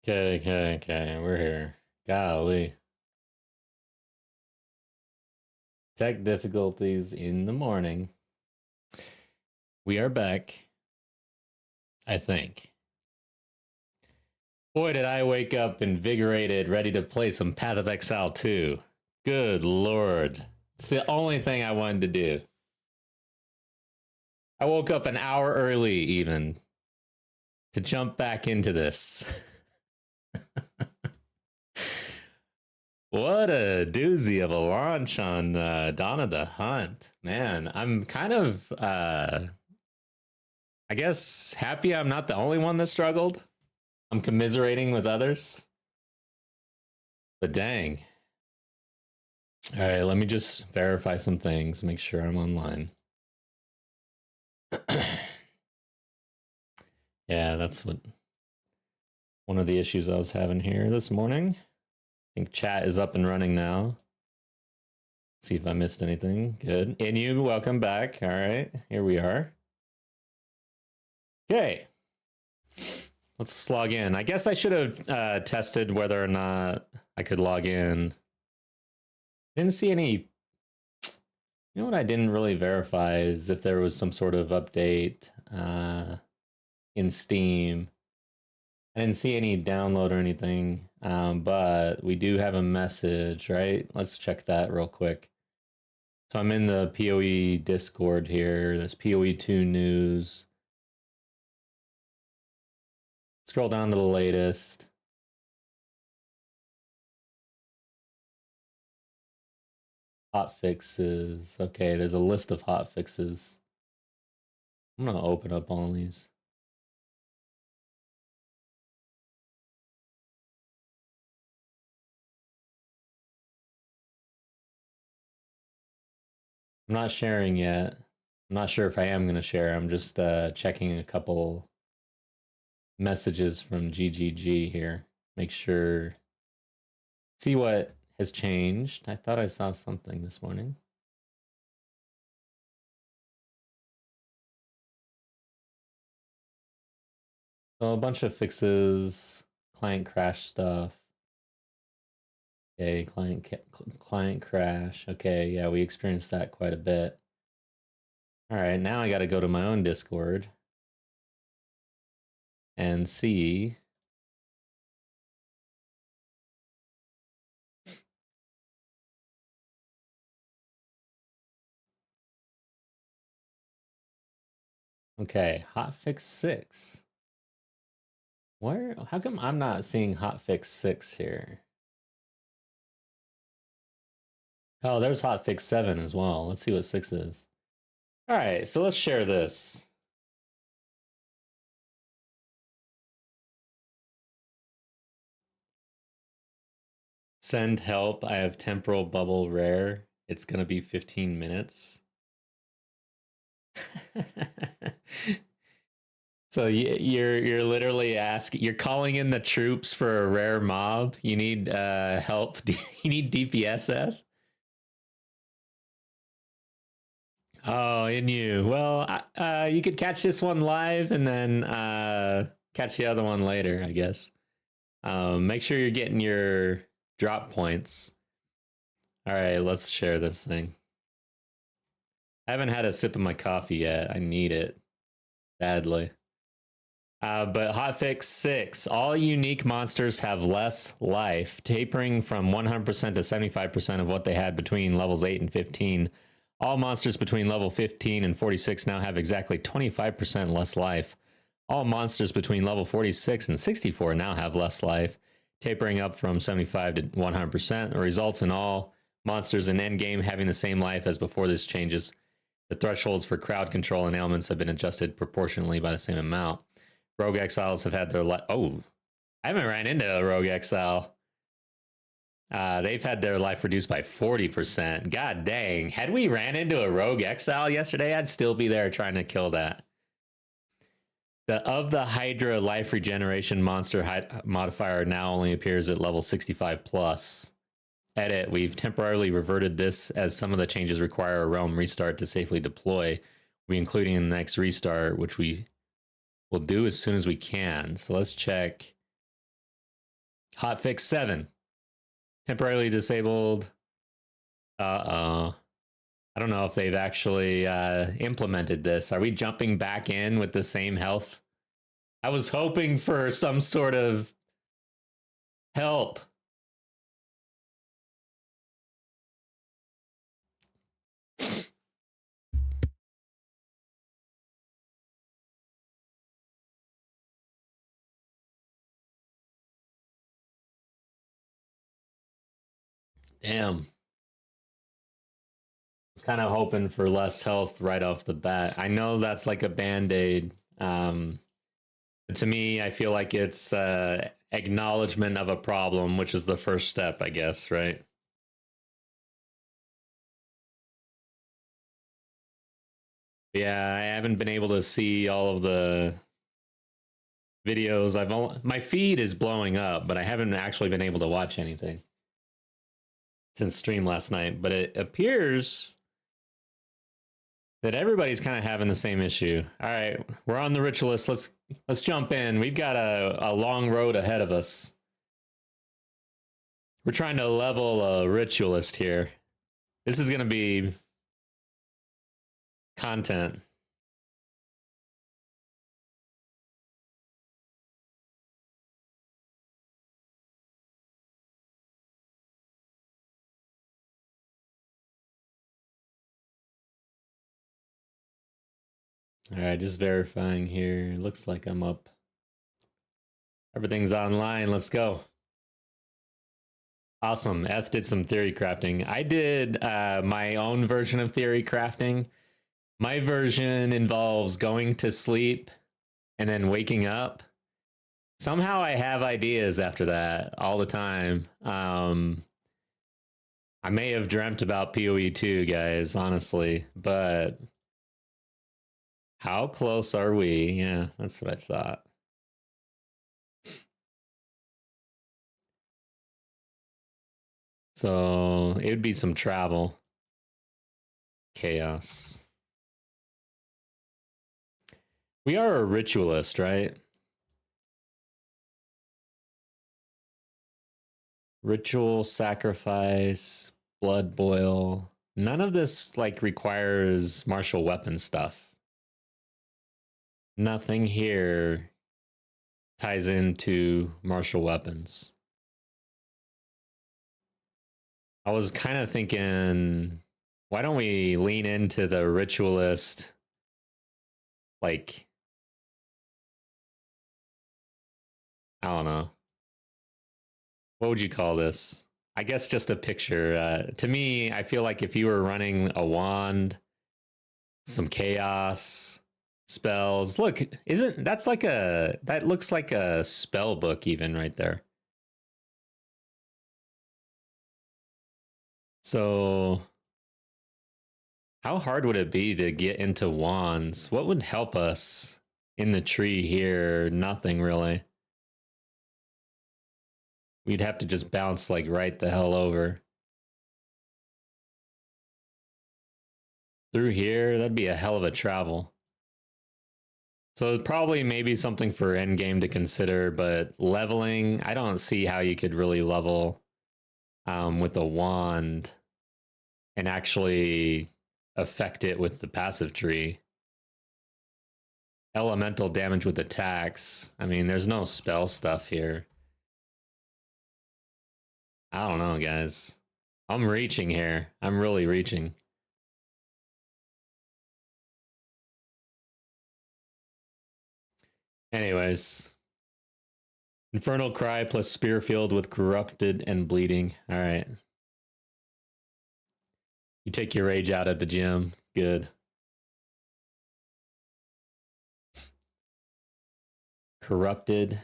Okay. We're here. Golly. Tech difficulties in the morning. We are back. I think. Boy, did I wake up invigorated, ready to play some Path of Exile 2. Good lord. It's the only thing I wanted to do. I woke up an hour early, even, to jump back into this. What a doozy of a launch on Dawn of the Hunt. Man, I'm kind of, I guess, happy I'm not the only one that struggled. I'm commiserating with others. But dang. All right, let me just verify some things, make sure I'm online. Yeah, that's one of the issues I was having here this morning. I think chat is up and running now. See if I missed anything. Good. Inu, welcome back. All right, here we are. Okay. Let's log in. I guess I should have tested whether or not I could log in. Didn't see any. You know what I didn't really verify is if there was some sort of update in Steam. I didn't see any download or anything, but we do have a message, right? Let's check that real quick. So I'm in the PoE Discord here. There's PoE2 news. Scroll down to the latest. Hot fixes. Okay, there's a list of hot fixes. I'm gonna open up all of these. I'm not sharing yet. I'm not sure if I am gonna share. I'm just checking a couple messages from GGG here. Make sure. See what has changed. I thought I saw something this morning. So a bunch of fixes, client crash stuff. Okay, client crash. Okay, yeah, we experienced that quite a bit. All right, now I got to go to my own Discord and see. Okay, hotfix 6. Where? How come I'm not seeing hotfix 6 here? Oh, there's hotfix 7 as well. Let's see what 6 is. All right, so let's share this. Send help. I have temporal bubble rare. It's gonna be 15 minutes. So you're literally asking, you're calling in the troops for a rare mob. You need help. You need DPSF. Oh, in you. Well, you could catch this one live and then catch the other one later, I guess. Make sure you're getting your drop points. All right, let's share this thing. I haven't had a sip of my coffee yet. I need it badly. But hotfix 6, all unique monsters have less life, tapering from 100% to 75% of what they had between levels 8 and 15. All monsters between level 15 and 46 now have exactly 25% less life. All monsters between level 46 and 64 now have less life, tapering up from 75 to 100%. It results in all monsters in endgame having the same life as before this changes. The thresholds for crowd control and ailments have been adjusted proportionally by the same amount. Rogue Exiles have had their life. Oh, I haven't ran into a Rogue Exile. They've had their life reduced by 40%. God dang. Had we ran into a Rogue Exile yesterday, I'd still be there trying to kill that. Of the Hydra life regeneration monster modifier now only appears at level 65 plus. Edit, we've temporarily reverted this as some of the changes require a realm restart to safely deploy. We including in the next restart, which we will do as soon as we can. So let's check Hotfix 7. Temporarily disabled. Uh-oh. I don't know if they've actually implemented this. Are we jumping back in with the same health? I was hoping for some sort of help. Damn. I was kind of hoping for less health right off the bat. I know that's like a band-aid. To me, I feel like it's acknowledgement of a problem, which is the first step, I guess, right? Yeah, I haven't been able to see all of the videos. My feed is blowing up, but I haven't actually been able to watch anything since stream last night. But it appears that everybody's kind of having the same issue. All right, we're on the Ritualist. Let's jump in. We've got a long road ahead of us. We're trying to level a Ritualist here. This is going to be content. All right, just verifying here. Looks like I'm up. Everything's online. Let's go. Awesome. Eth did some theory crafting. I did my own version of theory crafting. My version involves going to sleep and then waking up. Somehow I have ideas after that all the time. I may have dreamt about PoE 2, guys, honestly, but how close are we? Yeah, that's what I thought. So it would be some travel. Chaos. We are a ritualist, right? Ritual, sacrifice, blood boil. None of this like requires martial weapon stuff. Nothing here ties into martial weapons. I was kind of thinking, why don't we lean into the ritualist, like, I don't know. What would you call this? I guess just a picture. To me, I feel like if you were running a wand, some chaos, spells. Look, isn't that's like that looks like a spell book even right there. So how hard would it be to get into wands? What would help us in the tree here? Nothing really. We'd have to just bounce like right the hell over. Through here, that'd be a hell of a travel. So probably maybe something for endgame to consider, but leveling, I don't see how you could really level with a wand and actually affect it with the passive tree. Elemental damage with attacks. I mean, there's no spell stuff here. I don't know, guys. I'm reaching here. I'm really reaching. Anyways. Infernal Cry plus Spear Field with Corrupted and Bleeding. All right. You take your rage out at the gym. Good. Corrupted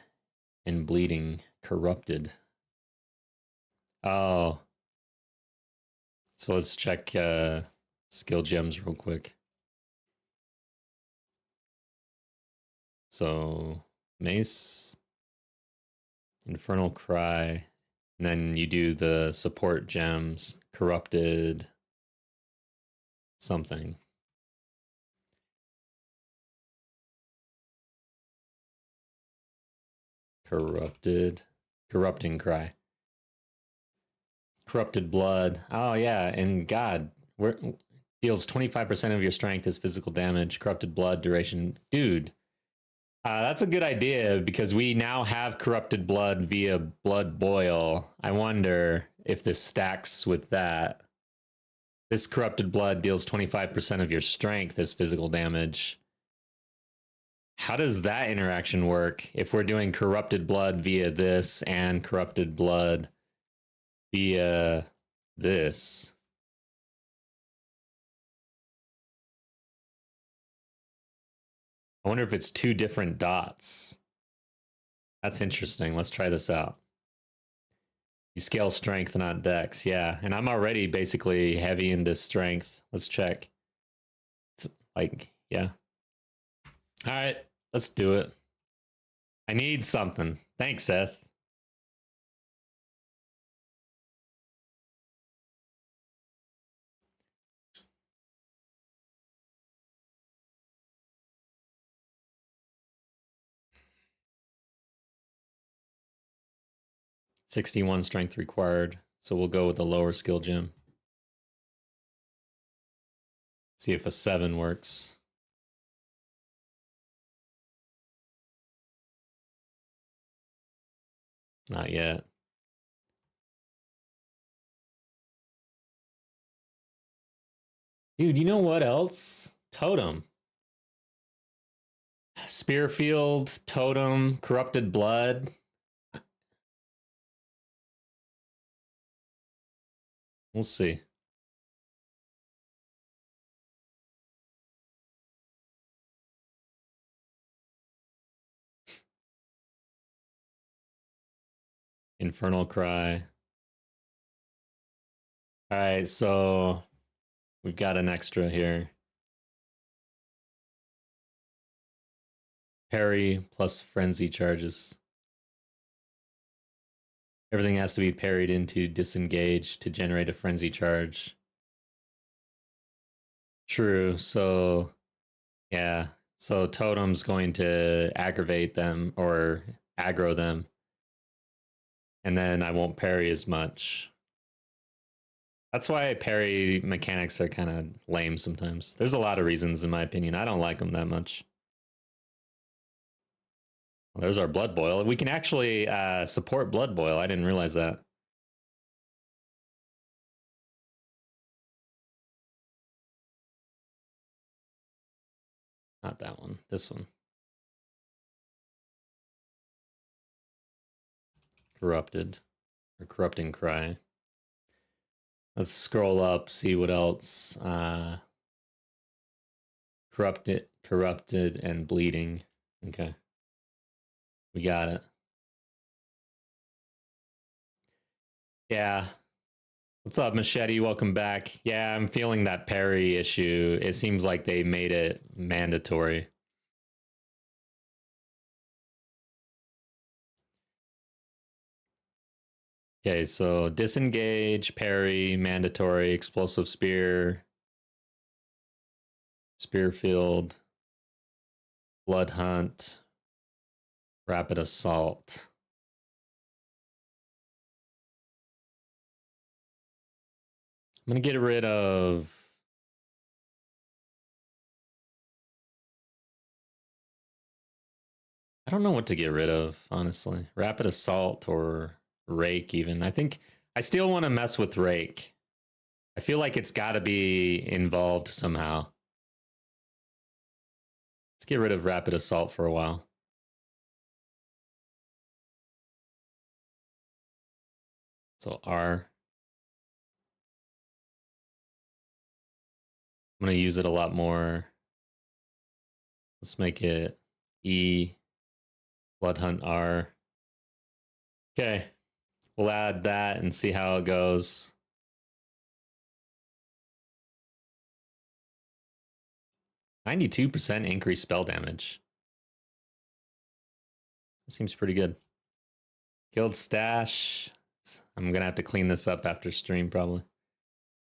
and Bleeding. Corrupted. Oh. So let's check skill gems real quick. So Mace, Infernal Cry, and then you do the support gems, Corrupted, something. Corrupted. Corrupting Cry. Corrupted Blood. Oh yeah, and God, deals 25% of your strength as physical damage. Corrupted Blood duration. Dude, that's a good idea because we now have Corrupted Blood via Blood Boil. I wonder if this stacks with that. This Corrupted Blood deals 25% of your strength as physical damage. How does that interaction work if we're doing Corrupted Blood via this and Corrupted Blood via this? I wonder if it's two different dots. That's interesting. Let's try this out. You scale strength, not dex. Yeah, and I'm already basically heavy into strength. Let's check. It's like, yeah. All right, let's do it. I need something. Thanks, Seth. $61 strength required, so we'll go with the lower skill gem. See if a 7 works. Not yet. Dude, you know what else? Totem. Spearfield, Totem, Corrupted Blood. We'll see. Infernal Cry. All right, so we've got an extra here. Parry plus frenzy charges. Everything has to be parried into disengage to generate a frenzy charge. True, so yeah. So Totem's going to aggravate them or aggro them. And then I won't parry as much. That's why parry mechanics are kind of lame sometimes. There's a lot of reasons, in my opinion. I don't like them that much. Well, there's our Blood Boil. We can actually support Blood Boil. I didn't realize that. Not that one. This one. Corrupted. Or Corrupting Cry. Let's scroll up, see what else. Corrupted, and Bleeding. Okay. We got it. Yeah. What's up, Machete? Welcome back. Yeah, I'm feeling that parry issue. It seems like they made it mandatory. Okay, so disengage, parry, mandatory, explosive spear, spearfield, blood hunt, rapid assault. I'm gonna get rid of I don't know what to get rid of, honestly. Rapid assault or rake even. I think I still want to mess with rake. I feel like it's got to be involved somehow. Let's get rid of rapid assault for a while. So R. I'm going to use it a lot more. Let's make it E. Blood Hunt R. Okay. We'll add that and see how it goes. %92 increased spell damage. That seems pretty good. Guild stash. I'm gonna have to clean this up after stream probably.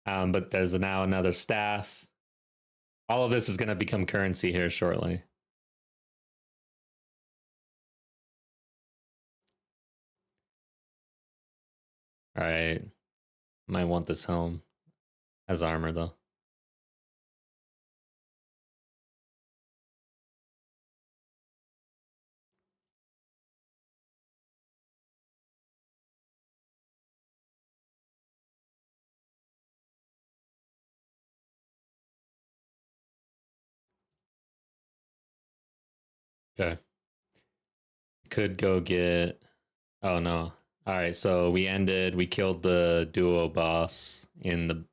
But there's now another staff. All of this is gonna become currency here shortly. All right. Might want this helm as armor though. Okay. Could go get. Oh no. All right. So we killed the duo boss in the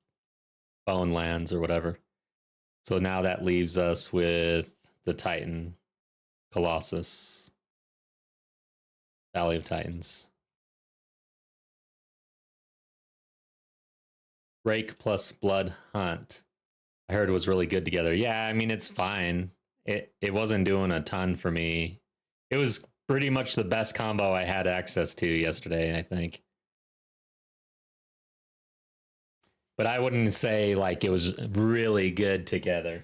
Bone Lands or whatever. So now that leaves us with the Titan Colossus, Valley of Titans. Rake plus Blood Hunt. I heard it was really good together. Yeah, I mean it's fine. It wasn't doing a ton for me. It was pretty much the best combo I had access to yesterday, I think. But I wouldn't say like it was really good together.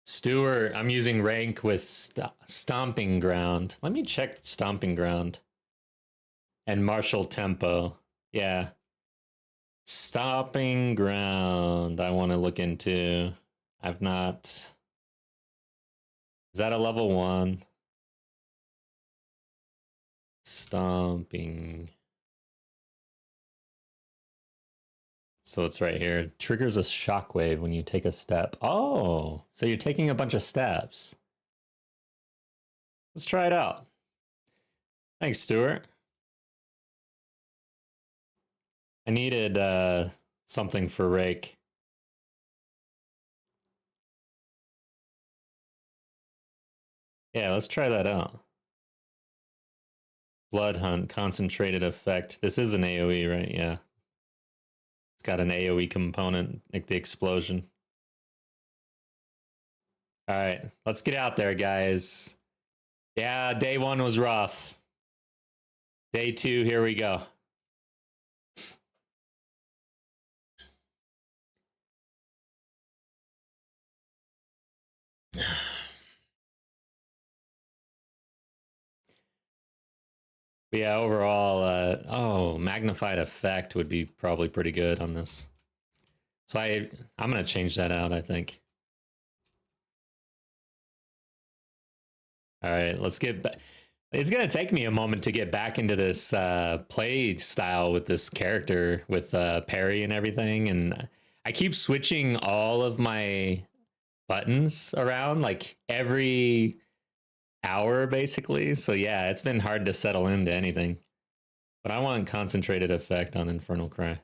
Stewart, I'm using rank with Stomping Ground. Let me check Stomping Ground and Martial Tempo. Yeah. Stomping Ground, I want to look into. I've not. Is that a level 1? Stomping. So it's right here. Triggers a shockwave when you take a step. Oh, so you're taking a bunch of steps. Let's try it out. Thanks, Stuart. I needed something for Rake. Yeah, let's try that out. Blood Hunt, concentrated effect. This is an AoE, right? Yeah. It's got an AoE component, like the explosion. All right, let's get out there, guys. Yeah, day 1 was rough. Day 2, here we go. But yeah, overall, magnified effect would be probably pretty good on this. So I'm gonna change that out, I think. All right, let's get back. It's gonna take me a moment to get back into this play style with this character with parry and everything, and I keep switching all of my buttons around like every hour basically. So yeah, it's been hard to settle into anything. But I want concentrated effect on Infernal Cry.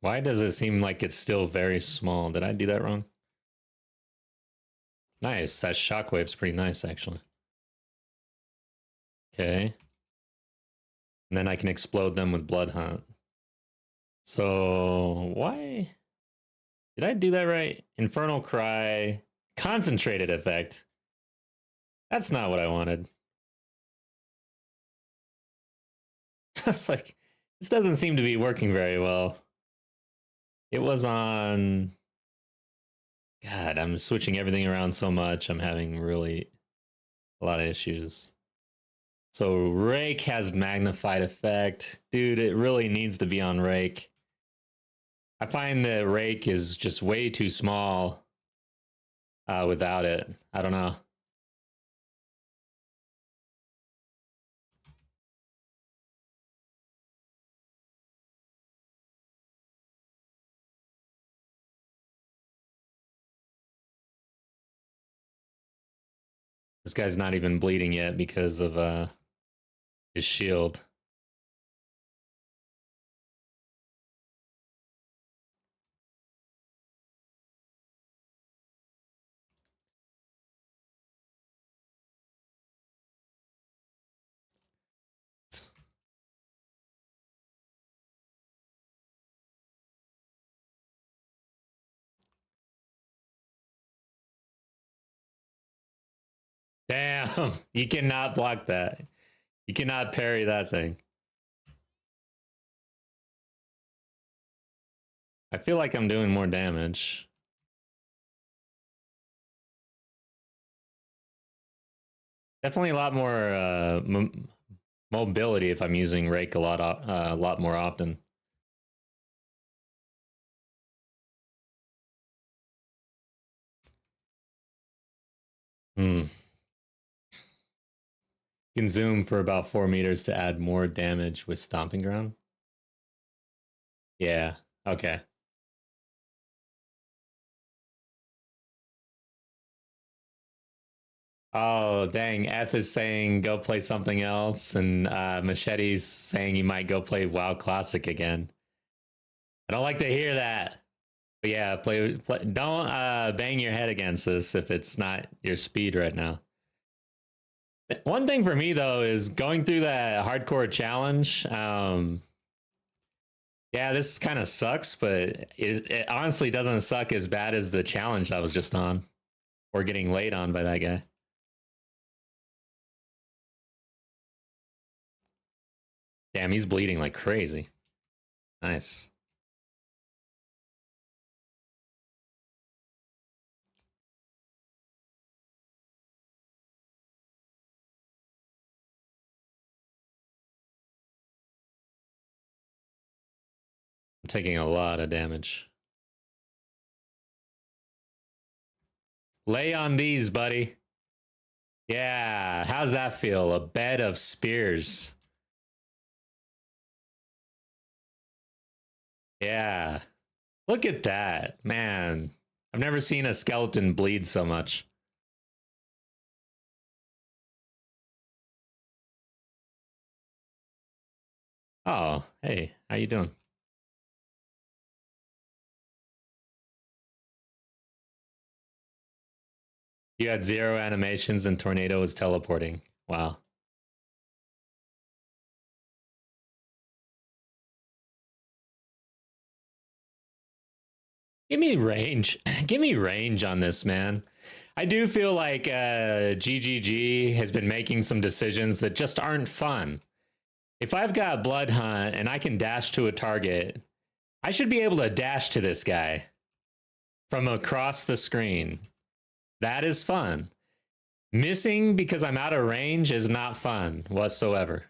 Why does it seem like it's still very small? Did I do that wrong? Nice. That shockwave's pretty nice, actually. Okay. And then I can explode them with Blood Hunt. So, why? Did I do that right? Infernal Cry. Concentrated effect. That's not what I wanted. I was like, this doesn't seem to be working very well. It was on. God, I'm switching everything around so much. I'm having really a lot of issues. So Rake has magnified effect. Dude, it really needs to be on Rake. I find that Rake is just way too small without it. I don't know. This guy's not even bleeding yet because of his shield. You cannot block that. You cannot parry that thing. I feel like I'm doing more damage. Definitely a lot more mobility if I'm using Rake a lot more often. You can zoom for about 4 meters to add more damage with Stomping Ground. Yeah, okay. Oh, dang. F is saying go play something else, and Machete's saying you might go play WoW Classic again. I don't like to hear that. But yeah, play don't bang your head against this if it's not your speed right now. One thing for me though is going through that hardcore challenge. Yeah, this kind of sucks, but it honestly doesn't suck as bad as the challenge I was just on, or getting laid on by that guy. Damn, he's bleeding like crazy. Nice. I'm taking a lot of damage. Lay on these, buddy. Yeah, how's that feel? A bed of spears. Yeah. Look at that, man. I've never seen a skeleton bleed so much. Oh, hey, how you doing? You had 0 animations and Tornado was teleporting. Wow. Give me range. Give me range on this, man. I do feel like GGG has been making some decisions that just aren't fun. If I've got Blood Hunt and I can dash to a target, I should be able to dash to this guy from across the screen. That is fun. Missing because I'm out of range is not fun whatsoever.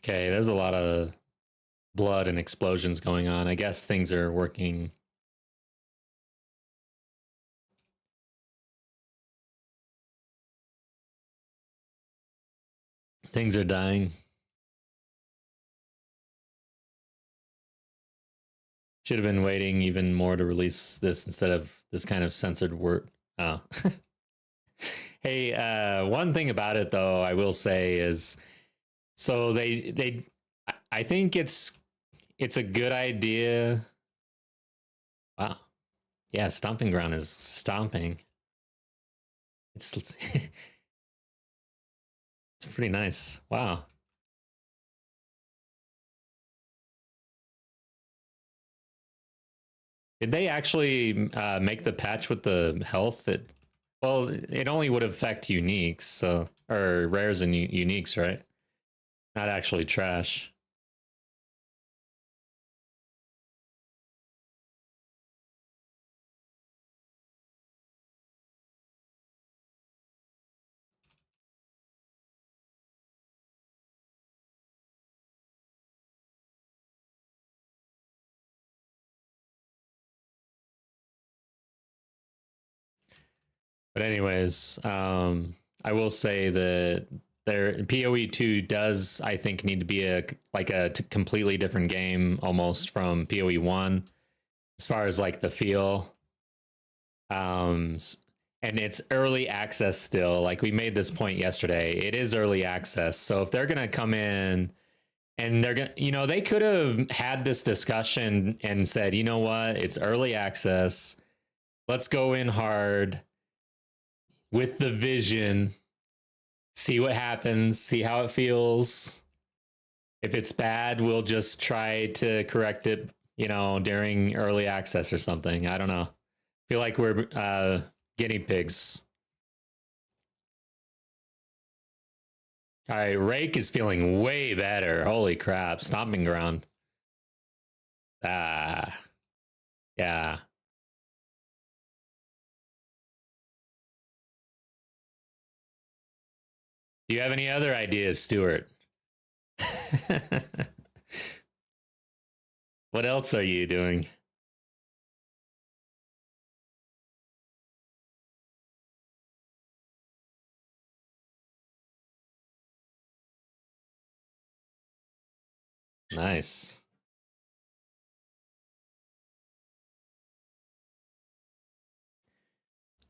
Okay, there's a lot of blood and explosions going on. I guess things are working. Things are dying. Should have been waiting even more to release this instead of this kind of censored word. Oh. Hey, one thing about it though, I will say is, so I think it's a good idea. Wow, yeah, Stomping Ground is stomping. It's it's pretty nice. Wow. Did they actually make the patch with the health that? Well, it only would affect uniques, so or rares and uniques, right? Not actually trash. But anyways, I will say that their PoE 2 does, I think, need to be a completely different game almost from PoE 1 as far as like the feel. And it's early access still. Like we made this point yesterday. It is early access. So if they're gonna come in And they're gonna, you know, they could have had this discussion and said, you know what, it's early access. Let's go in hard with the vision, see what happens, see how it feels. If it's bad, we'll just try to correct it, you know, during early access or something. I don't know. I feel like we're guinea pigs. All right, Rake is feeling way better. Holy crap, stomping ground. Ah, yeah. Do you have any other ideas, Stuart? What else are you doing? Nice.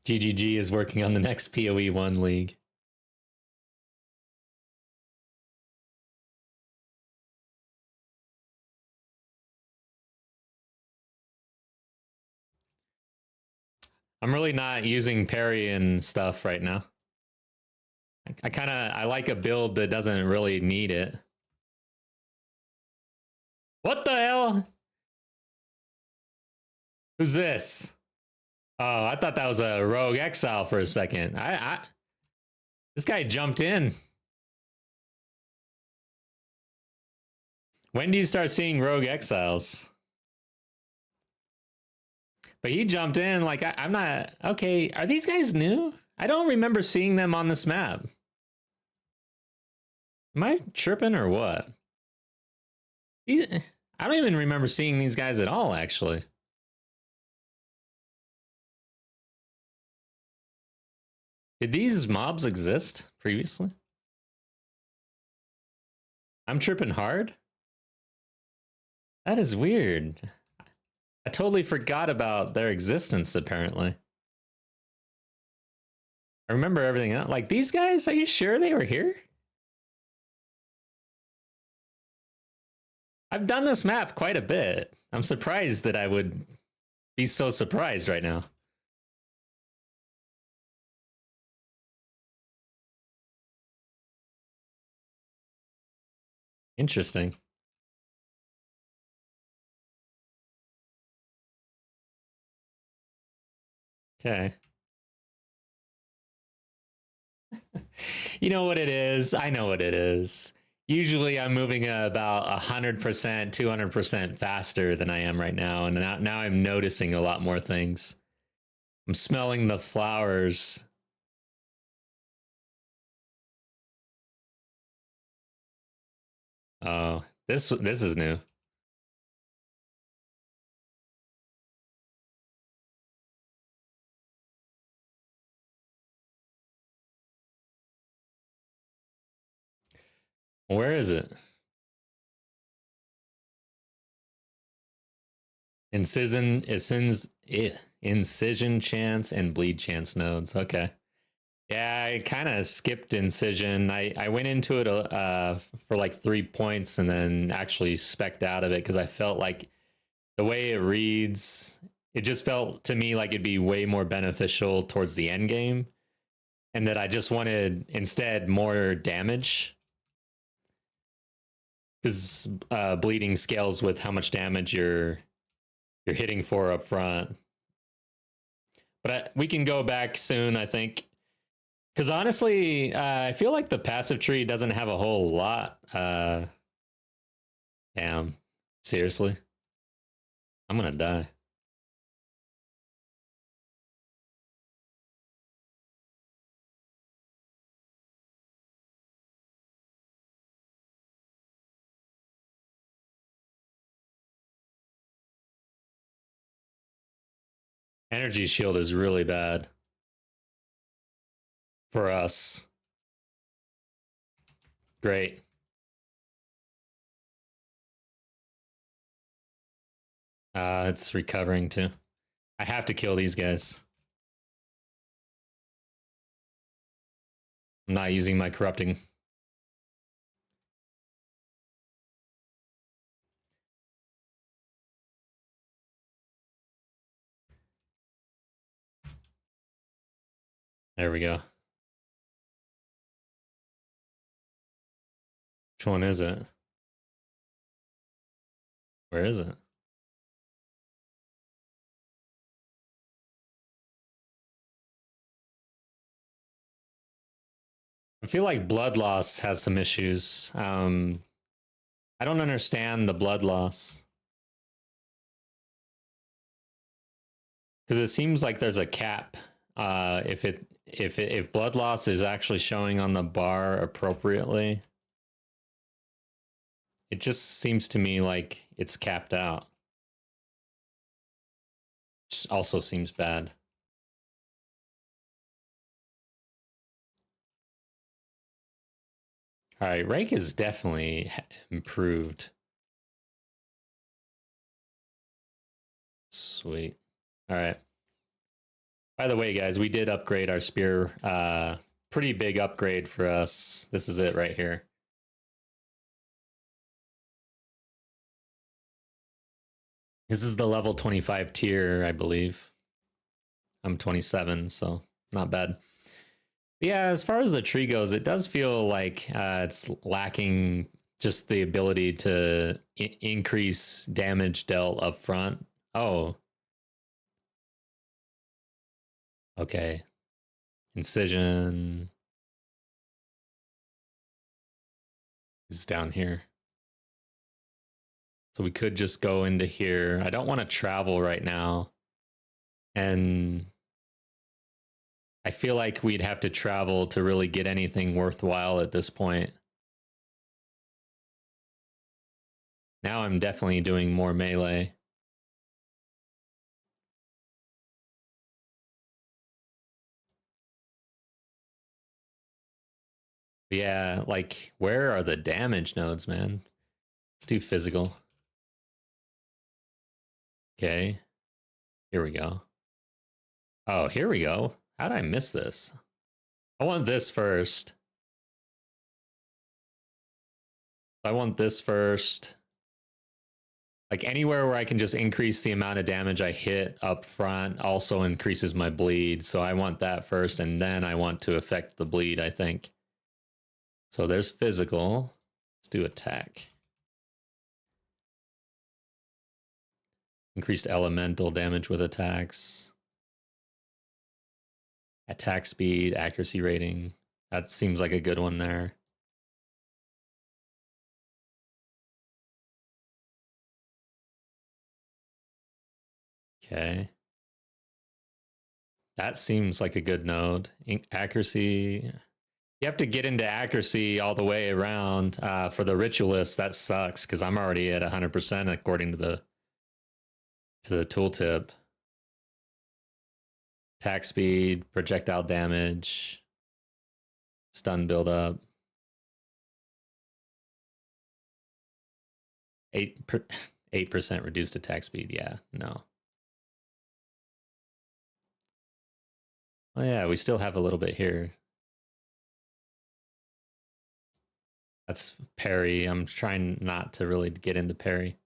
GGG is working on the next PoE 1 league. I'm really not using parry and stuff right now. I like a build that doesn't really need it. What the hell? Who's this? Oh, I thought that was a rogue exile for a second. This guy jumped in. When do you start seeing rogue exiles? But he jumped in like I'm not okay. Are these guys new? I don't remember seeing them on this map. Am I tripping or what? I don't even remember seeing these guys at all, actually. Did these mobs exist previously? I'm tripping hard? That is weird. I totally forgot about their existence, apparently. I remember everything else. Like, these guys, are you sure they were here? I've done this map quite a bit. I'm surprised that I would be so surprised right now. Interesting. Okay. You know what it is? I know what it is. Usually I'm moving about 100%, 200% faster than I am right now. And now I'm noticing a lot more things. I'm smelling the flowers. Oh, this is new. Where is it? Incision chance and bleed chance nodes. Okay. Yeah, I kind of skipped incision. I went into it for like 3 points and then actually specced out of it because I felt like the way it reads, it just felt to me like it'd be way more beneficial towards the end game, and that I just wanted instead more damage because bleeding scales with how much damage you're hitting for up front. But we can go back soon, I think. Because honestly, I feel like the passive tree doesn't have a whole lot. Damn. Seriously? I'm gonna die. Energy shield is really bad for us. Great. It's recovering too. I have to kill these guys. I'm not using my corrupting. There we go. Which one is it? Where is it? I feel like blood loss has some issues. I don't understand the blood loss. Because it seems like there's a cap. If blood loss is actually showing on the bar appropriately, it just seems to me like it's capped out. Which also seems bad. All right, Rake is definitely improved. Sweet. All right. By the way, guys, we did upgrade our spear. Pretty big upgrade for us. This is it right here. This is the level 25 tier, I believe. I'm 27, so not bad. But yeah, as far as the tree goes, it does feel like it's lacking just the ability to increase damage dealt up front. Oh. Okay. Incision is down here. So we could just go into here. I don't want to travel right now. And I feel like we'd have to travel to really get anything worthwhile at this point. Now I'm definitely doing more melee. But yeah, like, where are the damage nodes, man? Let's do physical. Okay. Here we go. Oh, here we go. How did I miss this? I want this first. I want this first. Like anywhere where I can just increase the amount of damage I hit up front also increases my bleed. So I want that first, and then I want to affect the bleed, I think. So there's physical. Let's do attack. Increased elemental damage with attacks. Attack speed, accuracy rating. That seems like a good one there. Okay. That seems like a good node. Accuracy. You have to get into accuracy all the way around. For the Ritualist, that sucks because I'm already at 100% according to the tooltip. Attack speed, projectile damage, stun buildup. 8% reduced attack speed. Yeah, no. Oh yeah, we still have a little bit here. That's parry. I'm trying not to really get into parry.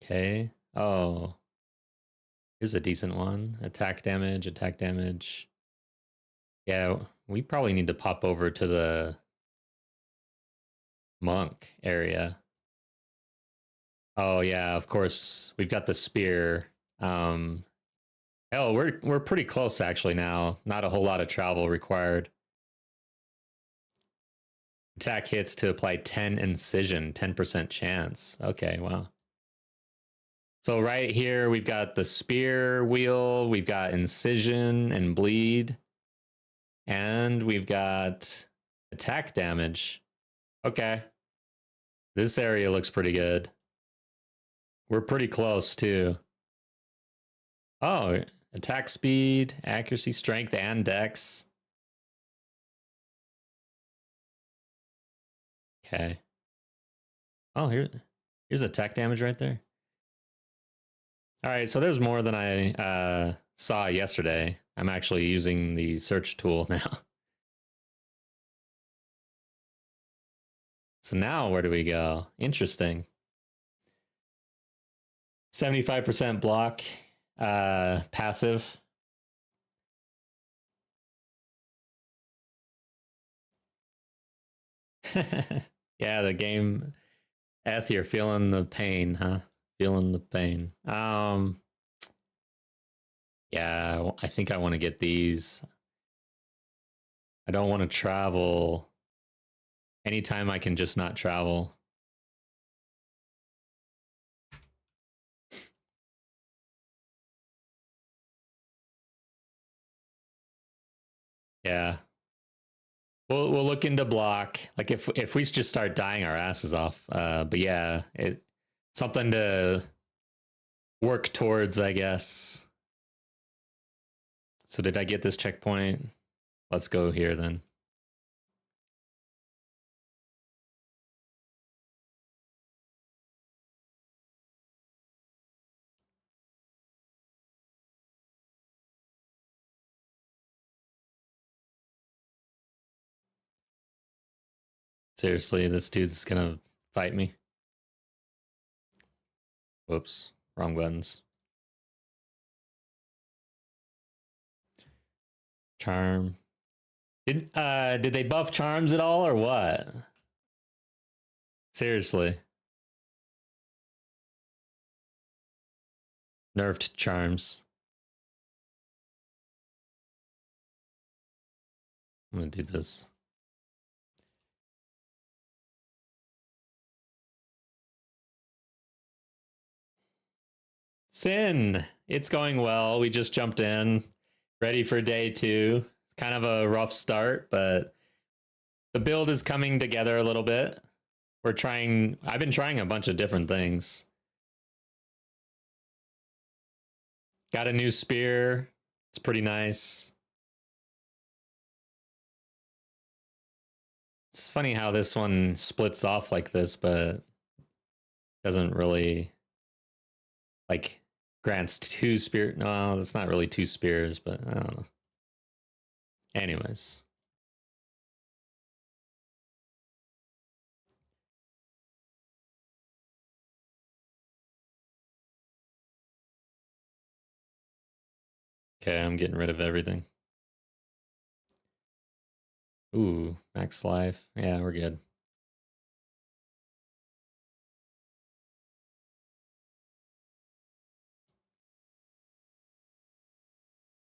Okay. Oh. Here's a decent one. Attack damage, attack damage. Yeah, we probably need to pop over to the monk area. Oh yeah, of course. We've got the spear. Hell, we're pretty close actually now. Not a whole lot of travel required. Attack hits to apply 10 incision, 10% chance. Okay, wow. So right here, we've got the spear wheel, we've got incision and bleed, and we've got attack damage. Okay. This area looks pretty good. We're pretty close too. Oh, attack speed, accuracy, strength, and dex. Okay. Oh, here's attack damage right there. All right, so there's more than I saw yesterday. I'm actually using the search tool now. So now where do we go? Interesting. 75% block. passive. Yeah, the game. Eth, you're feeling the pain, huh? Feeling the pain. Yeah, I think I want to get these. I don't want to travel. Anytime I can just not travel. Yeah. We'll look into block. Like if we just start dying our asses off. But yeah, it something to work towards, I guess. So did I get this checkpoint? Let's go here then. Seriously, this dude's gonna fight me. Whoops, wrong buttons. Charm. Did they buff charms at all or what? Seriously. Nerfed charms. I'm gonna do this. Sin, it's going well. We just jumped in, ready for day 2. It's kind of a rough start, but the build is coming together a little bit. I've been trying a bunch of different things. Got a new spear. It's pretty nice. It's funny how this one splits off like this, but doesn't really like grants 2 spear. No, that's not really 2 spears, but I don't know. Anyways. Okay, I'm getting rid of everything. Ooh, max life. Yeah, we're good.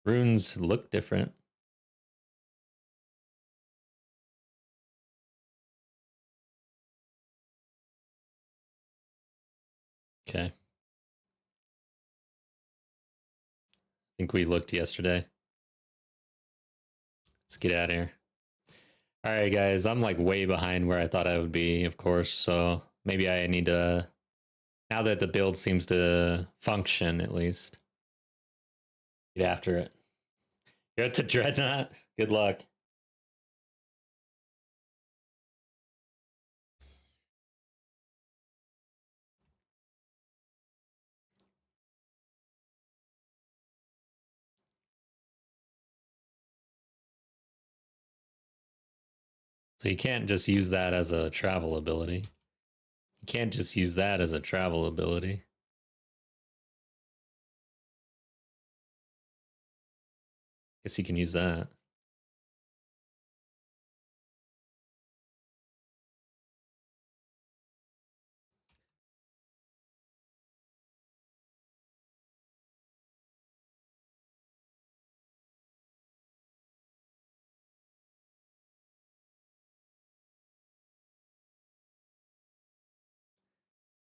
Runes look different. Okay. I think we looked yesterday. Let's get out of here. All right, guys. I'm like way behind where I thought I would be, of course. So maybe I need to, now that the build seems to function at least, get after it. You're at the Dreadnought? Good luck. So you can't just use that as a travel ability. You can't just use that as a travel ability. Guess you can use that.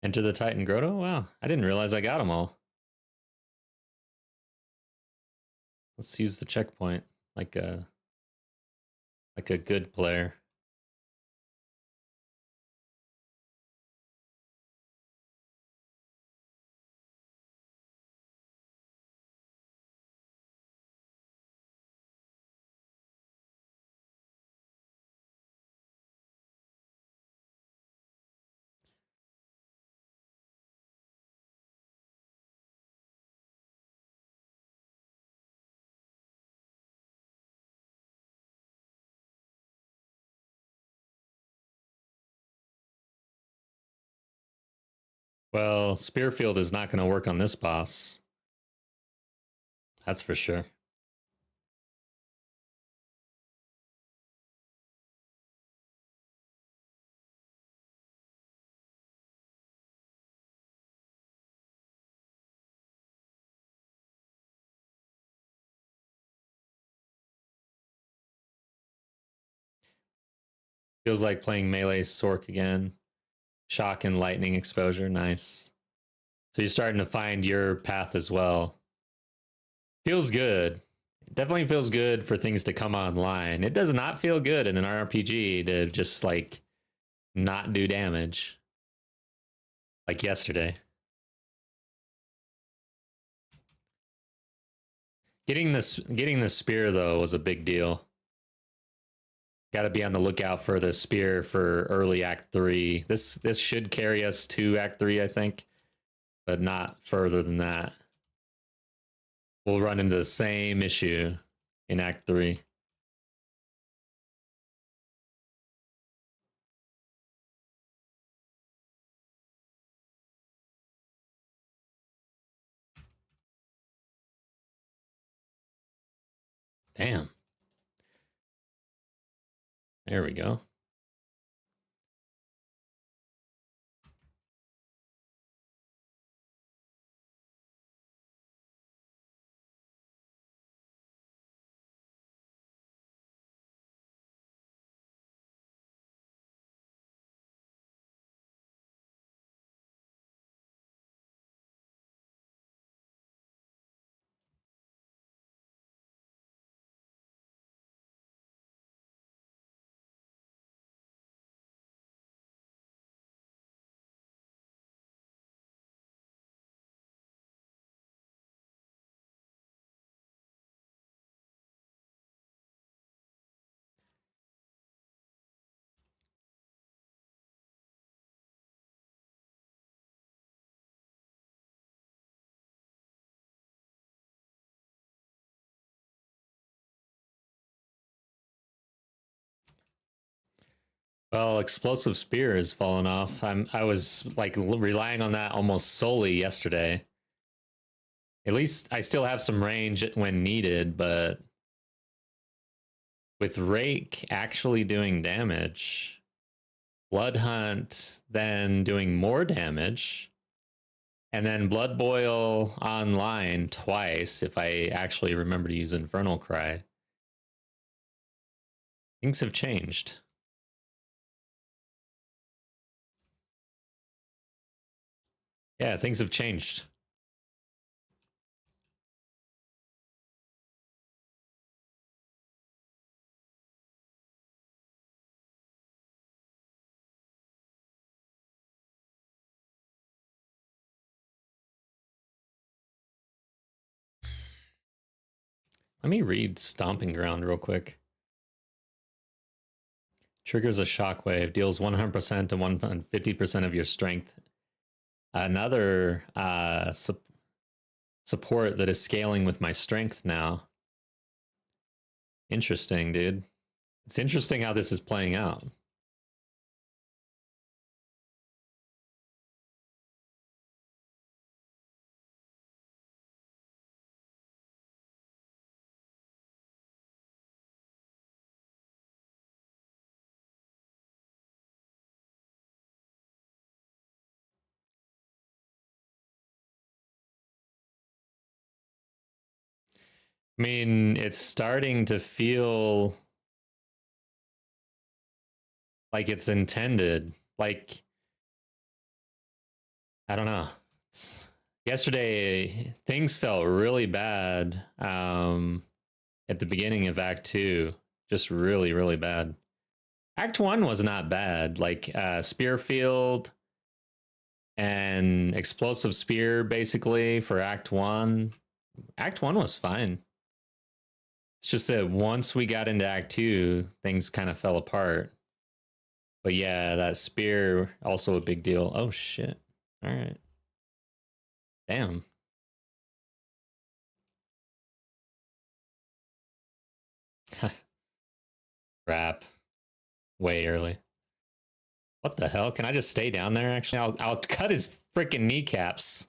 Enter the Titan Grotto? Wow, I didn't realize I got them all. Let's use the checkpoint like a good player. Well, Spearfield is not going to work on this boss. That's for sure. Feels like playing melee Sork again. Shock and lightning exposure, nice. So you're starting to find your path as well. Feels good. It definitely feels good for things to come online. It does not feel good in an RPG to just like not do damage. Like yesterday. Getting the spear though was a big deal. Got to be on the lookout for the spear for early Act 3. This should carry us to Act 3, I think, but not further than that. We'll run into the same issue in Act 3. Damn. There we go. Well, explosive spear has fallen off. I was like relying on that almost solely yesterday. At least I still have some range when needed, but with Rake actually doing damage, Blood Hunt then doing more damage, and then Blood Boil online twice if I actually remember to use Infernal Cry. Things have changed. Yeah, things have changed. Let me read Stomping Ground real quick. Triggers a shockwave, deals 100% to 150% of your strength. Another support that is scaling with my strength now. Interesting, dude. It's interesting how this is playing out. I mean, it's starting to feel like it's intended. Like, I don't know. Yesterday, things felt really bad at the beginning of Act 2. Just really, really bad. Act 1 was not bad. Like, Spearfield and Explosive Spear, basically, for Act 1. Act 1 was fine. It's just that once we got into Act 2, things kind of fell apart. But yeah, that spear, also a big deal. Oh, shit. All right. Damn. Crap. Way early. What the hell? Can I just stay down there, actually? I'll cut his freaking kneecaps.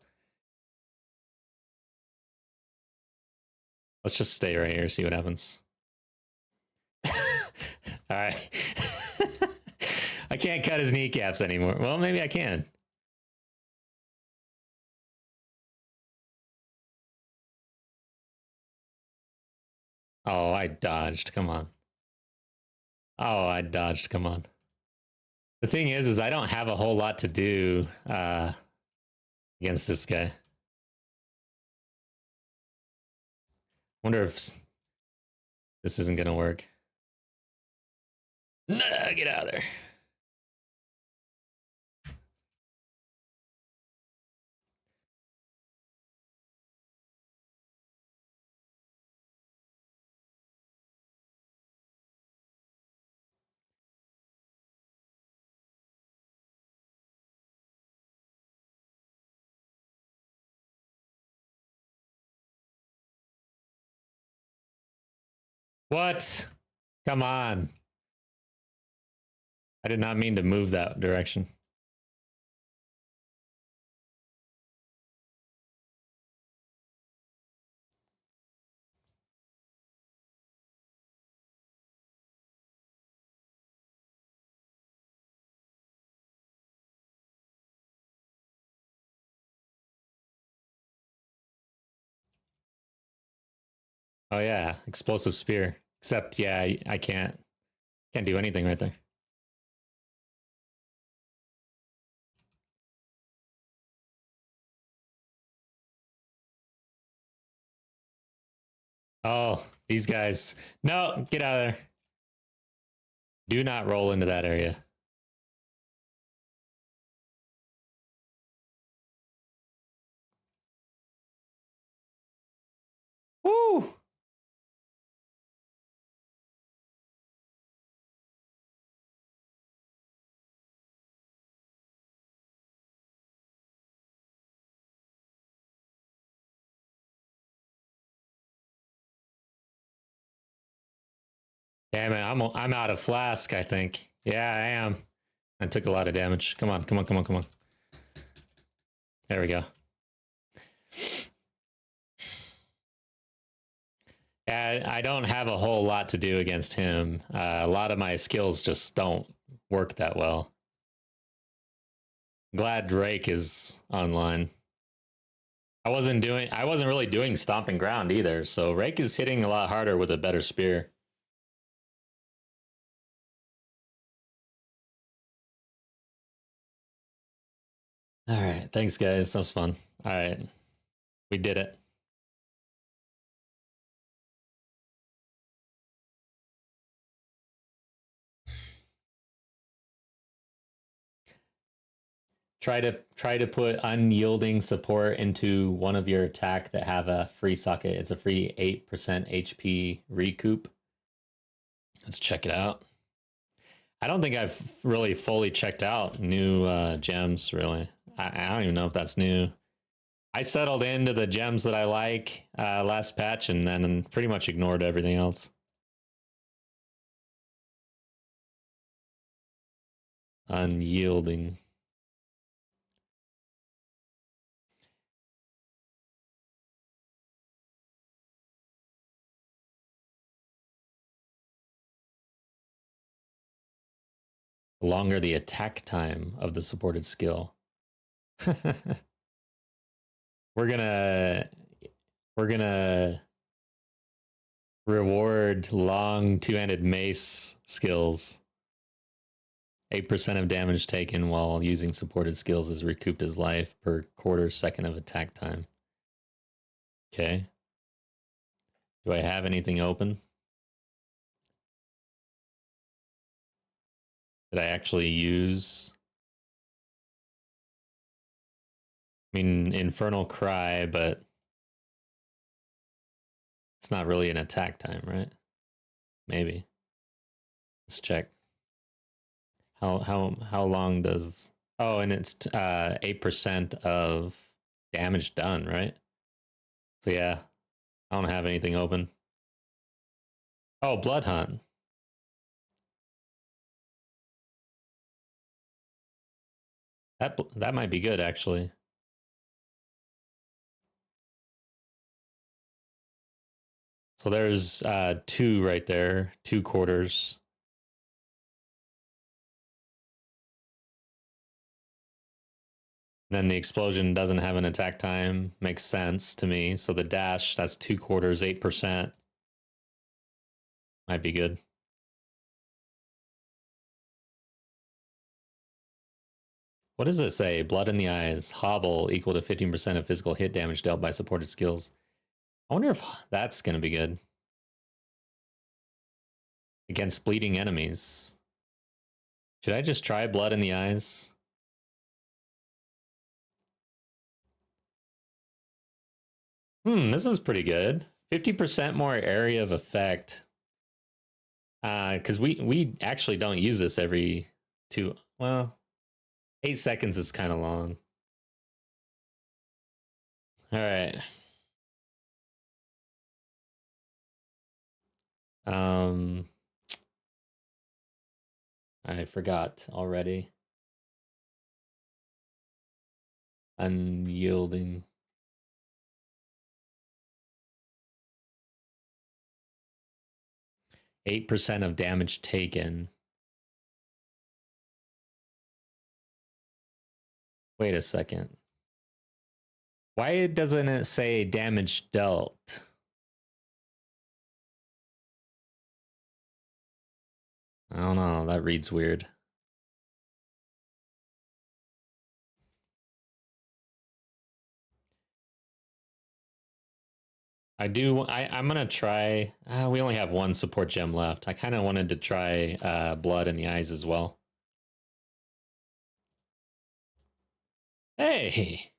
Let's just stay right here, see what happens. All right. I can't cut his kneecaps anymore. Well, maybe I can. Oh, I dodged. Come on. Oh, I dodged. Come on. The thing is I don't have a whole lot to do against this guy. Wonder if this isn't gonna work. Nah, get out of there. What? Come on. I did not mean to move that direction. Oh yeah, explosive spear. Except yeah, I can't do anything right there. Oh, these guys. No, get out of there. Do not roll into that area. Woo! Damn it, I'm out of flask, I think. Yeah, I am. I took a lot of damage. Come on, come on, come on, come on. There we go. I don't have a whole lot to do against him. A lot of my skills just don't work that well. Glad Drake is online. I wasn't really doing stomping ground either, so Rake is hitting a lot harder with a better spear. All right, thanks guys. That was fun. All right, we did it. Try to put unyielding support into one of your attack that have a free socket. It's a free 8% HP recoup. Let's check it out. I don't think I've really fully checked out new gems. Really, I don't even know if that's new. I settled into the gems that I like last patch, and then pretty much ignored everything else. Unyielding. Longer the attack time of the supported skill. we're gonna reward long two-handed mace skills. 8% of damage taken while using supported skills is recouped as life per quarter second of attack time. Okay. Do I have anything open? Did I actually use? I mean, Infernal Cry, but it's not really an attack time, right? Maybe. Let's check. How long does? Oh, and it's 8% of damage done, right? So yeah, I don't have anything open. Oh, Blood Hunt. That might be good actually. So there's 2 right there, 2 quarters. Then the explosion doesn't have an attack time. Makes sense to me. So the dash, that's 2 quarters, 8%. Might be good. What does it say? Blood in the eyes. Hobble equal to 15% of physical hit damage dealt by supported skills. I wonder if that's going to be good. Against bleeding enemies. Should I just try blood in the eyes? This is pretty good. 50% more area of effect. Because we actually don't use this every 2. Well, 8 seconds is kind of long. All right. I forgot already. Unyielding. %8 of damage taken. Wait a second. Why doesn't it say damage dealt? I don't know. That reads weird. I'm going to try. We only have 1 support gem left. I kind of wanted to try blood in the eyes as well. Hey!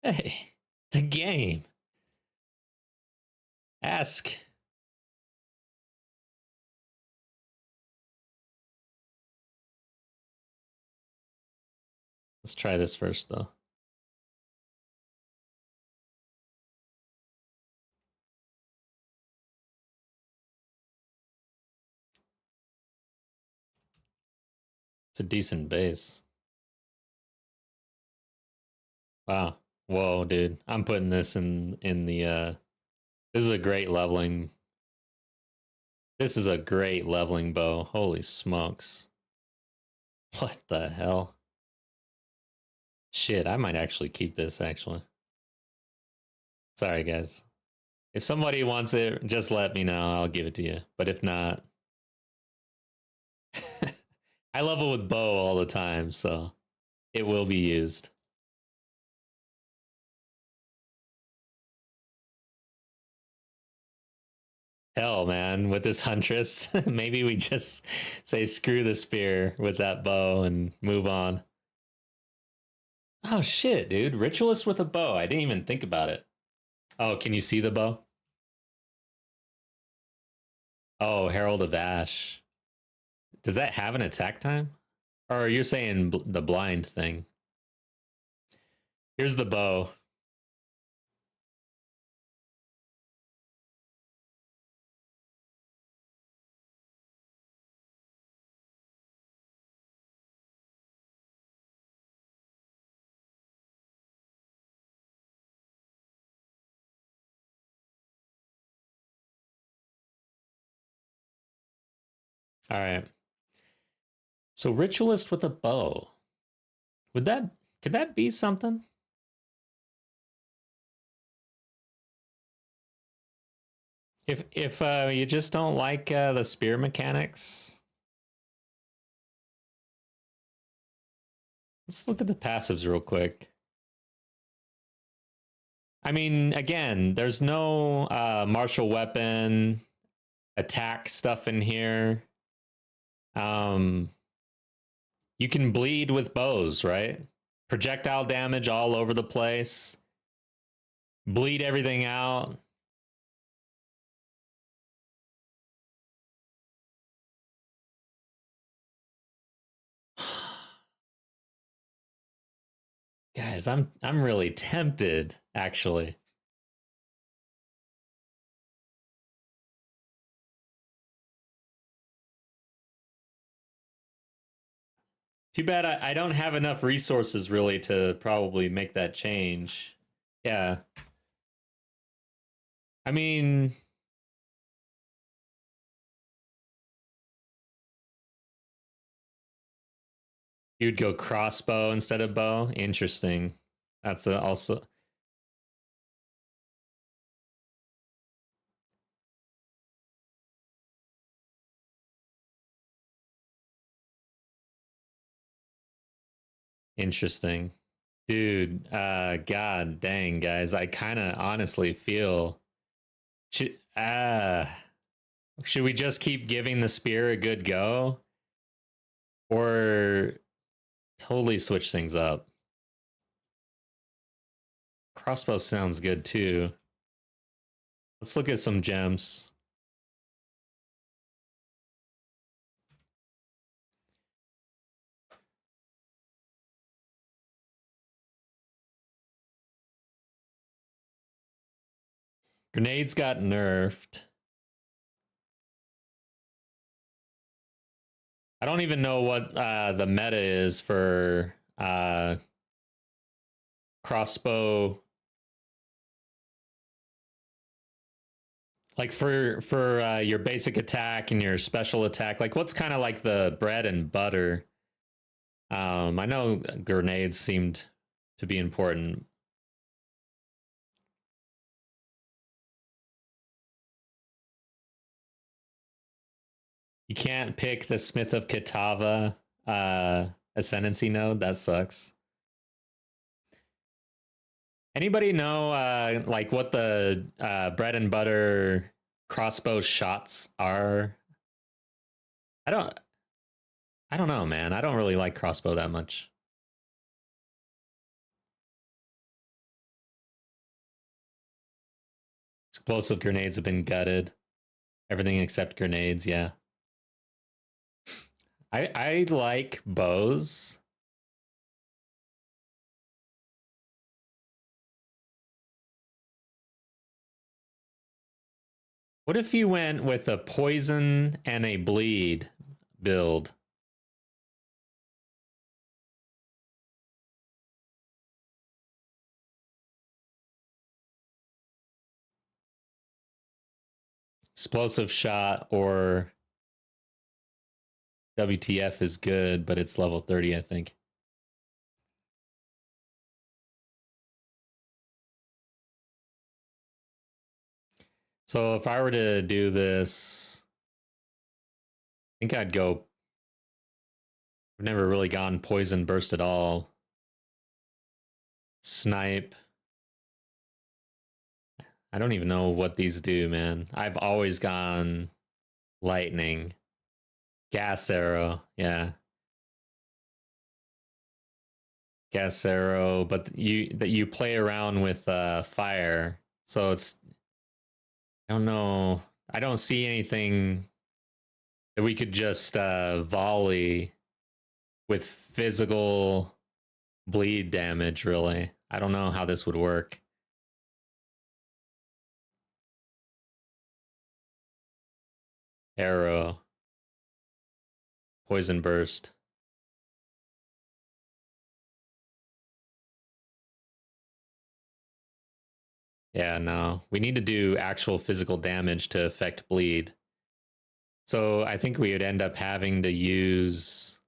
Hey! The game! Ask. Let's try this first, though. It's a decent base. Wow. Whoa, dude. I'm putting this in the this is a great leveling. This is a great leveling bow. Holy smokes. What the hell? Shit, I might actually keep this actually. Sorry guys. If somebody wants it, just let me know. I'll give it to you. But if not, I level with bow all the time, so it will be used. Hell, man, with this Huntress, maybe we just say screw the spear with that bow and move on. Oh shit, dude. Ritualist with a bow. I didn't even think about it. Oh, can you see the bow? Oh, Herald of Ash. Does that have an attack time? Or are you saying the blind thing? Here's the bow. All right. So Ritualist with a bow. Could that be something? If you just don't like the spear mechanics, let's look at the passives real quick. I mean, again, there's no martial weapon attack stuff in here. You can bleed with bows, right? Projectile damage all over the place. Bleed everything out. Guys, I'm really tempted, actually. Too bad I don't have enough resources really to probably make that change. Yeah. I mean, you'd go crossbow instead of bow. Interesting. That's also interesting. Dude, god dang, guys. I kind of honestly feel should should we just keep giving the spear a good go or totally switch things up? Crossbow sounds good too. Let's look at some gems. Grenades got nerfed. I don't even know what the meta is for crossbow. Like for your basic attack and your special attack, like what's kind of like the bread and butter? I know grenades seemed to be important. You can't pick the Smith of Kitava ascendancy node. That sucks. Anybody know like what the bread and butter crossbow shots are? I don't know, man. I don't really like crossbow that much. Explosive grenades have been gutted. Everything except grenades, yeah. I like bows. What if you went with a poison and a bleed build? Explosive shot or WTF is good, but it's level 30, I think. So if I were to do this, I think I'd go. I've never really gone poison burst at all. Snipe. I don't even know what these do, man. I've always gone lightning. Gas arrow, yeah. Gas arrow, but you play around with fire. So it's I don't know. I don't see anything that we could just volley with physical bleed damage, really. I don't know how this would work. Arrow. Poison burst. Yeah, no. We need to do actual physical damage to affect bleed. So I think we would end up having to use.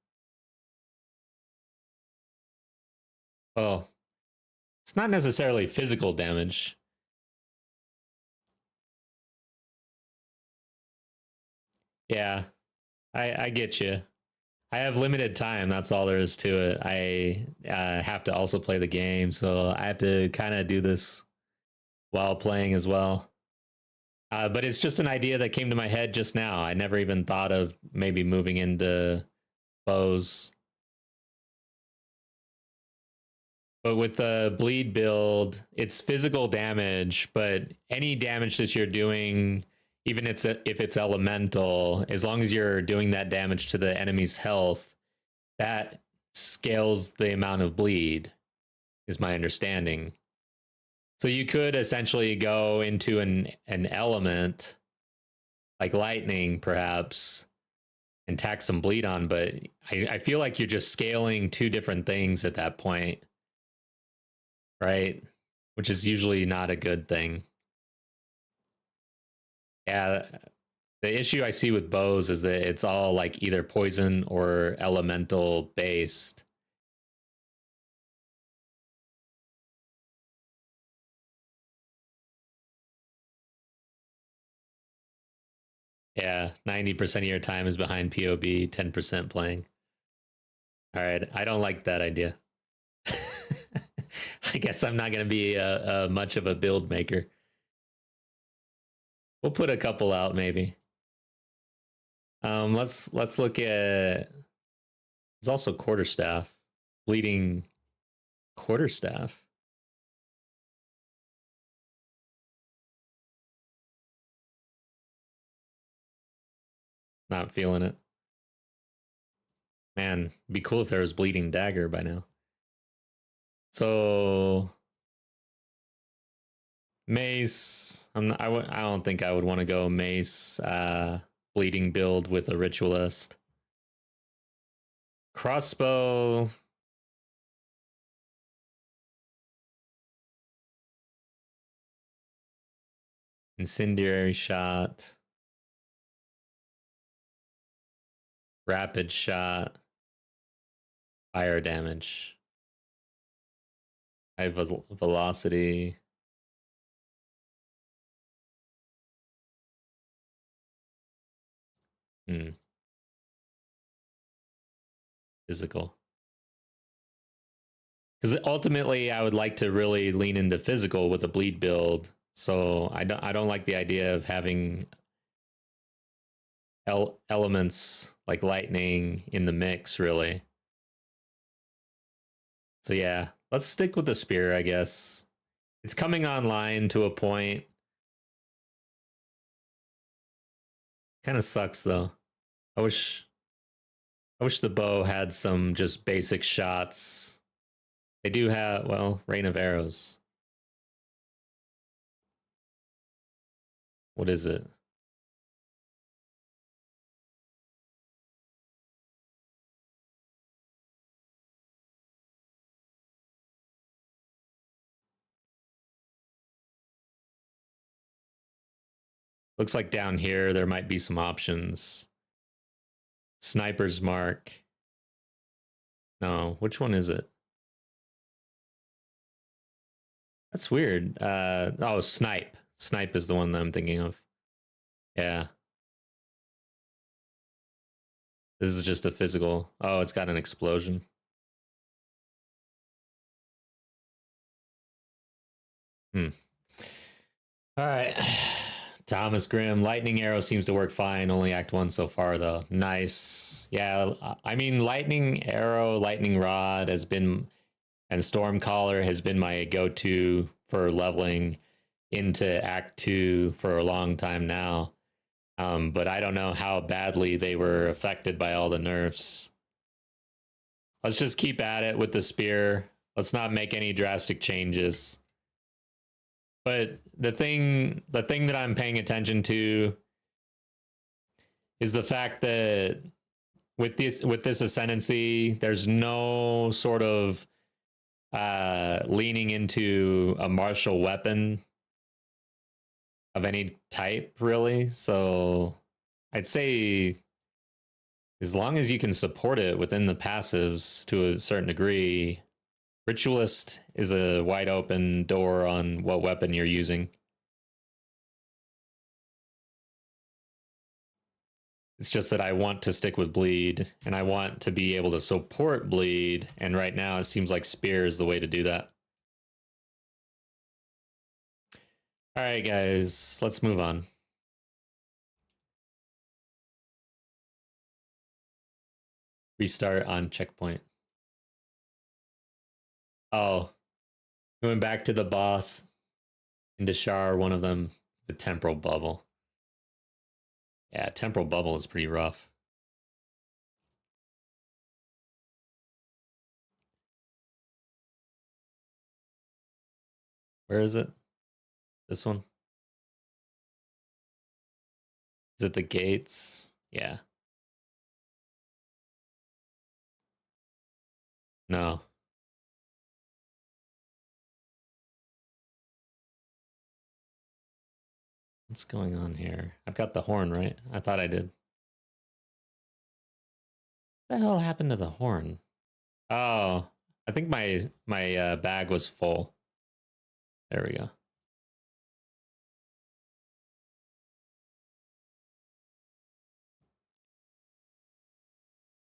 Well, it's not necessarily physical damage. Yeah, I get you. I have limited time. That's all there is to it. I have to also play the game, so I have to kind of do this while playing as well. But it's just an idea that came to my head just now. I never even thought of maybe moving into bows. But with the bleed build, it's physical damage, but any damage that you're doing, even if it's elemental, as long as you're doing that damage to the enemy's health, that scales the amount of bleed, is my understanding. So you could essentially go into an element like lightning, perhaps, and tack some bleed on, but I feel like you're just scaling two different things at that point, right? Which is usually not a good thing. Yeah, the issue I see with bows is that it's all like either poison or elemental based. Yeah, 90% of your time is behind POB, 10% playing. All right, I don't like that idea. I guess I'm not going to be much of a build maker. We'll put a couple out maybe. Let's look at. There's also quarterstaff, bleeding quarterstaff. Not feeling it. Man, be cool if there was bleeding dagger by now. So mace. I don't think I would want to go mace bleeding build with a ritualist. Crossbow. Incendiary shot. Rapid shot. Fire damage. High velocity. Physical. Because ultimately, I would like to really lean into physical with a bleed build. So I don't like the idea of having elements like lightning in the mix, really. So yeah, let's stick with the spear, I guess. It's coming online to a point. Kind of sucks though. I wish the bow had some just basic shots. They do have, well, rain of arrows. What is it? Looks like down here there might be some options. Sniper's mark. No, which one is it? That's weird. Oh, snipe. Snipe is the one that I'm thinking of. Yeah. This is just a physical. Oh, it's got an explosion. Hmm. All right. Thomas Grimm. Lightning arrow seems to work fine. Only act 1 so far, though. Nice. Yeah, I mean, lightning arrow, lightning rod has been, and Stormcaller has been my go-to for leveling into Act 2 for a long time now. But I don't know how badly they were affected by all the nerfs. Let's just keep at it with the spear. Let's not make any drastic changes. But the thing that I'm paying attention to is the fact that with this ascendancy, there's no sort of leaning into a martial weapon of any type, really. So I'd say as long as you can support it within the passives to a certain degree, Ritualist is a wide open door on what weapon you're using. It's just that I want to stick with bleed, and I want to be able to support bleed, and right now it seems like spear is the way to do that. All right, guys, let's move on. Restart on checkpoint. Oh, going back to the boss in Deshar, one of them, the temporal bubble. Yeah, temporal bubble is pretty rough. Where is it? This one? Is it the gates? Yeah. No. What's going on here? I've got the horn, right? I thought I did. What the hell happened to the horn? Oh, I think my bag was full. There we go.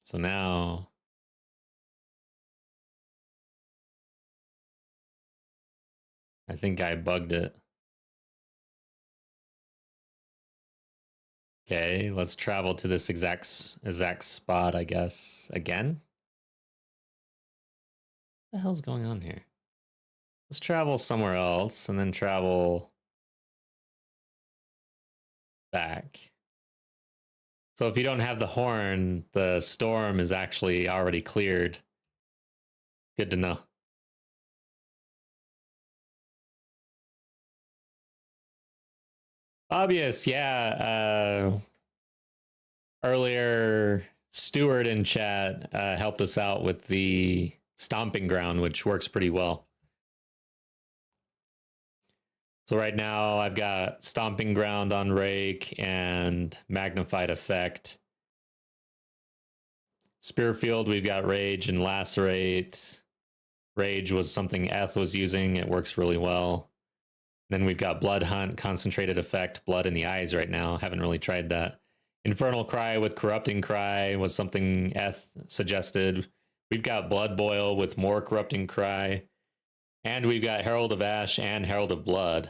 So now I think I bugged it. Okay, let's travel to this exact spot, I guess. Again? What the hell's going on here? Let's travel somewhere else and then travel back. So if you don't have the horn, the storm is actually already cleared. Good to know. Obvious, yeah. Earlier, Stewart in chat helped us out with the stomping ground, which works pretty well. So right now I've got stomping ground on Rake and magnified effect. Spearfield, we've got rage and lacerate. Rage was something Eth was using. It works really well. Then we've got Blood Hunt, concentrated effect, blood in the eyes right now. Haven't really tried that. Infernal Cry with Corrupting Cry was something Eth suggested. We've got Blood Boil with more Corrupting Cry. And we've got Herald of Ash and Herald of Blood.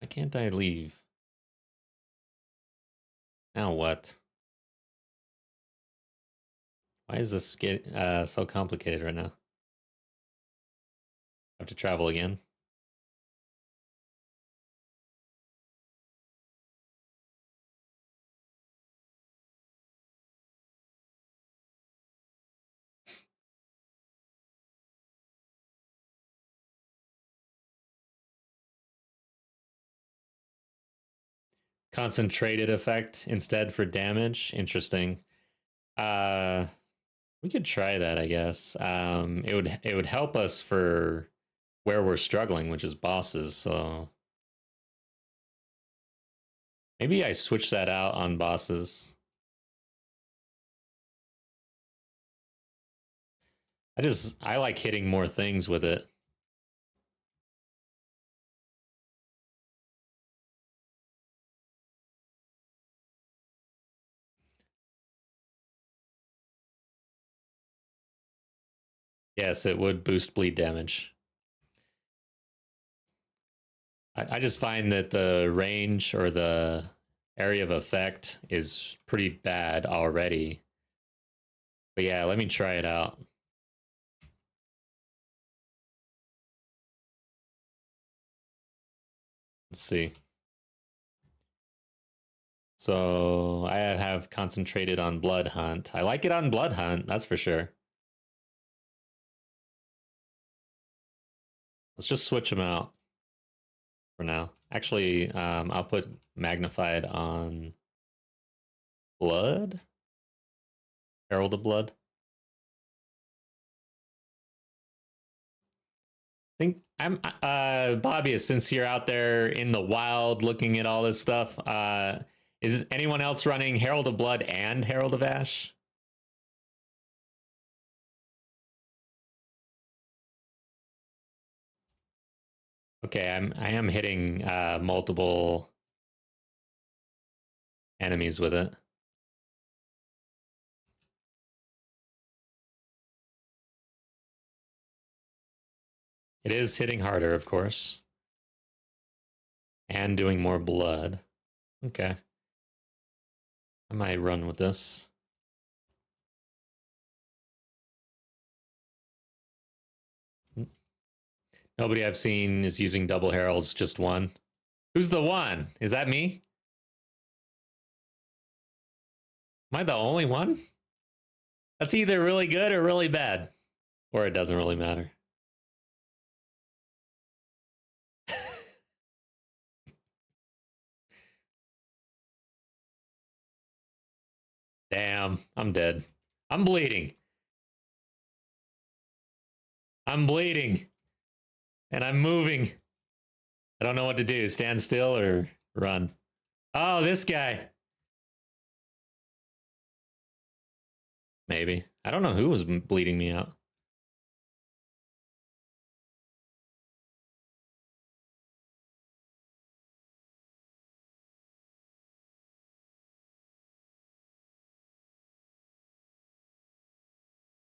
Why can't I leave? Now what? Why is this get so complicated right now? I have to travel again. Concentrated effect instead for damage. Interesting. We could try that, I guess. It would help us for where we're struggling, which is bosses. So maybe I switch that out on bosses. I like hitting more things with it. Yes, it would boost bleed damage. I just find that the range or the area of effect is pretty bad already. But yeah, let me try it out. Let's see. So I have concentrated on Blood Hunt. I like it on Blood Hunt, that's for sure. Let's just switch them out for now. Actually, I'll put magnified on Blood. Herald of Blood. I think I'm Bobby. Since you're out there in the wild looking at all this stuff, is anyone else running Herald of Blood and Herald of Ash? Okay, I am hitting multiple enemies with it. It is hitting harder, of course, and doing more blood. Okay, I might run with this. Nobody I've seen is using double heralds, just one. Who's the one? Is that me? Am I the only one? That's either really good or really bad. Or it doesn't really matter. Damn, I'm dead. I'm bleeding. I'm bleeding. And I'm moving. I don't know what to do. Stand still or run. Oh, this guy. Maybe. I don't know who was bleeding me out.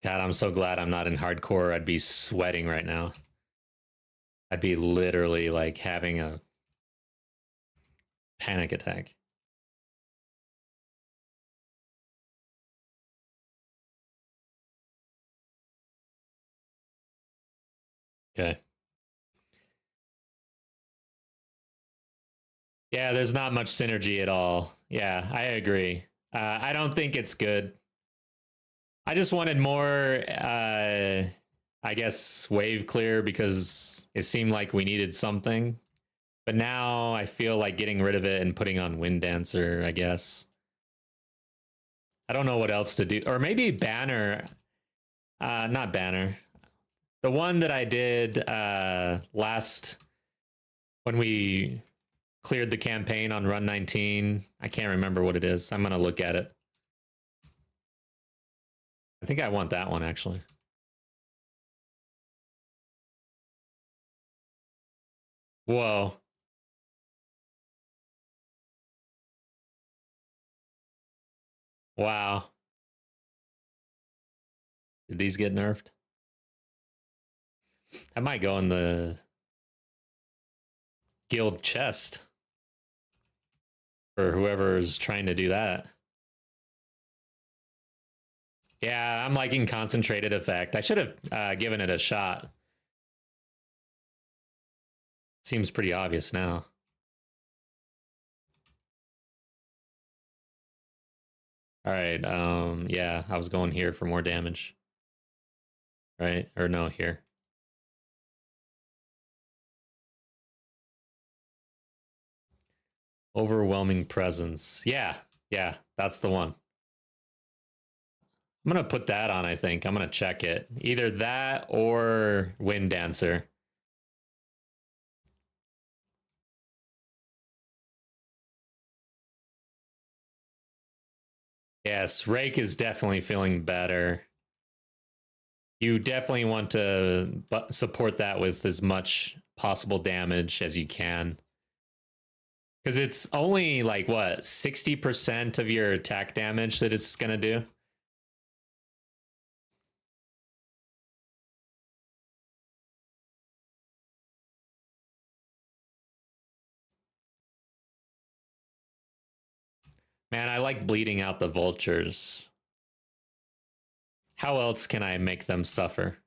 God, I'm so glad I'm not in hardcore. I'd be sweating right now. I'd be literally like having a panic attack. Okay. Yeah, there's not much synergy at all. Yeah, I agree. I don't think it's good. I just wanted more, I guess, wave clear because it seemed like we needed something. But now I feel like getting rid of it and putting on Wind Dancer, I guess. I don't know what else to do. Or maybe Banner. Not Banner. The one that I did last when we cleared the campaign on run 19. I can't remember what it is. I'm going to look at it. I think I want that one, actually. Whoa. Wow. Did these get nerfed? I might go in the guild chest for whoever's trying to do that. Yeah, I'm liking concentrated effect. I should have given it a shot. Seems pretty obvious now. All right. Yeah, I was going here for more damage. Right? Or no, here. Overwhelming presence. Yeah, that's the one. I'm going to put that on, I think. I'm going to check it. Either that or Wind Dancer. Yes, Rake is definitely feeling better. You definitely want to support that with as much possible damage as you can. Because it's only like, what, 60% of your attack damage that it's going to do? Man, I like bleeding out the vultures. How else can I make them suffer?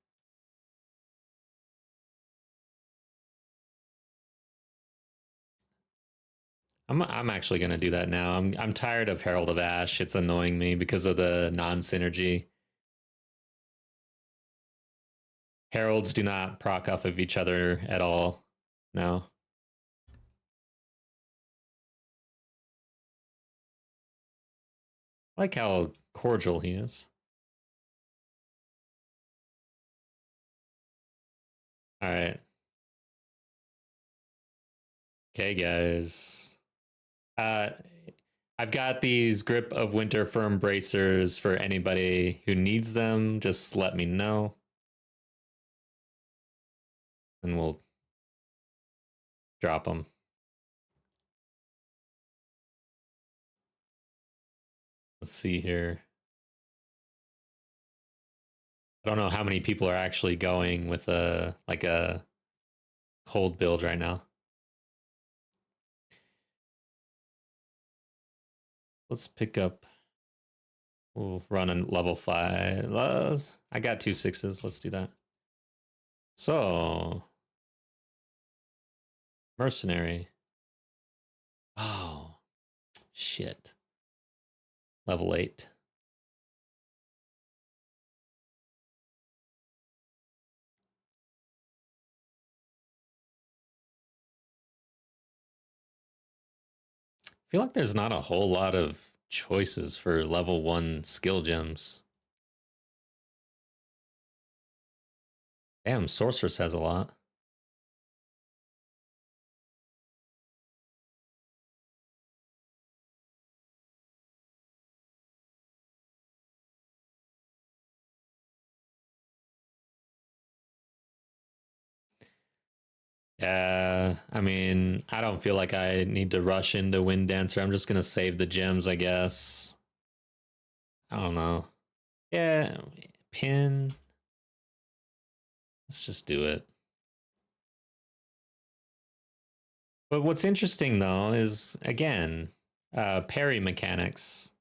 I'm actually gonna do that now. I'm tired of Herald of Ash. It's annoying me because of the non-synergy. Heralds do not proc off of each other at all. No. I like how cordial he is. All right. Okay, guys. I've got these Grip of Winter Firm bracers for anybody who needs them. Just let me know. And we'll drop them. Let's see here. I don't know how many people are actually going with a cold build right now. Let's pick up. We'll run a level 5. I got 2 6s. Let's do that. So, mercenary. Oh, shit. Level 8. I feel like there's not a whole lot of choices for level 1 skill gems. Damn, Sorceress has a lot. Yeah, I mean, I don't feel like I need to rush into Wind Dancer. I'm just gonna save the gems, I guess. I don't know. Yeah, pin. Let's just do it. But what's interesting though is again, parry mechanics.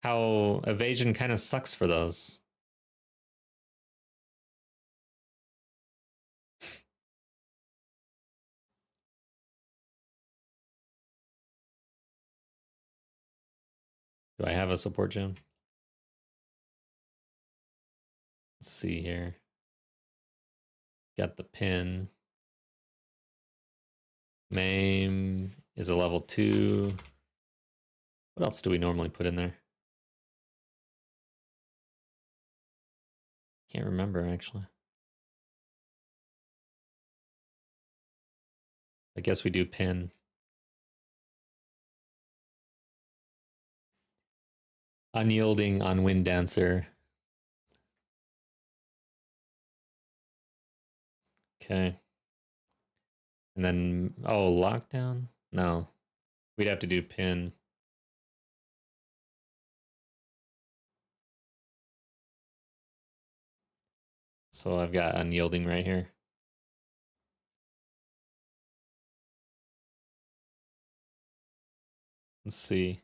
How evasion kind of sucks for those. Do I have a support gem? Let's see here. Got the pin. Maim is a level 2. What else do we normally put in there? Can't remember actually. I guess we do pin. Unyielding on Wind Dancer. Okay. And then, oh, lockdown? No. We'd have to do pin. So I've got unyielding right here. Let's see.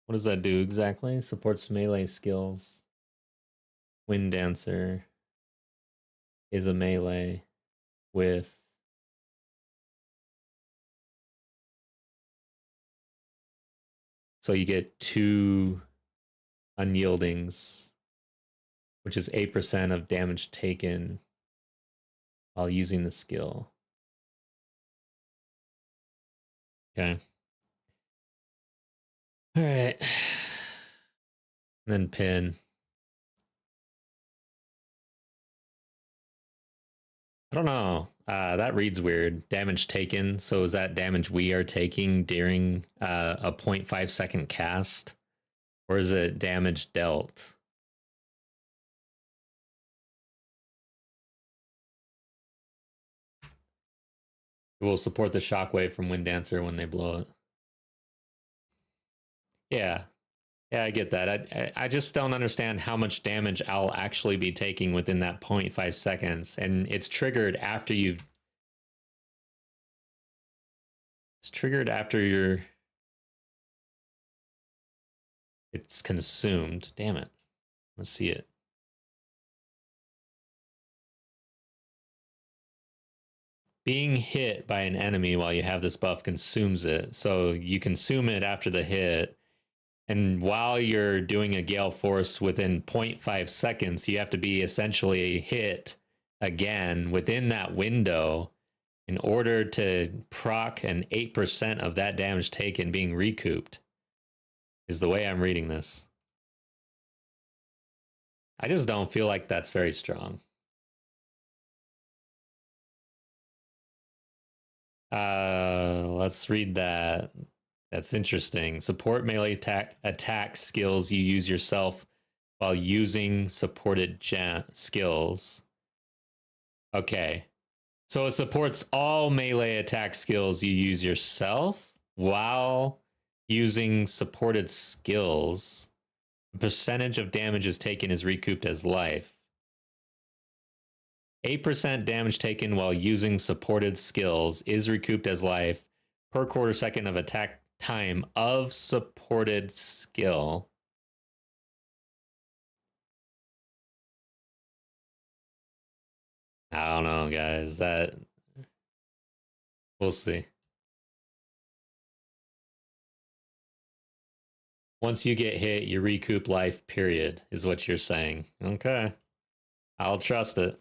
What does that do exactly? Supports melee skills. Wind Dancer is a melee with so you get 2 unyieldings, which is 8% of damage taken while using the skill. Okay. All right. And then pin. I don't know. That reads weird. Damage taken. So is that damage we are taking during a 0.5 second cast? Or is it damage dealt? It will support the shockwave from Wind Dancer when they blow it. Yeah. Yeah, I get that. I just don't understand how much damage I'll actually be taking within that 0.5 seconds. And it's triggered after you've... It's triggered after you're... It's consumed. Damn it. Let's see it. Being hit by an enemy while you have this buff consumes it. So you consume it after the hit. And while you're doing a Gale Force within 0.5 seconds, you have to be essentially hit again within that window in order to proc an 8% of that damage taken being recouped, is the way I'm reading this. I just don't feel like that's very strong. Let's read that. That's interesting. Support melee attack skills you use yourself while using supported skills. Okay. So it supports all melee attack skills you use yourself while using supported skills. The percentage of damage is taken is recouped as life. 8% damage taken while using supported skills is recouped as life per quarter second of attack time of supported skill. I don't know, guys. That we'll see. Once you get hit, you recoup life, period, is what you're saying. Okay. I'll trust it.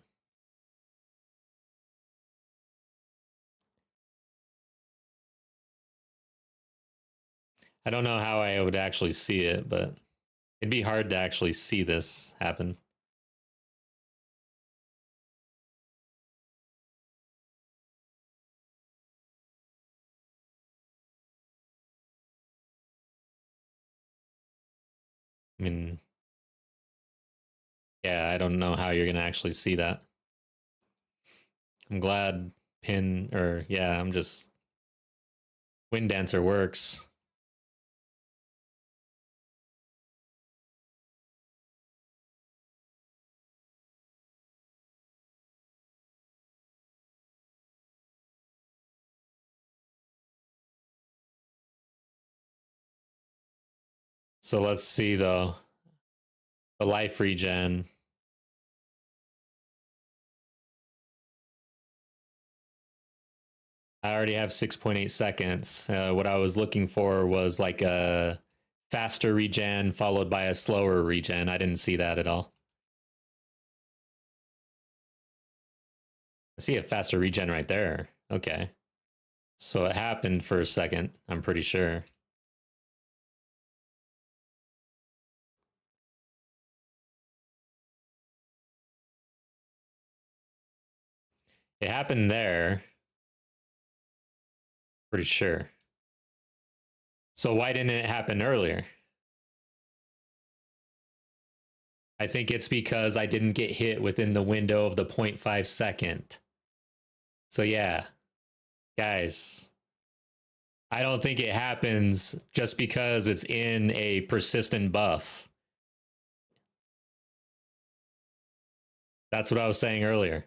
I don't know how I would actually see it, but It'd be hard to actually see this happen. I mean, yeah, I don't know how you're gonna actually see that. I'm glad I'm just Wind Dancer works. So let's see though. The life regen. I already have 6.8 seconds. What I was looking for was like a faster regen followed by a slower regen. I didn't see that at all. I see a faster regen right there. Okay. So it happened for a second, I'm pretty sure. It happened there. Pretty sure. So why didn't it happen earlier? I think it's because I didn't get hit within the window of the 0.5 second. So yeah, guys, I don't think it happens just because it's in a persistent buff. That's what I was saying earlier.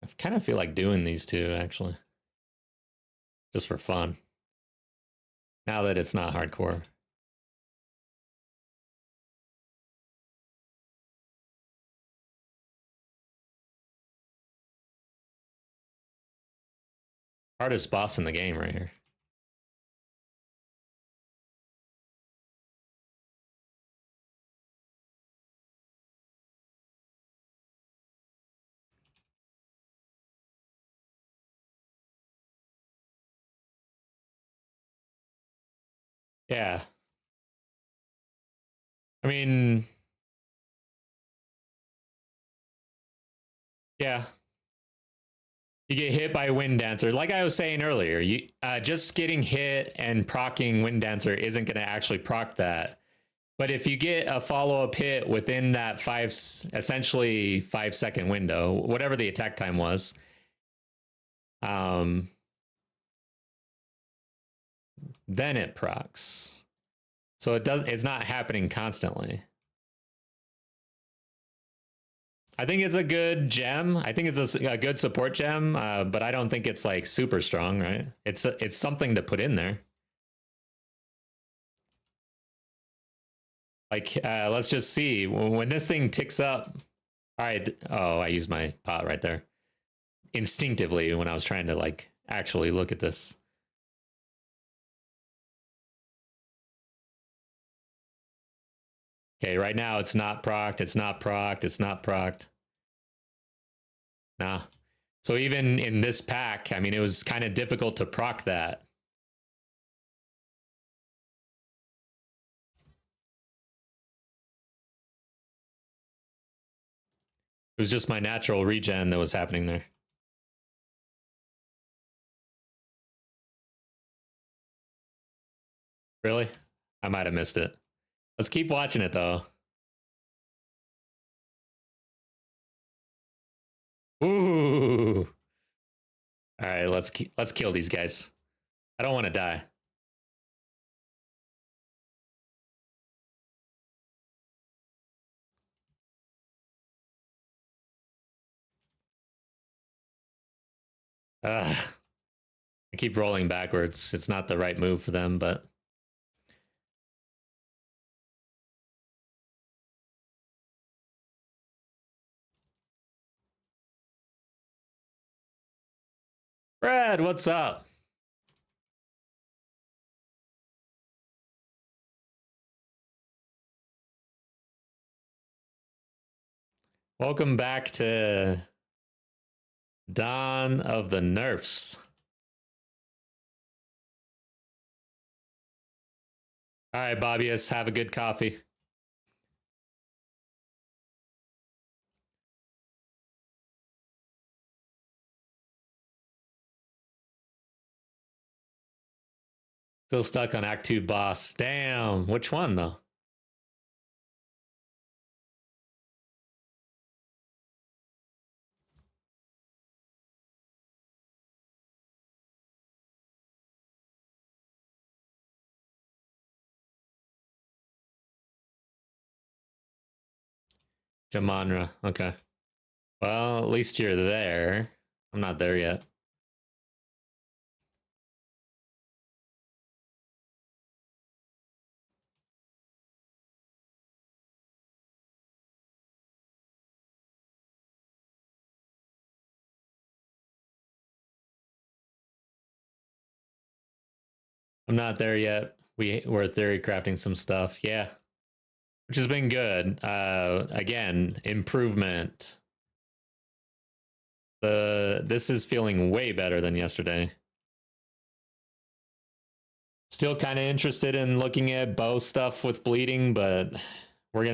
I kind of feel like doing these two, actually. Just for fun. Now that it's not hardcore. Hardest boss in the game right here. Yeah. I mean, yeah. You get hit by Wind Dancer. Like I was saying earlier, you just getting hit and procking Wind Dancer isn't going to actually proc that. But if you get a follow-up hit within that essentially 5-second window, whatever the attack time was, then it procs. So it's not happening constantly. I think it's a good gem. I think it's a good support gem, but I don't think it's like super strong, right? It's something to put in there. Like, let's just see when this thing ticks up. All right. Oh, I used my pot right there. Instinctively when I was trying to like actually look at this. Okay, right now it's not procced. It's not procced. It's not procced. Nah. So even in this pack, I mean, it was kind of difficult to proc that. It was just my natural regen that was happening there. Really? I might have missed it. Let's keep watching it though. Ooh. All right, let's kill these guys. I don't want to die. Ugh. I keep rolling backwards. It's not the right move for them, but Brad, what's up? Welcome back to Dawn of the Nerfs. All right, Bobbius, have a good coffee. Still stuck on Act 2 boss. Damn, which one though? Jamanra, okay. Well, at least you're there. I'm not there yet. I'm not there yet. We're theory crafting some stuff. Yeah. Which has been good. Again, improvement. This is feeling way better than yesterday. Still kind of interested in looking at bow stuff with bleeding, but we're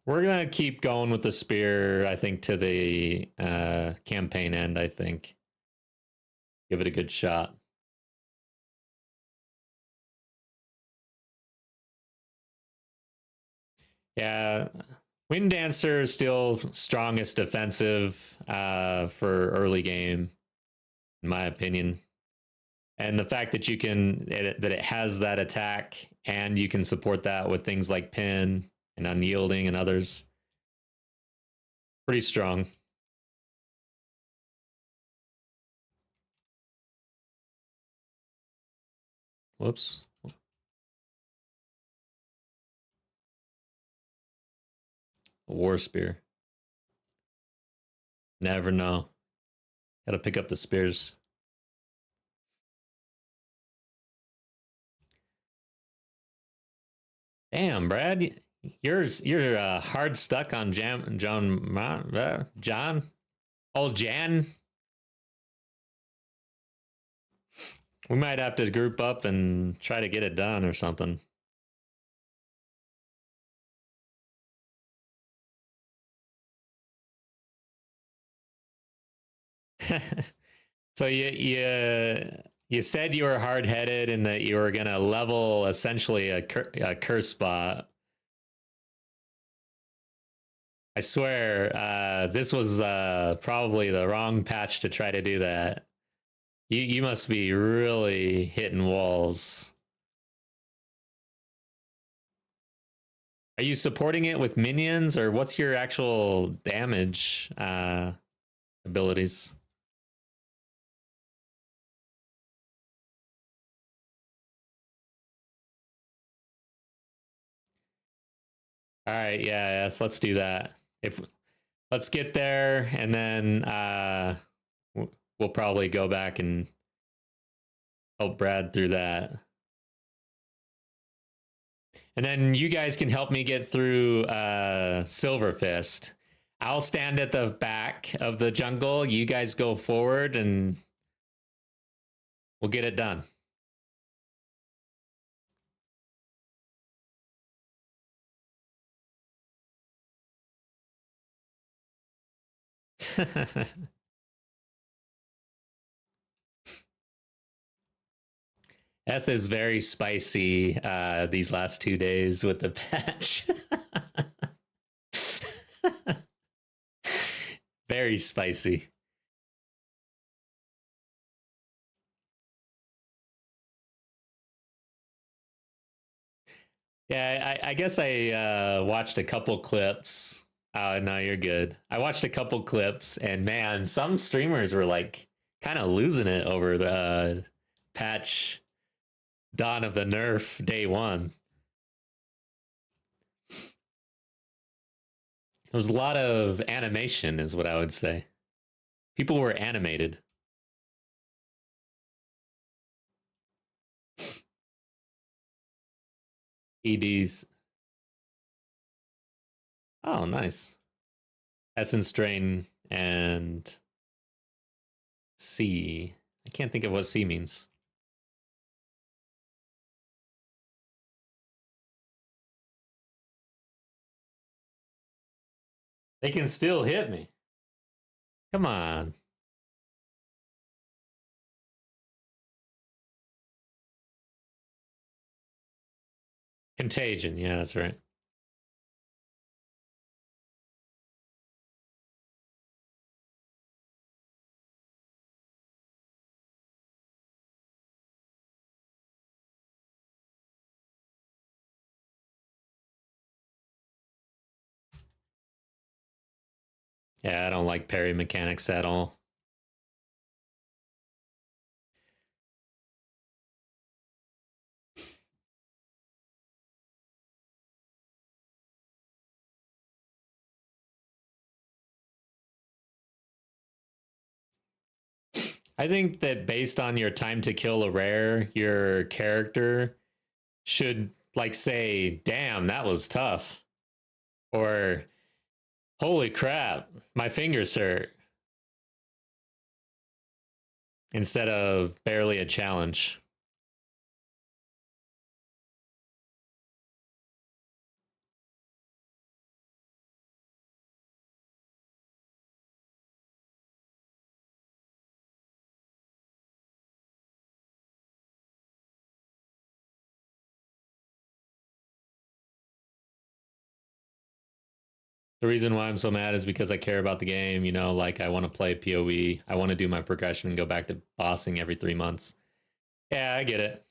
gonna keep going with the spear. I think to the campaign end. I think give it a good shot. Yeah, Wind Dancer is still strongest defensive for early game, in my opinion. And the fact that you can that it has that attack and you can support that with things like pin and unyielding and others, pretty strong. Whoops. A war spear. Never know. Gotta pick up the spears. Damn, Brad, you're hard stuck on John, old Jan. We might have to group up and try to get it done or something. So you said you were hard headed and that you were gonna level essentially a curse spot. I swear, this was probably the wrong patch to try to do that. You must be really hitting walls. Are you supporting it with minions, or what's your actual damage abilities? All right, yeah, let's do that. If let's get there, and then we'll probably go back and help Brad through that. And then you guys can help me get through Silver Fist. I'll stand at the back of the jungle. You guys go forward, and we'll get it done. Eth is very spicy these last 2 days with the patch. Very spicy. Yeah, I guess I watched a couple clips. Oh, no, you're good. I watched a couple clips, and man, some streamers were like kind of losing it over the patch Dawn of the Nerf day one. There was a lot of animation, is what I would say. People were animated. EDs. Oh, nice. Essence Drain and C. I can't think of what C means. They can still hit me. Come on. Contagion. Yeah, that's right. Yeah, I don't like parry mechanics at all. I think that based on your time to kill a rare, your character should like say, damn, that was tough. Or holy crap, my fingers hurt. Instead of barely a challenge. The reason why I'm so mad is because I care about the game. You know, like I want to play PoE. I want to do my progression and go back to bossing every 3 months. Yeah, I get it.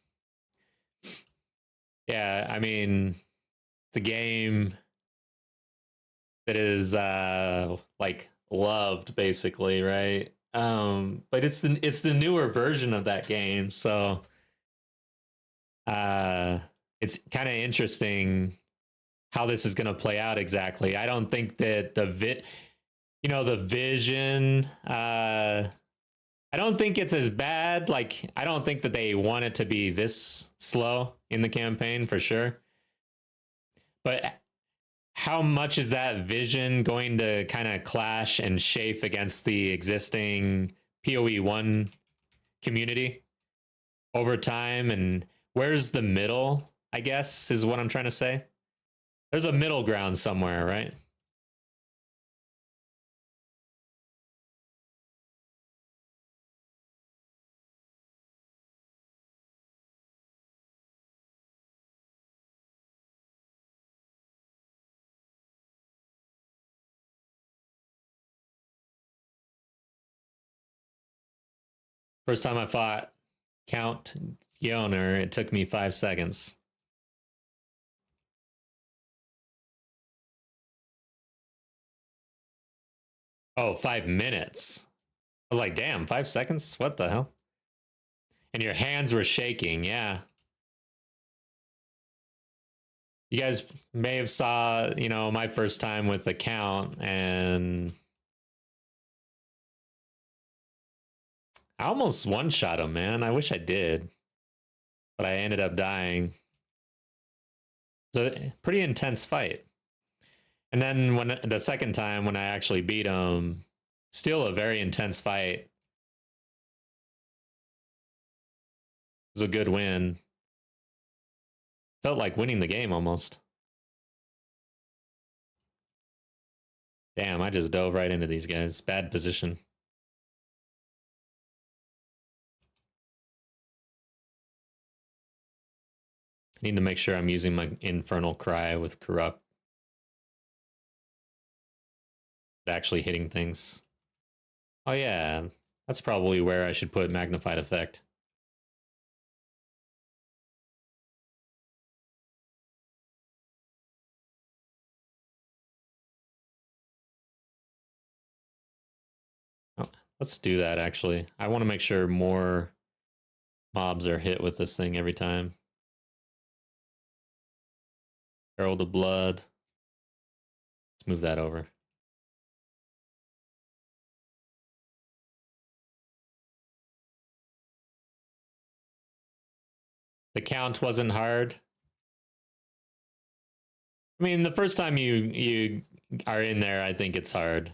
Yeah, I mean, it's a game that is like loved basically, right? But it's the newer version of that game, so uh it's kind of interesting how this is going to play out exactly. I don't think that the vision I don't think it's as bad. Like I don't think that they want it to be this slow in the campaign for sure. But how much is that vision going to kind of clash and chafe against the existing PoE 1 community over time? And where's the middle, I guess, is what I'm trying to say. There's a middle ground somewhere, right? First time I fought Count Gioner, it took me 5 seconds. Oh, 5 minutes. I was like, damn, 5 seconds? What the hell? And your hands were shaking, yeah. You guys may have saw, my first time with the Count, and I almost one-shot him, man. I wish I did. But I ended up dying. So pretty intense fight. And then when the second time when I actually beat him, still a very intense fight. It was a good win. Felt like winning the game almost. Damn, I just dove right into these guys. Bad position. I need to make sure I'm using my Infernal Cry with Corrupt. Actually hitting things. Oh yeah, that's probably where I should put Magnified Effect. Oh, let's do that actually. I want to make sure more mobs are hit with this thing every time. Herald of Blood. Let's move that over. The count wasn't hard. I mean, the first time you are in there, I think it's hard.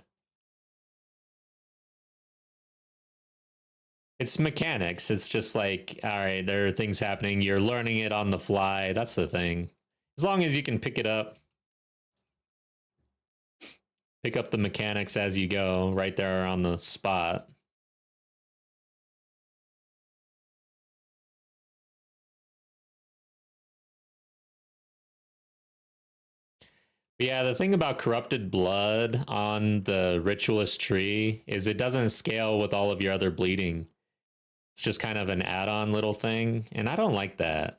It's mechanics. It's just like, all right, there are things happening. You're learning it on the fly. That's the thing. As long as you can pick up the mechanics as you go, right there on the spot. But yeah, the thing about corrupted blood on the ritualist tree is it doesn't scale with all of your other bleeding. It's just kind of an add-on little thing, and I don't like that.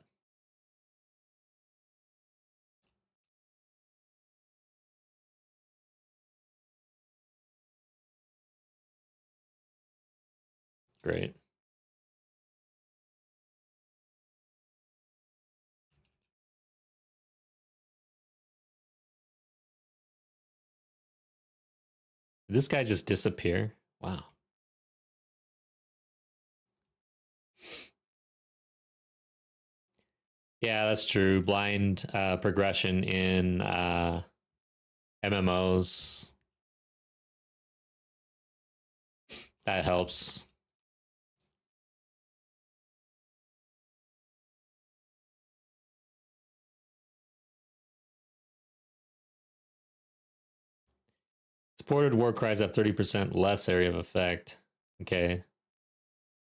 Great. Did this guy just disappear? Wow. Yeah, that's true. Blind progression in MMOs. That helps. Supported war cries have 30% less area of effect. Okay.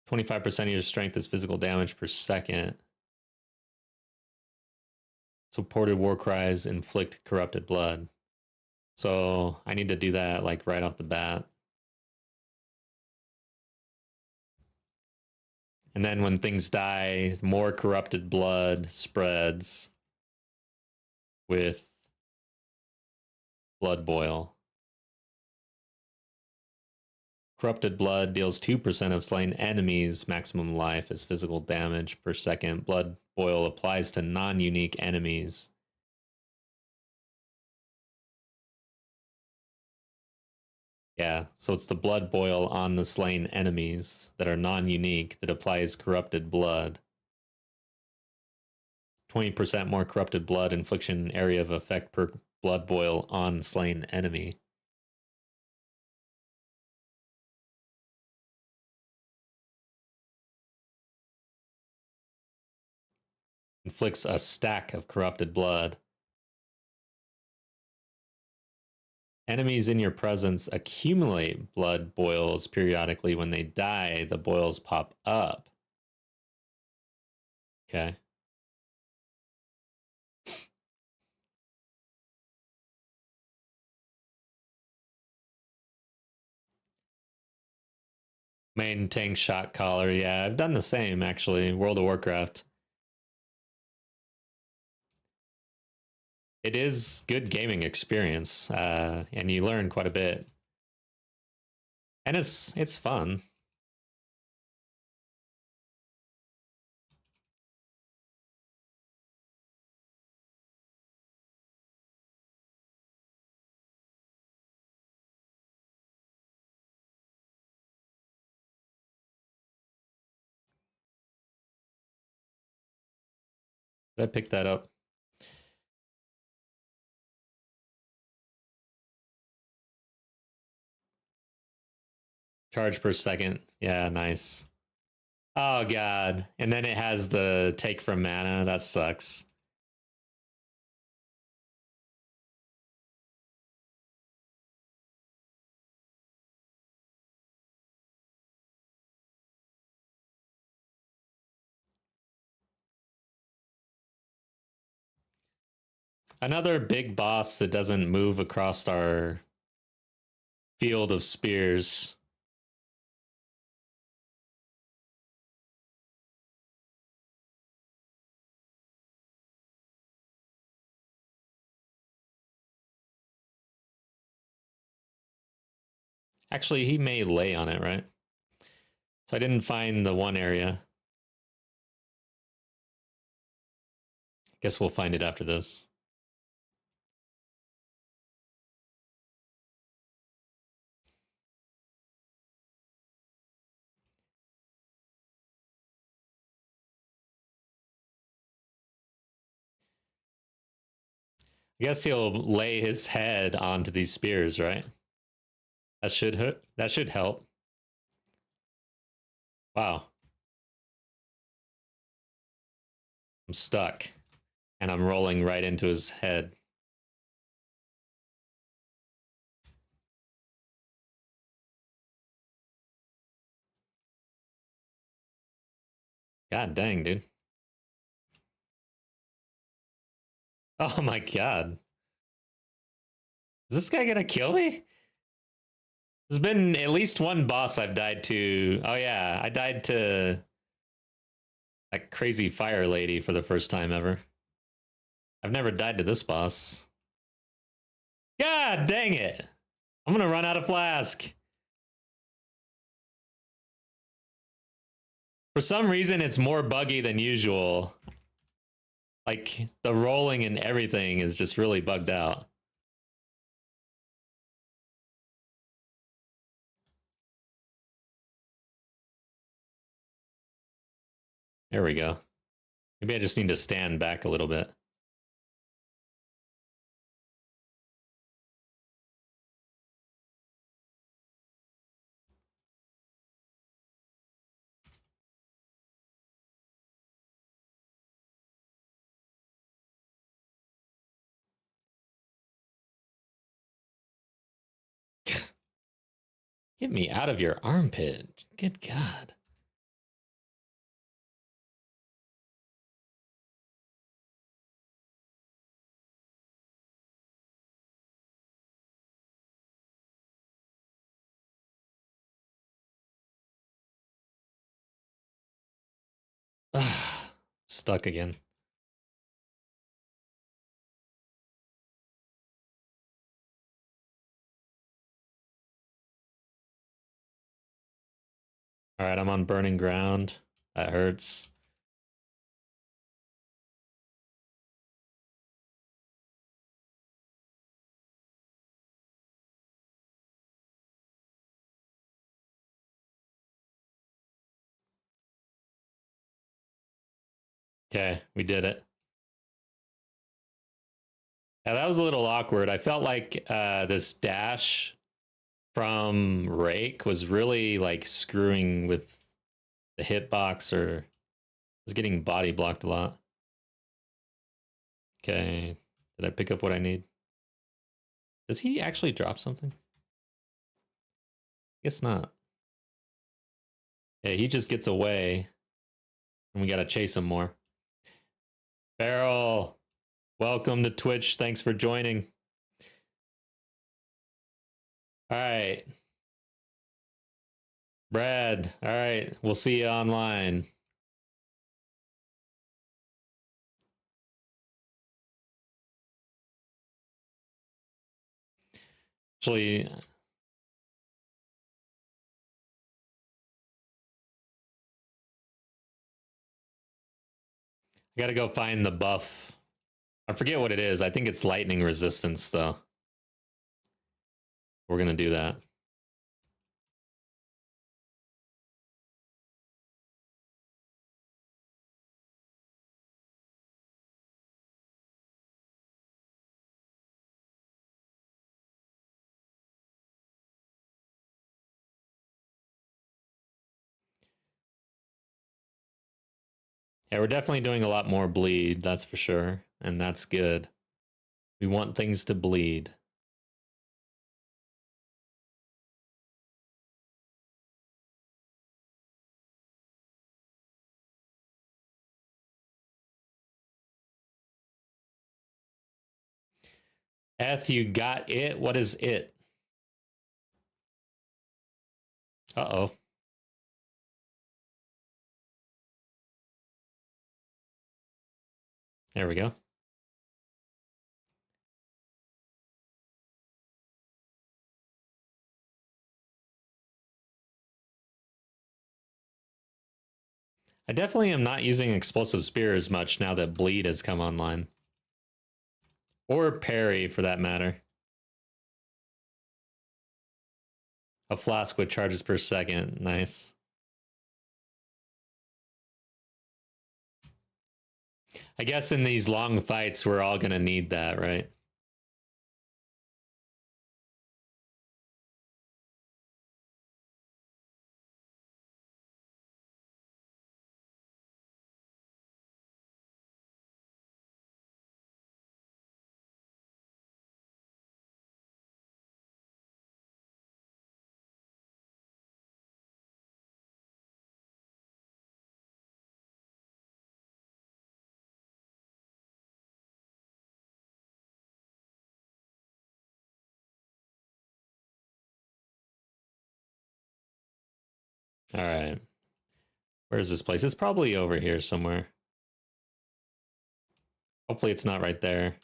25% of your strength is physical damage per second. Supported war cries inflict corrupted blood. So I need to do that like right off the bat. And then when things die, more corrupted blood spreads with blood boil. Corrupted blood deals 2% of slain enemies maximum life as physical damage per second. Blood boil applies to non-unique enemies. Yeah, so it's the blood boil on the slain enemies that are non-unique that applies corrupted blood. 20% more corrupted blood infliction area of effect per blood boil on slain enemy. Inflicts a stack of corrupted blood. Enemies in your presence accumulate blood boils periodically. When they die, the boils pop up. Okay. Main tank shot collar. Yeah, I've done the same actually. World of Warcraft. It is good gaming experience, and you learn quite a bit, and it's fun. Did I pick that up? Charge per second. Yeah, nice. Oh god. And then it has the take from mana. That sucks. Another big boss that doesn't move across our field of spears. Actually, he may lay on it, right? So I didn't find the one area. Guess we'll find it after this. I guess he'll lay his head onto these spears, right? That should hurt. That should help. Wow. I'm stuck. And I'm rolling right into his head. God dang, dude. Oh my god. Is this guy gonna kill me? There's been at least one boss I've died to. Oh yeah, I died to that crazy fire lady for the first time ever. I've never died to this boss. God dang it. I'm gonna run out of flask. For some reason, it's more buggy than usual. Like, the rolling and everything is just really bugged out. There we go. Maybe I just need to stand back a little bit. Get me out of your armpit. Good God. Stuck again. All right, I'm on burning ground. That hurts. Okay, we did it. Yeah, that was a little awkward. I felt like this dash from Rake was really like screwing with the hitbox, or was getting body blocked a lot. Okay, did I pick up what I need? Does he actually drop something? Guess not. Yeah, he just gets away, and we gotta chase him more. Barrel, welcome to Twitch. Thanks for joining. All right. Brad, all right. We'll see you online. Actually, I gotta go find the buff. I forget what it is. I think it's lightning resistance, though. We're gonna do that. Yeah, we're definitely doing a lot more bleed, that's for sure. And that's good. We want things to bleed. Eth, you got it? What is it? Uh-oh. There we go. I definitely am not using explosive spear as much now that bleed has come online. Or parry, for that matter. A flask with charges per second. Nice. I guess in these long fights, we're all going to need that, right? All right. Where's this place? It's probably over here somewhere. Hopefully it's not right there.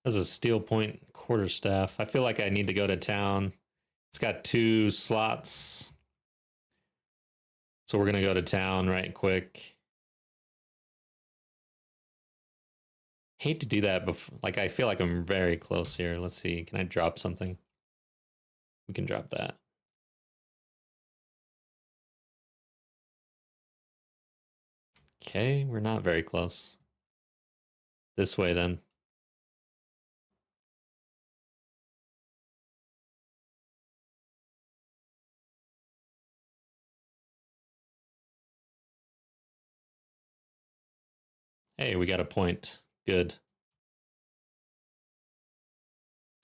There's a steel point quarterstaff. I feel like I need to go to town. It's got 2 slots. So we're going to go to town right quick. Hate to do that before. Like, I feel like I'm very close here. Let's see. Can I drop something? We can drop that. Okay, we're not very close. This way, then. Hey, we got a point. Good.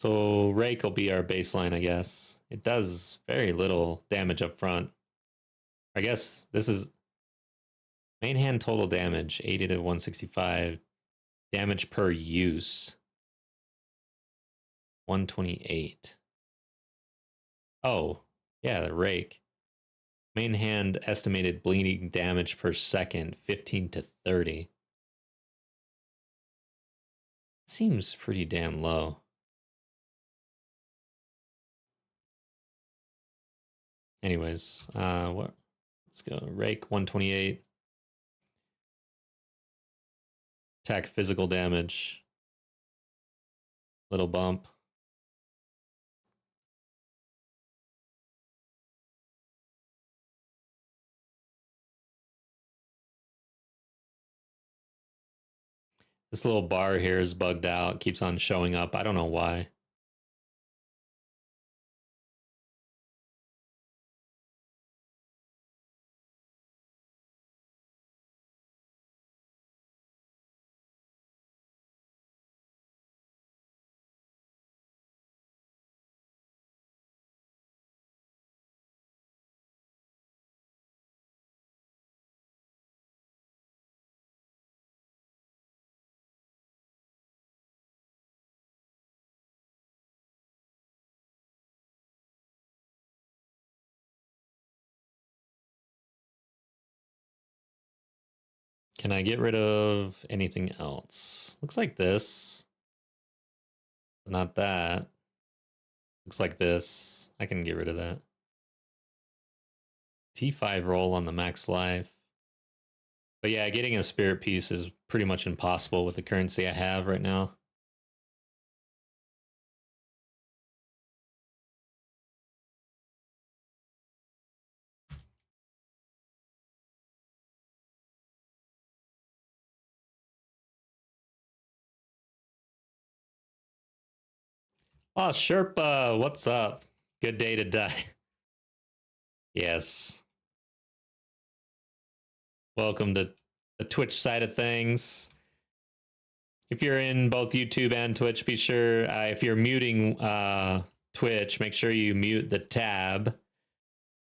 So Rake will be our baseline, I guess. It does very little damage up front. I guess this is main hand total damage, 80 to 165. Damage per use, 128. Oh, yeah, the Rake. Main hand estimated bleeding damage per second, 15 to 30. Seems pretty damn low. Anyways, what? Let's go. Rake 128. Attack physical damage. Little bump. This little bar here is bugged out. Keeps on showing up. I don't know why. Can I get rid of anything else? Looks like this. But not that. Looks like this. I can get rid of that. T5 roll on the max life. But yeah, getting a spirit piece is pretty much impossible with the currency I have right now. Oh, Sherpa, what's up? Good day to die. Yes. Welcome to the Twitch side of things. If you're in both YouTube and Twitch, be sure, if you're muting Twitch, make sure you mute the tab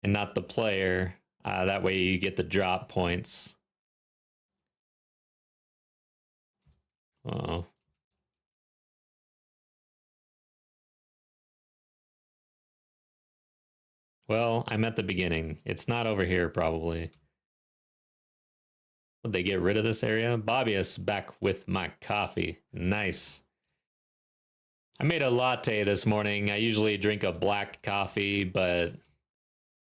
and not the player. That way you get the drop points. Oh. Well, I'm at the beginning. It's not over here, probably. Would they get rid of this area? Bobbius back with my coffee. Nice. I made a latte this morning. I usually drink a black coffee, but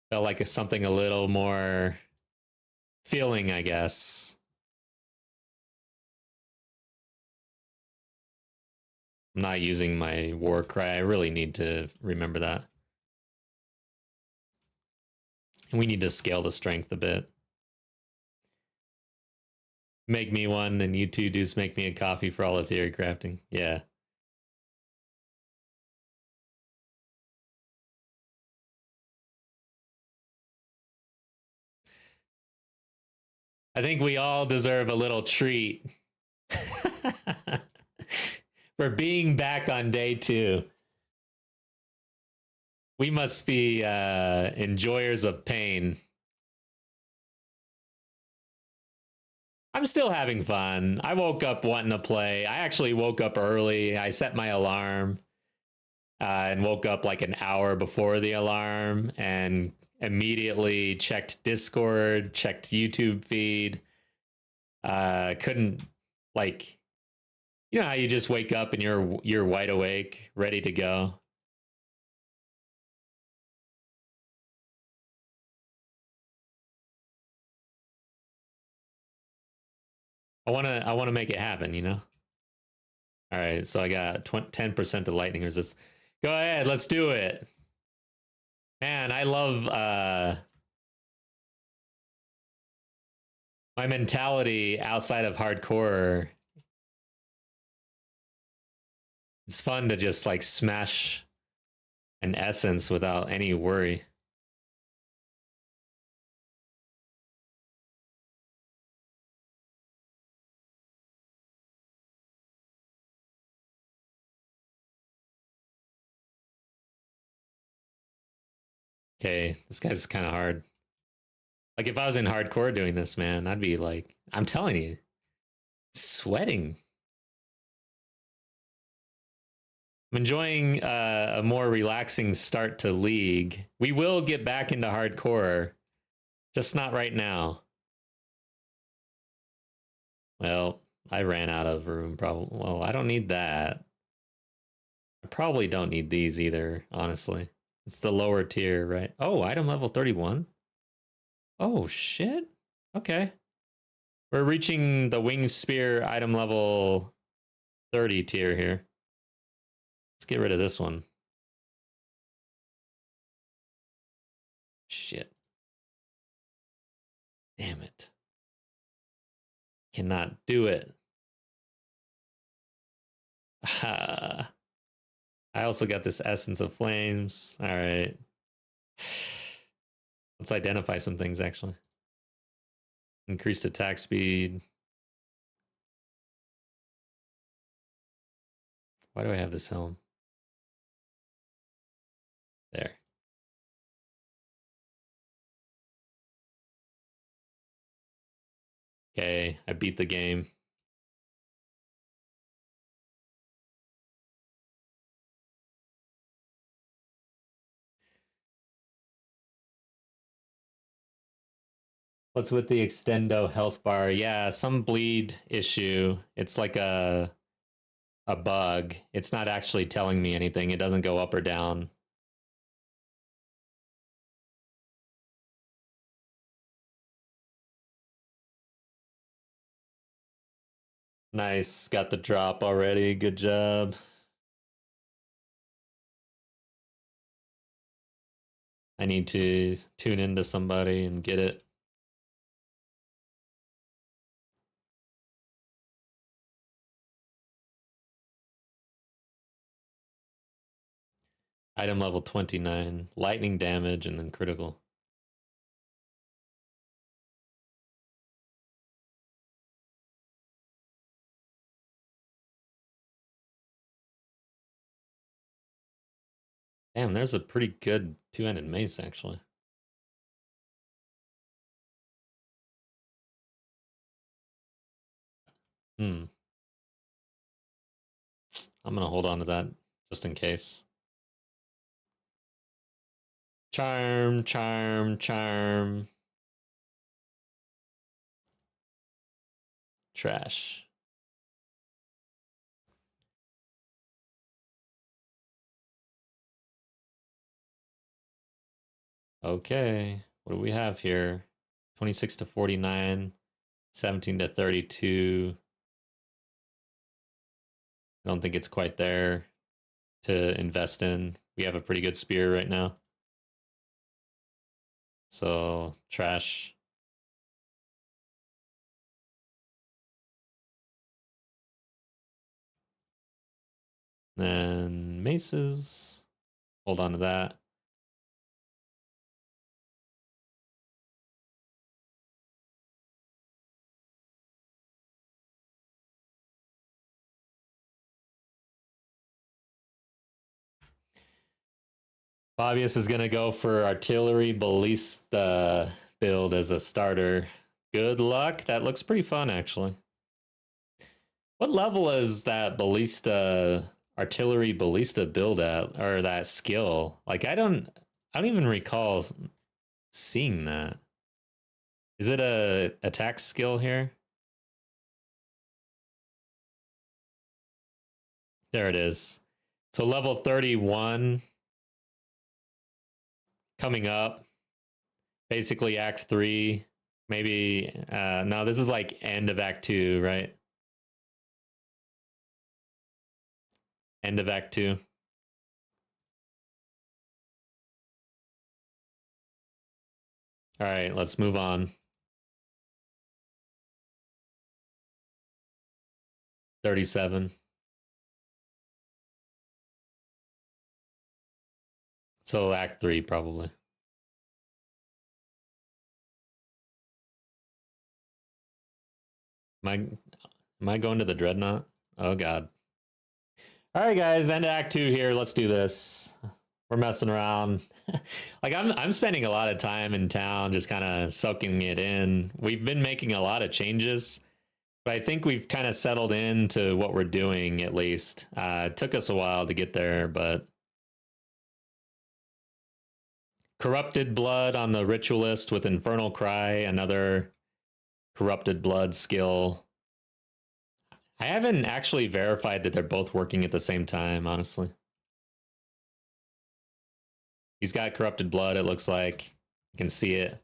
felt like it's something a little more filling, I guess. I'm not using my war cry. I really need to remember that. And we need to scale the strength a bit. Make me one, and you two dudes make me a coffee for all of theory crafting. Yeah. I think we all deserve a little treat for being back on day 2. We must be enjoyers of pain. I'm still having fun. I woke up wanting to play. I actually woke up early. I set my alarm and woke up like an hour before the alarm and immediately checked Discord, checked YouTube feed. Couldn't, like, you know how you just wake up and you're wide awake, ready to go. I wanna make it happen, you know. All right, so I got 10% of lightning resist. Go ahead, let's do it. Man, I love my mentality outside of hardcore. It's fun to just like smash an essence without any worry. Okay, this guy's kind of hard. Like if I was in hardcore doing this, man, I'd be like, I'm telling you, sweating. I'm enjoying a more relaxing start to League. We will get back into hardcore, just not right now. Well, I ran out of room, probably. Well, I don't need that. I probably don't need these either, honestly. It's the lower tier, right? Oh, item level 31? Oh, shit. Okay. We're reaching the wing spear item level 30 tier here. Let's get rid of this one. Shit. Damn it. Cannot do it. I also got this Essence of Flames. All right. Let's identify some things, actually. Increased attack speed. Why do I have this helm? There. Okay, I beat the game. What's with the extendo health bar? Yeah, some bleed issue. It's like a bug. It's not actually telling me anything. It doesn't go up or down. Nice, got the drop already. Good job. I need to tune into somebody and get it. Item level 29. Lightning damage and then critical. Damn, there's a pretty good two-handed mace, actually. I'm gonna hold on to that just in case. Charm, charm, charm. Trash. Okay, what do we have here? 26 to 49, 17 to 32. I don't think it's quite there to invest in. We have a pretty good spear right now. So, trash. Then maces. Hold on to that. Fabius is going to go for artillery ballista build as a starter. Good luck. That looks pretty fun, actually. What level is that artillery ballista build at, or that skill? Like, I don't even recall seeing that. Is it a attack skill here? There it is. So level 31 coming up. Basically Act 3. Maybe, no, this is like end of Act 2, right? End of Act 2. All right, let's move on. 37. So Act 3, probably. Am I going to the Dreadnought? Oh, God. All right, guys, end of Act 2 here. Let's do this. We're messing around. Like, I'm spending a lot of time in town just kind of soaking it in. We've been making a lot of changes, but I think we've kind of settled into what we're doing, at least. It took us a while to get there, but... Corrupted Blood on the Ritualist with Infernal Cry, another Corrupted Blood skill. I haven't actually verified that they're both working at the same time, honestly. He's got Corrupted Blood, it looks like. You can see it.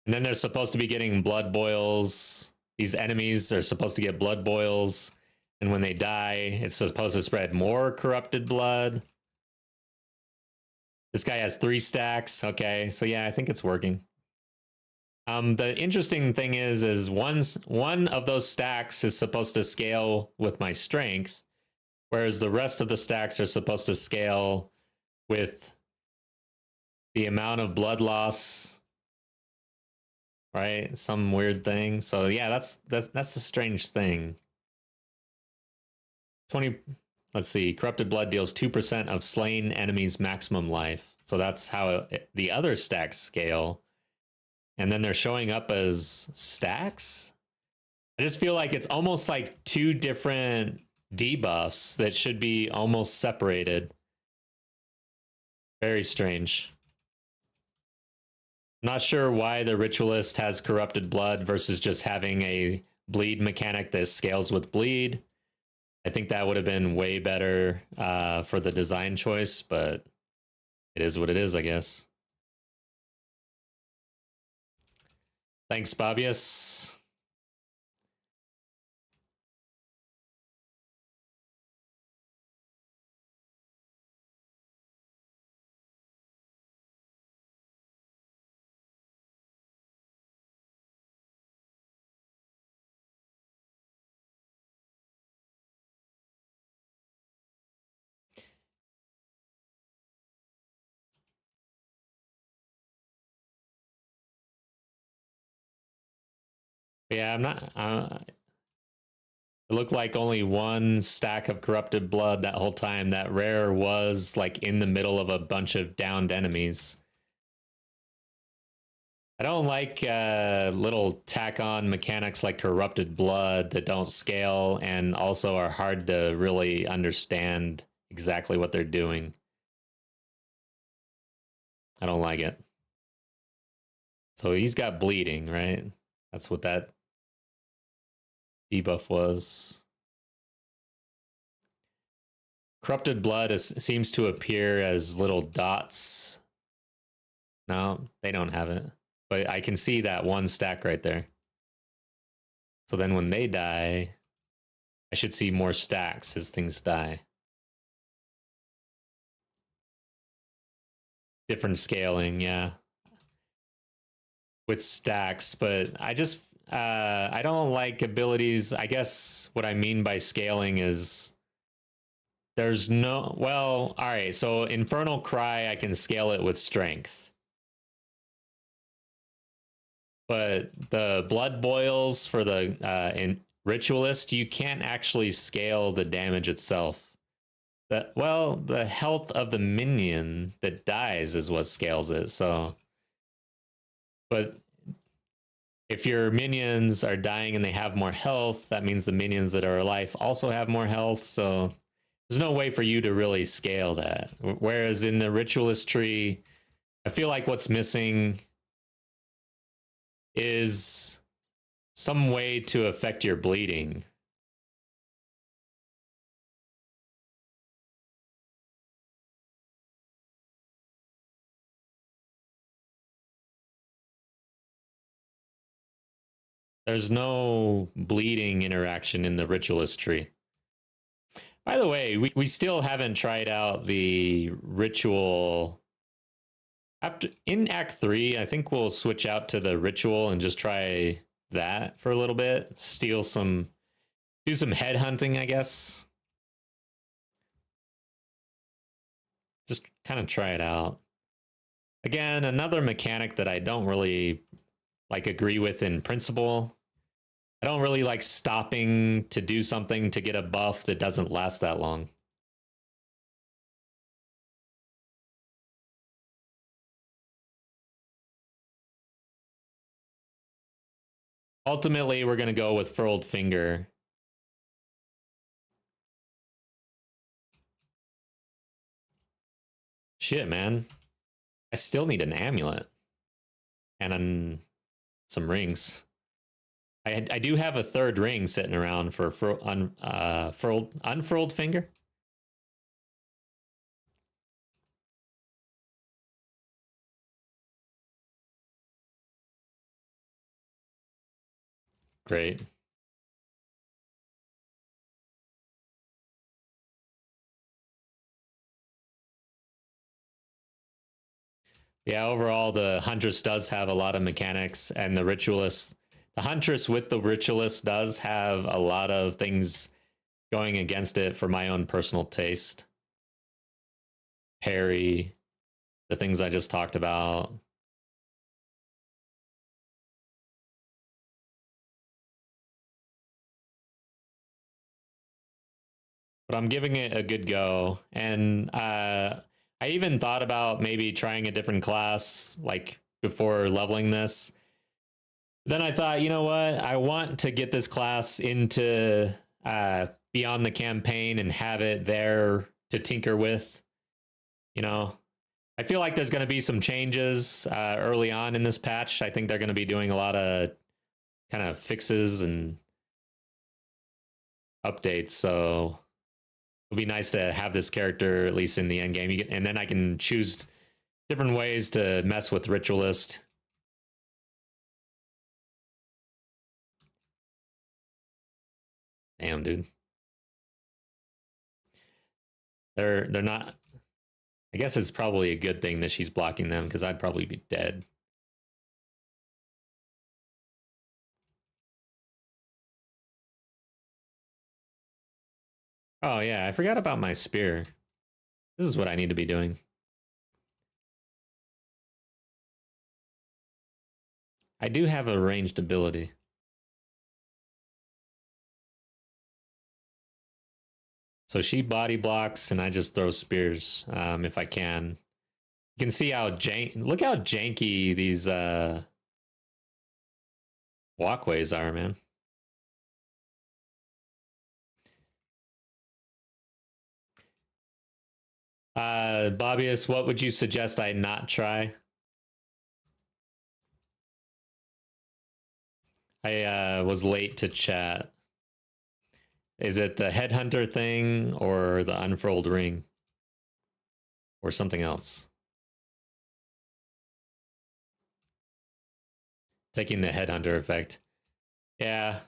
And then they're supposed to be getting blood boils. These enemies are supposed to get blood boils. And when they die, it's supposed to spread more corrupted blood. This guy has 3 stacks. Okay, so yeah, I think it's working. The interesting thing is one of those stacks is supposed to scale with my strength, whereas the rest of the stacks are supposed to scale with the amount of blood loss, right? Some weird thing. So yeah, that's a strange thing. 20. Let's see. Corrupted Blood deals 2% of slain enemies' maximum life. So that's how the other stacks scale. And then they're showing up as stacks. I just feel like it's almost like 2 different debuffs that should be almost separated. Very strange. Not sure why the Ritualist has Corrupted Blood versus just having a bleed mechanic that scales with bleed. I think that would have been way better for the design choice, but it is what it is, I guess. Thanks, Babius. Yeah, I'm not... it looked like only 1 stack of Corrupted Blood that whole time. That rare was like in the middle of a bunch of downed enemies. I don't like little tack-on mechanics like Corrupted Blood that don't scale and also are hard to really understand exactly what they're doing. I don't like it. So he's got bleeding, right? That's what that debuff was. Corrupted Blood seems to appear as little dots. No, they don't have it. But I can see that 1 stack right there. So then when they die, I should see more stacks as things die. Different scaling, yeah. With stacks, but I just... I don't like abilities. I guess what I mean by scaling is there's no... Well, all right, so Infernal Cry, I can scale it with strength. But the blood boils for the Ritualist, you can't actually scale the damage itself. The health of the minion that dies is what scales it. So, but if your minions are dying and they have more health, that means the minions that are alive also have more health. So there's no way for you to really scale that. Whereas in the ritualist tree, I feel like what's missing is some way to affect your bleeding. There's no bleeding interaction in the ritualist tree. By the way, we still haven't tried out the ritual. After in Act 3, I think we'll switch out to the ritual and just try that for a little bit. Do some head hunting, I guess. Just kind of try it out. Again, another mechanic that I don't really agree with in principle. I don't really like stopping to do something to get a buff that doesn't last that long. Ultimately, we're going to go with Furled Finger. Shit, man. I still need an amulet. And some rings. I do have a third ring sitting around for unfurled finger. Great. Yeah, overall, the Huntress does have a lot of mechanics, and the Ritualist, the Huntress with the Ritualist does have a lot of things going against it for my own personal taste. Parry, the things I just talked about. But I'm giving it a good go. And I even thought about maybe trying a different class like before leveling this. Then I thought, you know what? I want to get this class into beyond the campaign and have it there to tinker with. You know, I feel like there's going to be some changes early on in this patch. I think they're going to be doing a lot of kind of fixes and updates. So it'll be nice to have this character at least in the end game. And then I can choose different ways to mess with Ritualist. Damn, dude. They're not. I guess it's probably a good thing that she's blocking them because I'd probably be dead. Oh yeah, I forgot about my spear. This is what I need to be doing. I do have a ranged ability. So she body blocks and I just throw spears if I can. You can see how look how janky these walkways are, man. Bobbius, what would you suggest I not try? I was late to chat. Is it the headhunter thing or the unfurled ring? Or something else? Taking the headhunter effect. Yeah.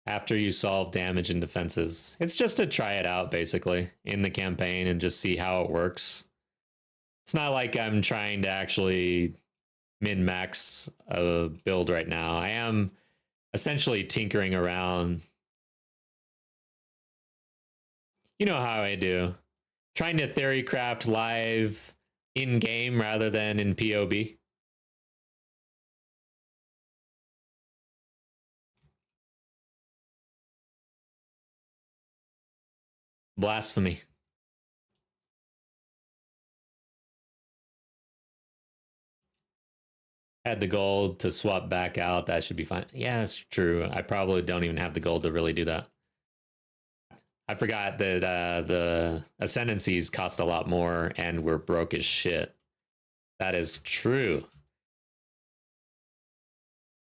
After you solve damage and defenses. It's just to try it out, basically, in the campaign and just see how it works. It's not like I'm trying to actually min-max a build right now. I am essentially tinkering around. You know how I do. Trying to theory craft live in-game rather than in POB. Blasphemy. Had the gold to swap back out. That should be fine. Yeah, that's true. I probably don't even have the gold to really do that. I forgot that the ascendancies cost a lot more and we're broke as shit. That is true.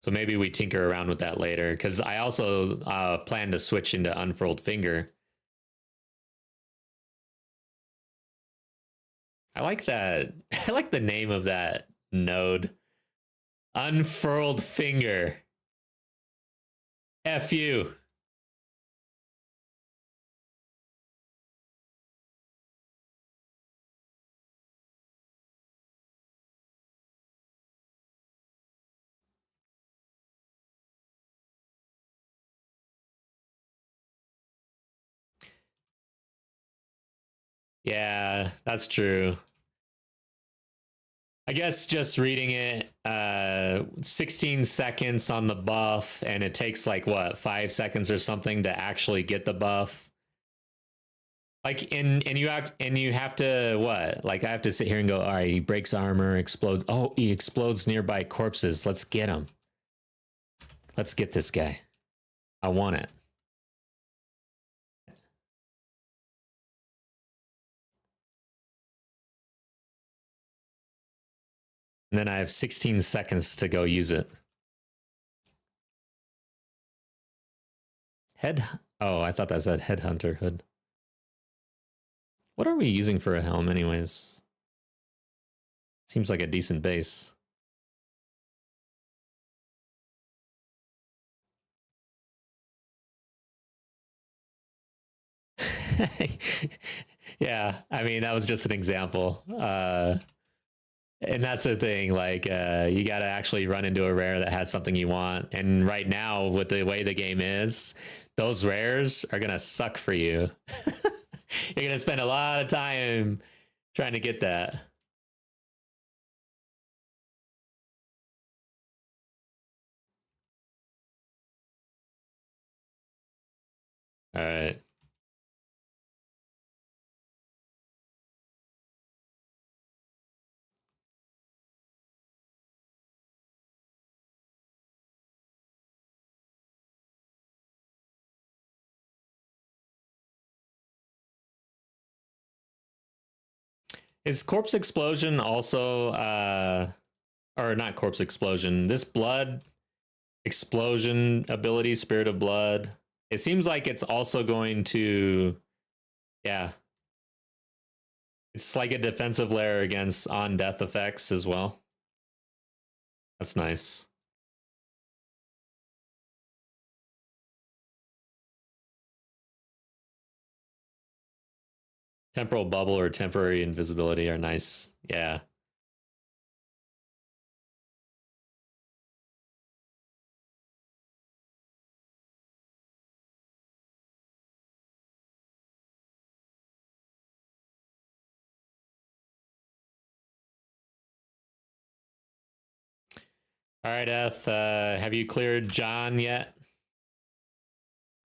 So maybe we tinker around with that later, because I also plan to switch into Unfurled Finger. I like that. I like the name of that node. Unfurled Finger. F you. Yeah, that's true. I guess just reading it, 16 seconds on the buff, and it takes like what, 5 seconds or something to actually get the buff. Like and you have to what? Like I have to sit here and go, all right, he breaks armor, explodes. Oh, he explodes nearby corpses. Let's get him. Let's get this guy. I want it. And then I have 16 seconds to go use it. Oh, I thought that said Headhunter hood. What are we using for a helm anyways? Seems like a decent base. Yeah, I mean, that was just an example. And that's the thing, like, you got to actually run into a rare that has something you want. And right now, with the way the game is, those rares are going to suck for you. You're going to spend a lot of time trying to get that. All right. Is Corpse Explosion also, or not Corpse Explosion, this Blood Explosion ability, Spirit of Blood, it seems like it's also going to, yeah. It's like a defensive layer against on-death effects as well. That's nice. Temporal Bubble or Temporary Invisibility are nice. Yeah. All right, Eth, have you cleared John yet?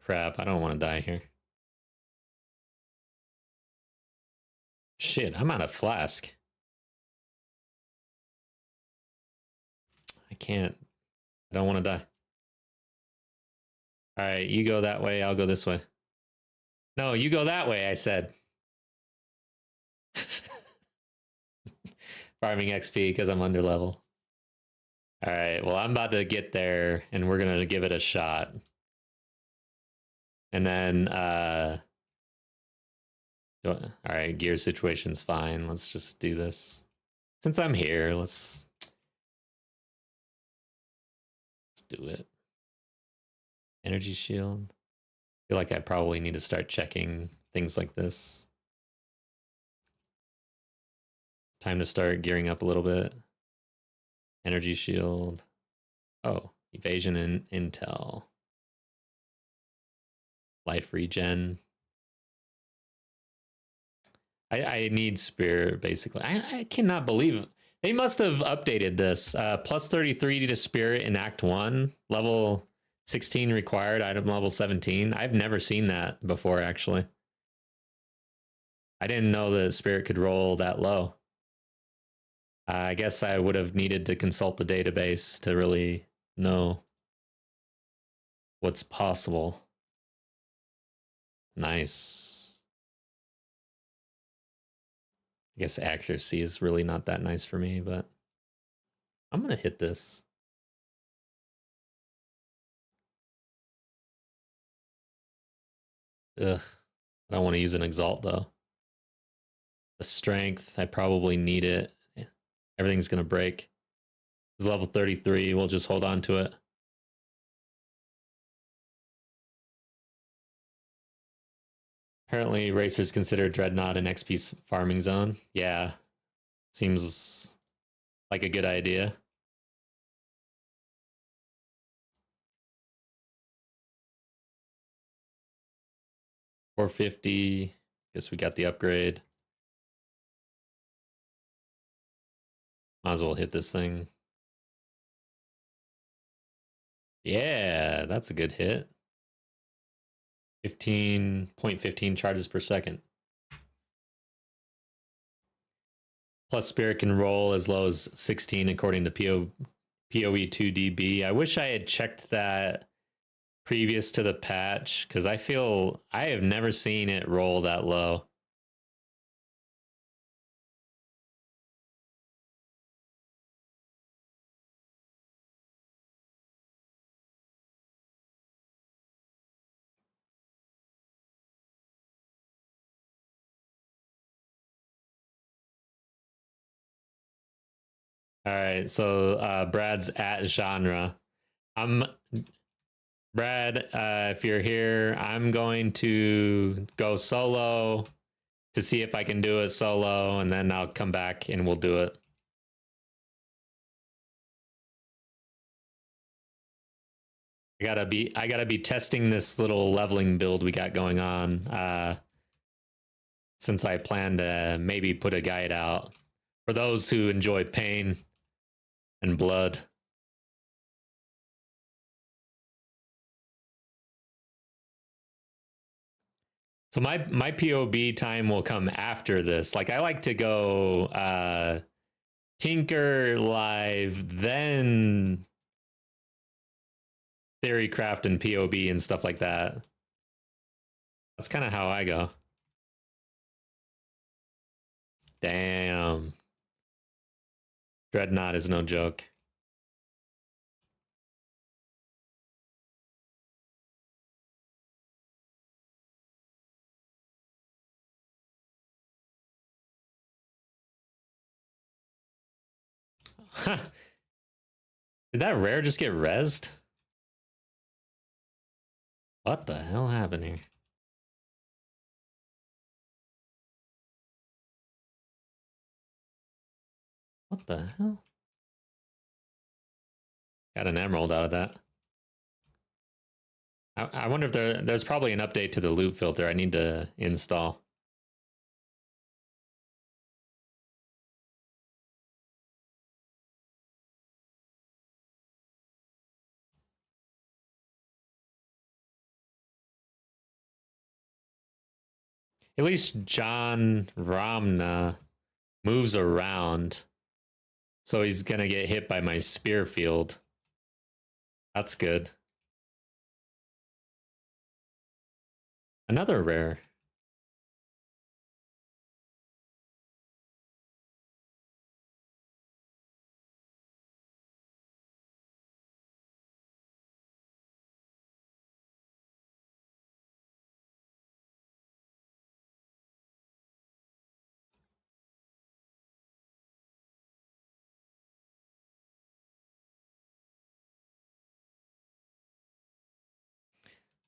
Crap, I don't want to die here. Shit, I'm out of flask. I can't. I don't want to die. All right, you go that way, I'll go this way. No, you go that way, I said. Farming XP because I'm under level. All right, well, I'm about to get there and we're going to give it a shot. And then, all right, gear situation's fine. Let's just do this. Since I'm here, let's do it. Energy shield. I feel like I probably need to start checking things like this. Time to start gearing up a little bit. Energy shield. Oh, evasion and intel. Life regen. I need spirit, basically. I cannot believe they must have updated this. Plus 33 to spirit in Act 1. Level 16 required, item level 17. I've never seen that before, actually. I didn't know that Spirit could roll that low. I guess I would have needed to consult the database to really know what's possible. Nice. I guess accuracy is really not that nice for me, but I'm going to hit this. Ugh. I don't want to use an Exalt, though. The strength, I probably need it. Everything's going to break. It's level 33. We'll just hold on to it. Apparently, racers consider Dreadnought an XP farming zone. Yeah. Seems like a good idea. $450. Guess we got the upgrade. Might as well hit this thing. Yeah, that's a good hit. 15.15 charges per second. Plus Spirit can roll as low as 16 according to PoE2DB. I wish I had checked that previous to the patch because I feel I have never seen it roll that low. All right, so Brad's at genre. I'm Brad. If you're here, I'm going to go solo to see if I can do it solo, and then I'll come back and we'll do it. I gotta be testing this little leveling build we got going on. Since I plan to maybe put a guide out for those who enjoy pain and blood. So my POB time will come after this. Like I like to go Tinker live, then Theorycraft and POB and stuff like that. That's kind of how I go. Damn. Dreadnought is no joke. Did that rare just get rezzed? What the hell happened here? What the hell? Got an emerald out of that. I wonder if there's probably an update to the loot filter I need to install. At least John Ramna moves around. So he's going to get hit by my spear field. That's good. Another rare.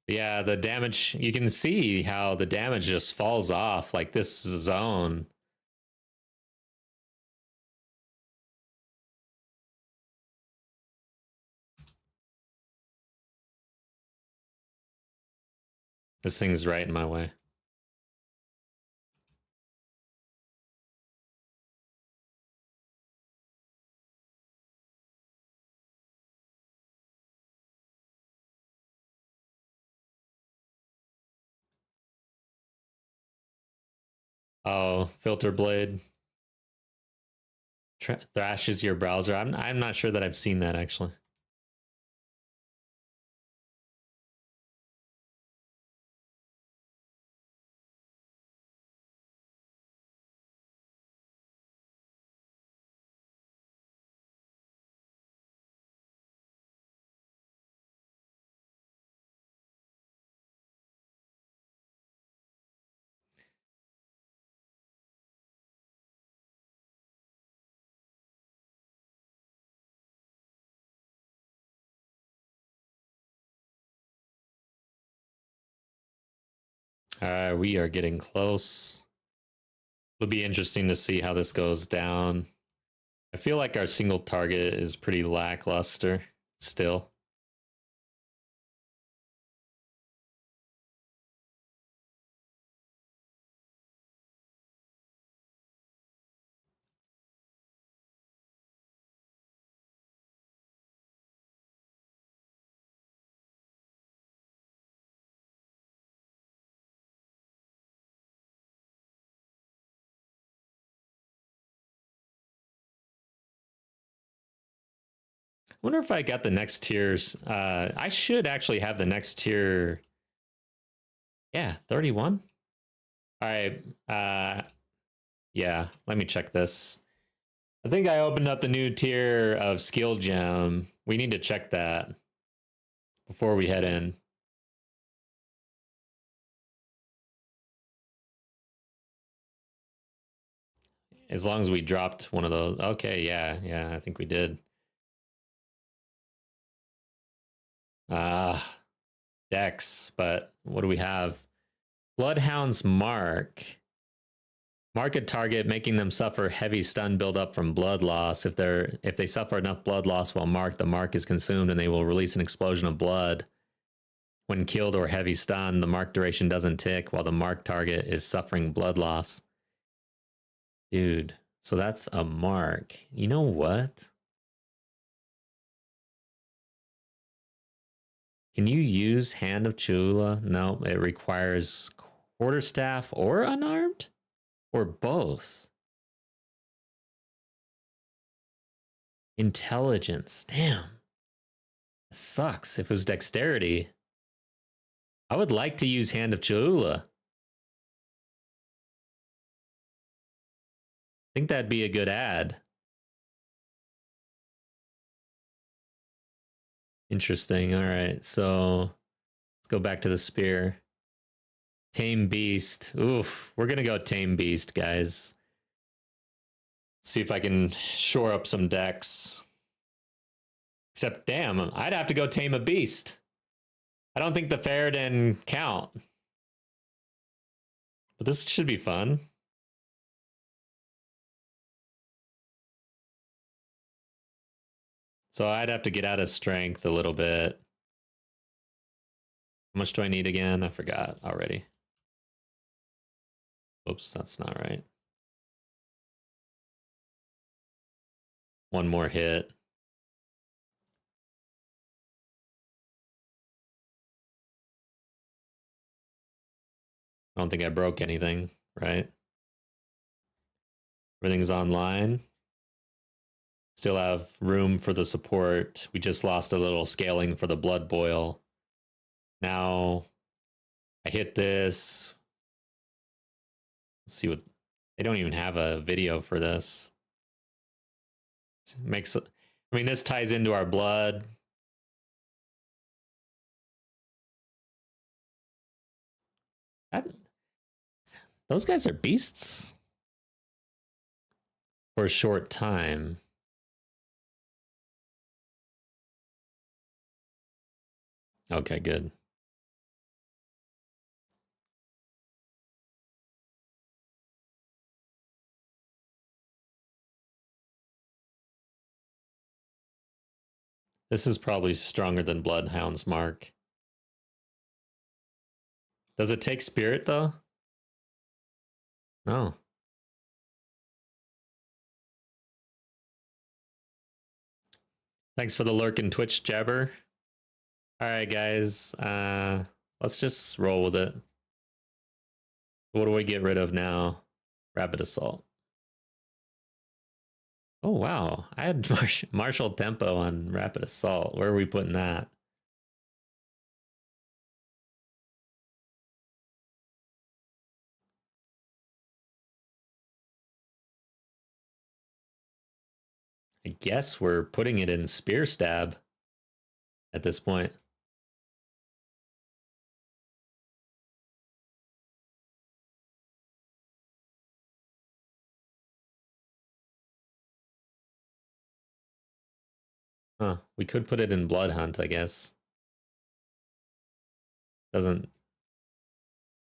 Yeah, the damage, you can see how the damage just falls off like this zone. This thing's right in my way. Oh, filter blade thrashes your browser. I'm not sure that I've seen that actually. All right, we are getting close. It'll be interesting to see how this goes down. I feel like our single target is pretty lackluster still. I wonder if I got the next tiers. I should actually have the next tier. Yeah, 31. All right. Yeah, let me check this. I think I opened up the new tier of skill gem. We need to check that before we head in. As long as we dropped one of those. Okay, yeah, I think we did. Dex, but what do we have? Bloodhound's Mark. Mark a target, making them suffer heavy stun buildup from blood loss. If they suffer enough blood loss while marked, the mark is consumed and they will release an explosion of blood. When killed or heavy stun, the mark duration doesn't tick while the marked target is suffering blood loss. Dude, so that's a mark. You know what? Can you use Hand of Chula? No, it requires quarterstaff or unarmed? Or both? Intelligence. Damn. That sucks. If it was dexterity, I would like to use Hand of Cholula. I think that'd be a good ad. Interesting. All right. So let's go back to the spear. Tame Beast. Oof. We're going to go Tame Beast, guys. Let's see if I can shore up some decks. Except, damn, I'd have to go Tame a Beast. I don't think the Ferrodin count. But this should be fun. So I'd have to get out of strength a little bit. How much do I need again? I forgot already. Oops, that's not right. One more hit. I don't think I broke anything, right? Everything's online. Still have room for the support. We just lost a little scaling for the blood boil. Now I hit this. Let's see what they don't even have a video for this. Makes I mean this ties into our blood. Those guys are beasts for a short time. Okay, good. This is probably stronger than Bloodhound's Mark. Does it take spirit though? No. Thanks for the lurk in Twitch, Jabber. All right, guys. Let's just roll with it. What do we get rid of now? Rapid assault. Oh wow, I had martial tempo on rapid assault. Where are we putting that? I guess we're putting it in spear stab at this point. Huh, we could put it in blood hunt, I guess. Doesn't,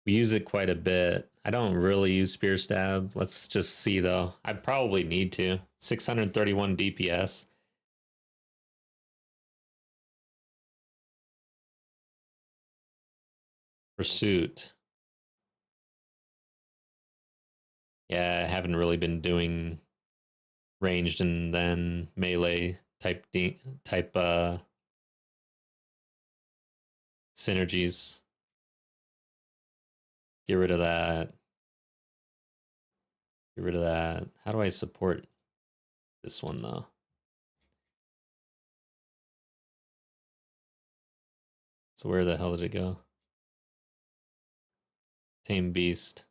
we use it quite a bit. I don't really use spear stab. Let's just see though. I probably need to. 631 DPS. Pursuit. Yeah, I haven't really been doing ranged and then melee type synergies. Get rid of that. Get rid of that. How do I support this one though? So where the hell did it go? Tame Beast.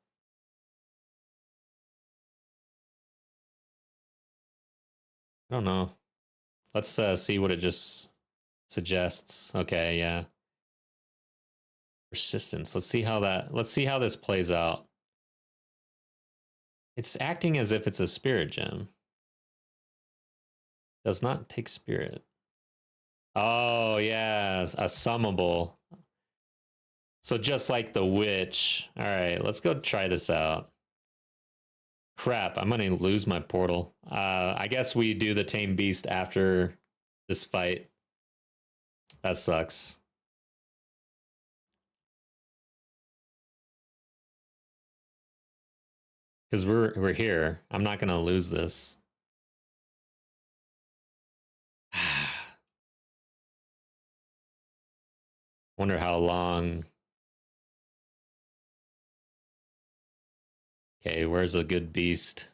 I don't know. Let's see what it just suggests. Okay, yeah. Persistence. Let's see how this plays out. It's acting as if it's a spirit gem. Does not take spirit. Oh yeah, a summable. So just like the witch. All right, let's go try this out. Crap, I'm gonna lose my portal. I guess we do the tame beast after this fight. That sucks. Because we're here. I'm not gonna lose this. Wonder how long. Okay, where's a good beast?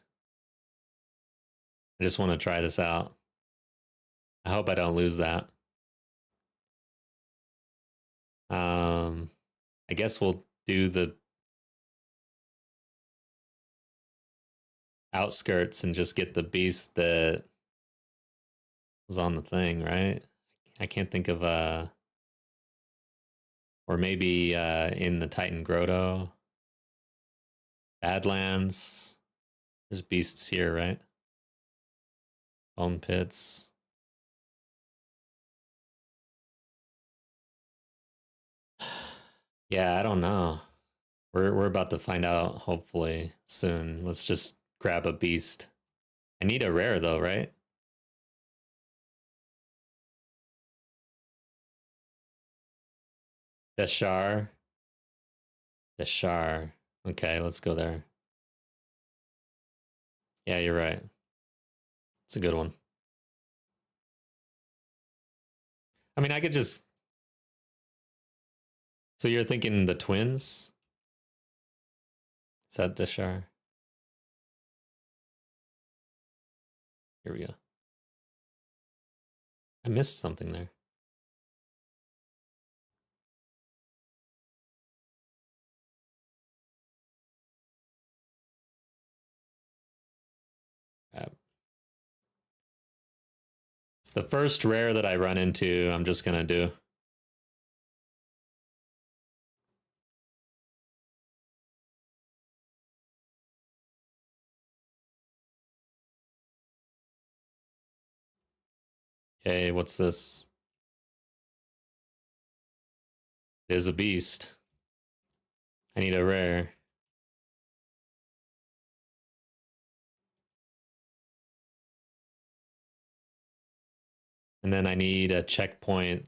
I just want to try this out. I hope I don't lose that. I guess we'll do the outskirts and just get the beast that was on the thing, right? I can't think of or maybe in the Titan Grotto. Badlands. There's beasts here, right? Bone pits. Yeah, I don't know. We're about to find out hopefully soon. Let's just grab a beast. I need a rare though, right? Deshar. Deshar. Okay, let's go there. Yeah, you're right. It's a good one. I mean, I could just. So you're thinking the twins? Is that Deshar? Here we go. I missed something there. It's the first rare that I run into. I'm just gonna do. Okay, what's this? It is a beast. I need a rare. And then I need a checkpoint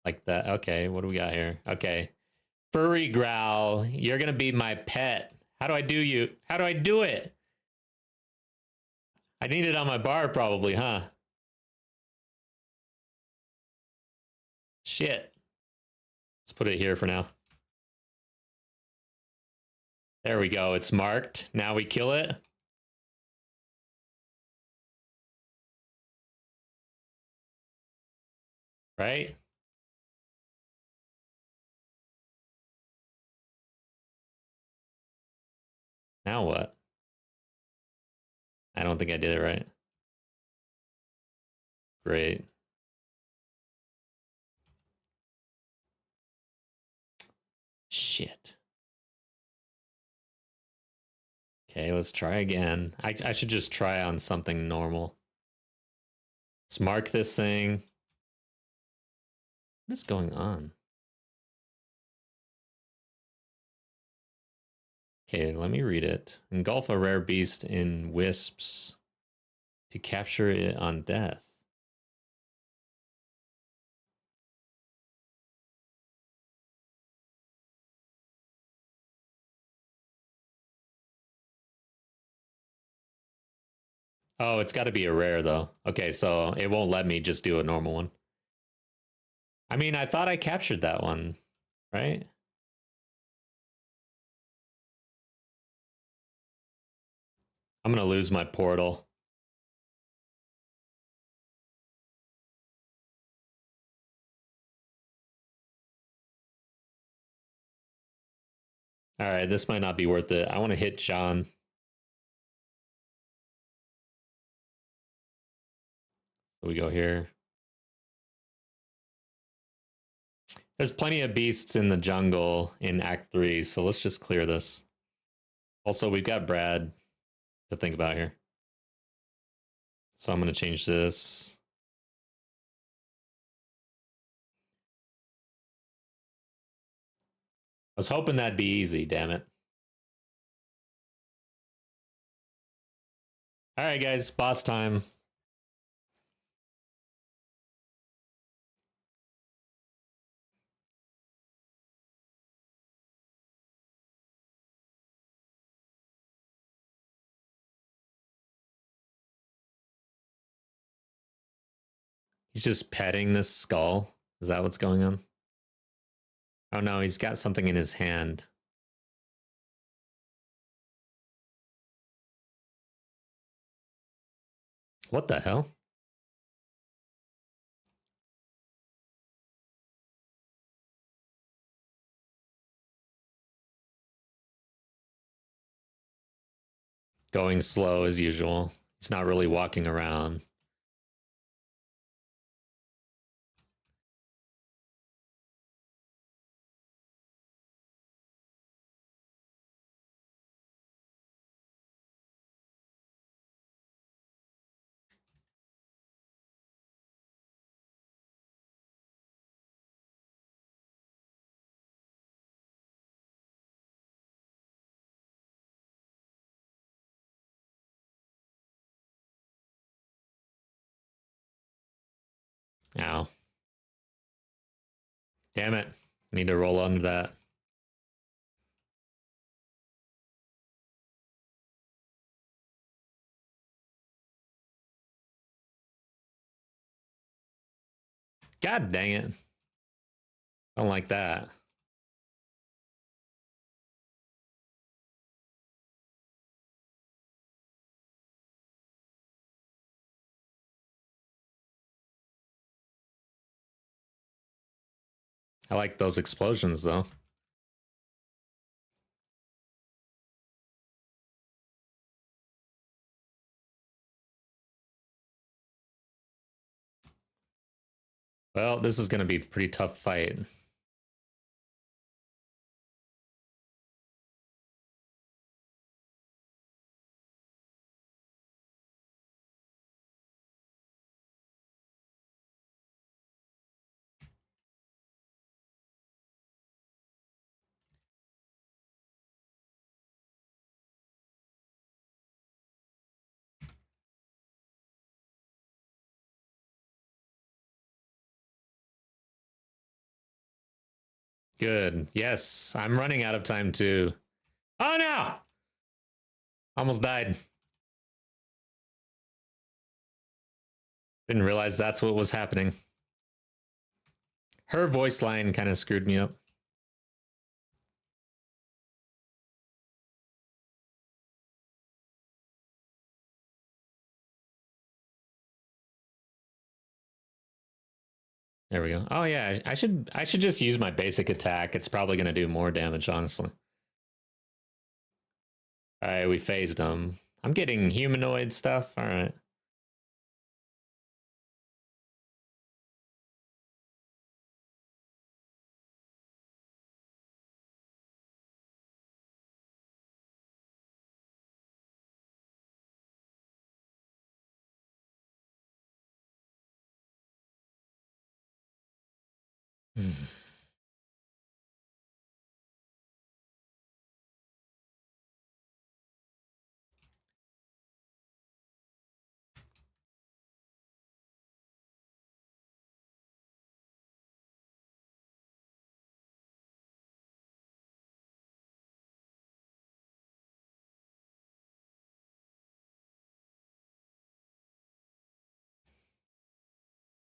like that. Okay, what do we got here? Okay. Furry growl, you're gonna be my pet. How do I do you? How do I do it? I need it on my bar probably, huh? Shit. Let's put it here for now. There we go. It's marked. Now we kill it. Right? Now what? I don't think I did it right. Great. Shit. Okay, let's try again. I should just try on something normal. Let's mark this thing. What is going on? Okay, let me read it. Engulf a rare beast in wisps to capture it on death. Oh, it's got to be a rare, though. Okay, so it won't let me just do a normal one. I mean, I thought I captured that one, right? I'm going to lose my portal. All right, this might not be worth it. I want to hit John. So we go here. There's plenty of beasts in the jungle in Act 3, so let's just clear this. Also, we've got Brad to think about here. So I'm going to change this. I was hoping that'd be easy, damn it. All right, guys, boss time. He's just petting this skull. Is that what's going on? Oh no, he's got something in his hand. What the hell? Going slow as usual. He's not really walking around. Ow. Damn it. Need to roll under that. God dang it. Don't like that. I like those explosions, though. Well, this is going to be a pretty tough fight. Good. Yes, I'm running out of time, too. Oh, no! Almost died. Didn't realize that's what was happening. Her voice line kind of screwed me up. There we go. Oh yeah, I should just use my basic attack. It's probably gonna do more damage, honestly. All right, we phased them. I'm getting humanoid stuff. All right.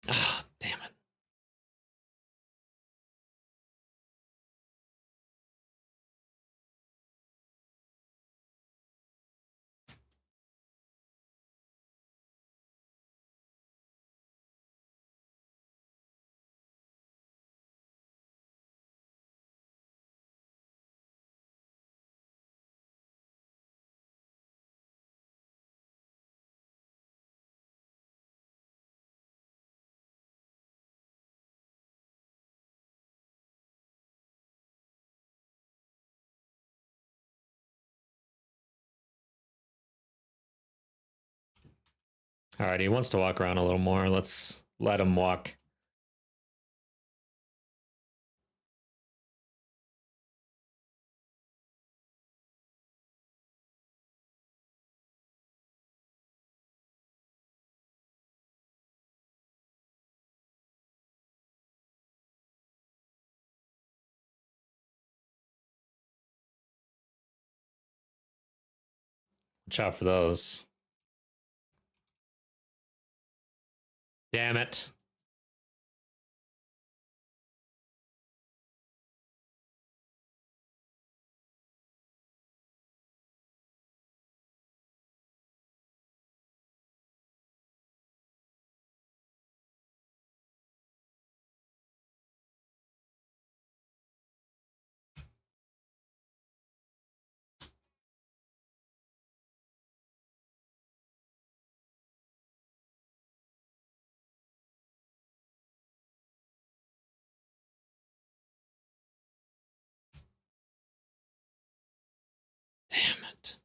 Ah, damn it. All right, he wants to walk around a little more. Let's let him walk. Watch out for those. Damn it. Damn it.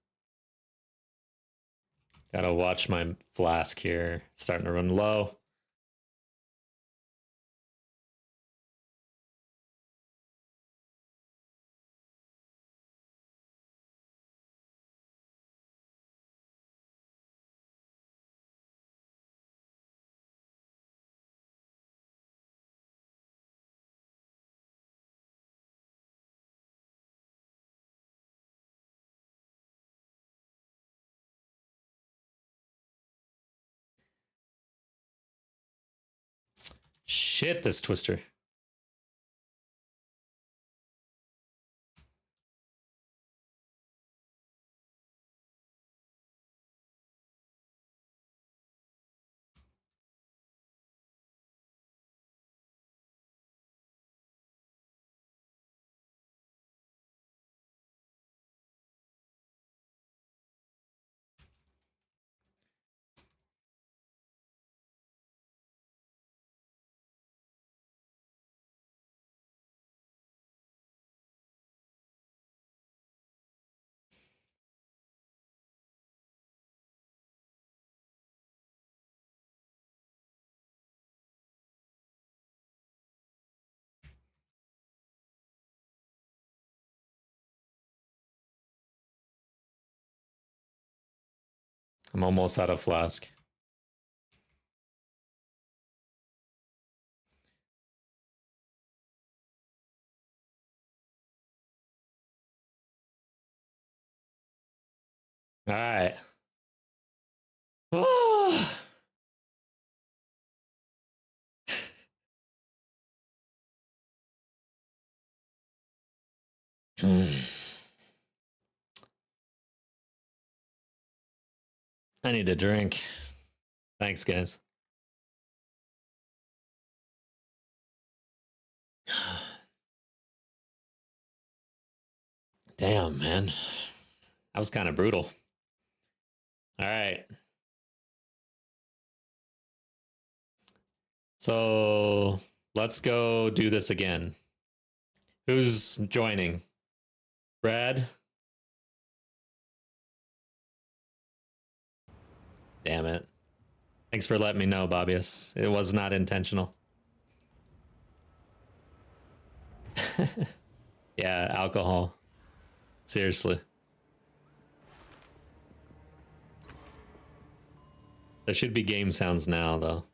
Gotta watch my flask here. Starting to run low. Shit, this twister. I'm almost out of flask. All right. I need a drink. Thanks, guys. Damn, man. That was kind of brutal. All right. So let's go do this again. Who's joining? Brad? Damn it. Thanks for letting me know, Bobius. It was not intentional. Yeah, alcohol. Seriously. There should be game sounds now, though.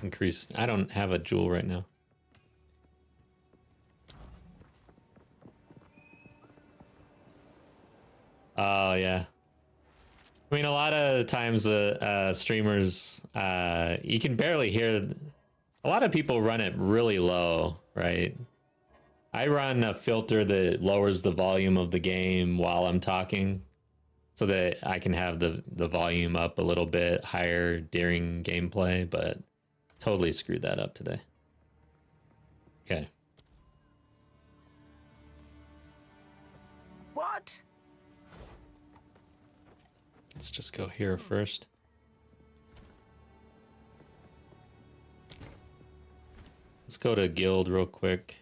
Increase. I don't have a jewel right now. Oh, yeah. I mean, a lot of times streamers, you can barely hear. A lot of people run it really low, right? I run a filter that lowers the volume of the game while I'm talking so that I can have the volume up a little bit higher during gameplay, but totally screwed that up today. Okay. What? Let's just go here first. Let's go to guild real quick.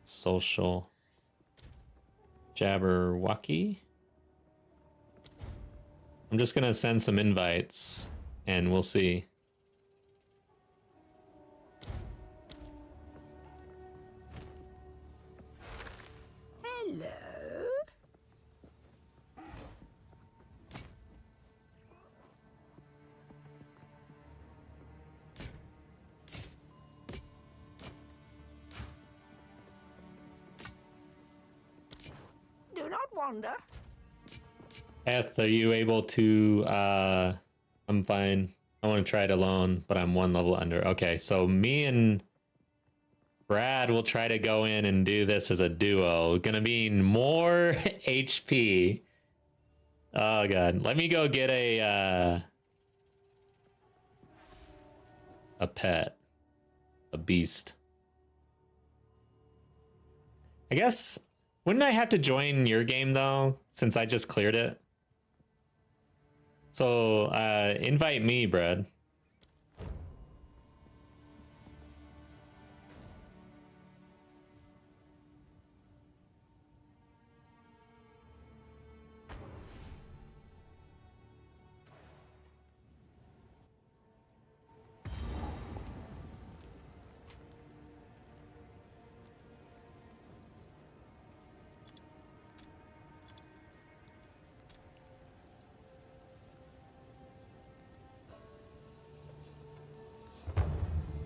Social. Jabberwocky. I'm just gonna send some invites and we'll see. Hello? Do not wander. Eth, are you able to I'm fine. I want to try it alone, but I'm one level under. Okay, so me and Brad will try to go in and do this as a duo. Gonna mean more HP. Oh god. Let me go get a pet. A beast. I guess wouldn't I have to join your game though, since I just cleared it? So invite me, Brad.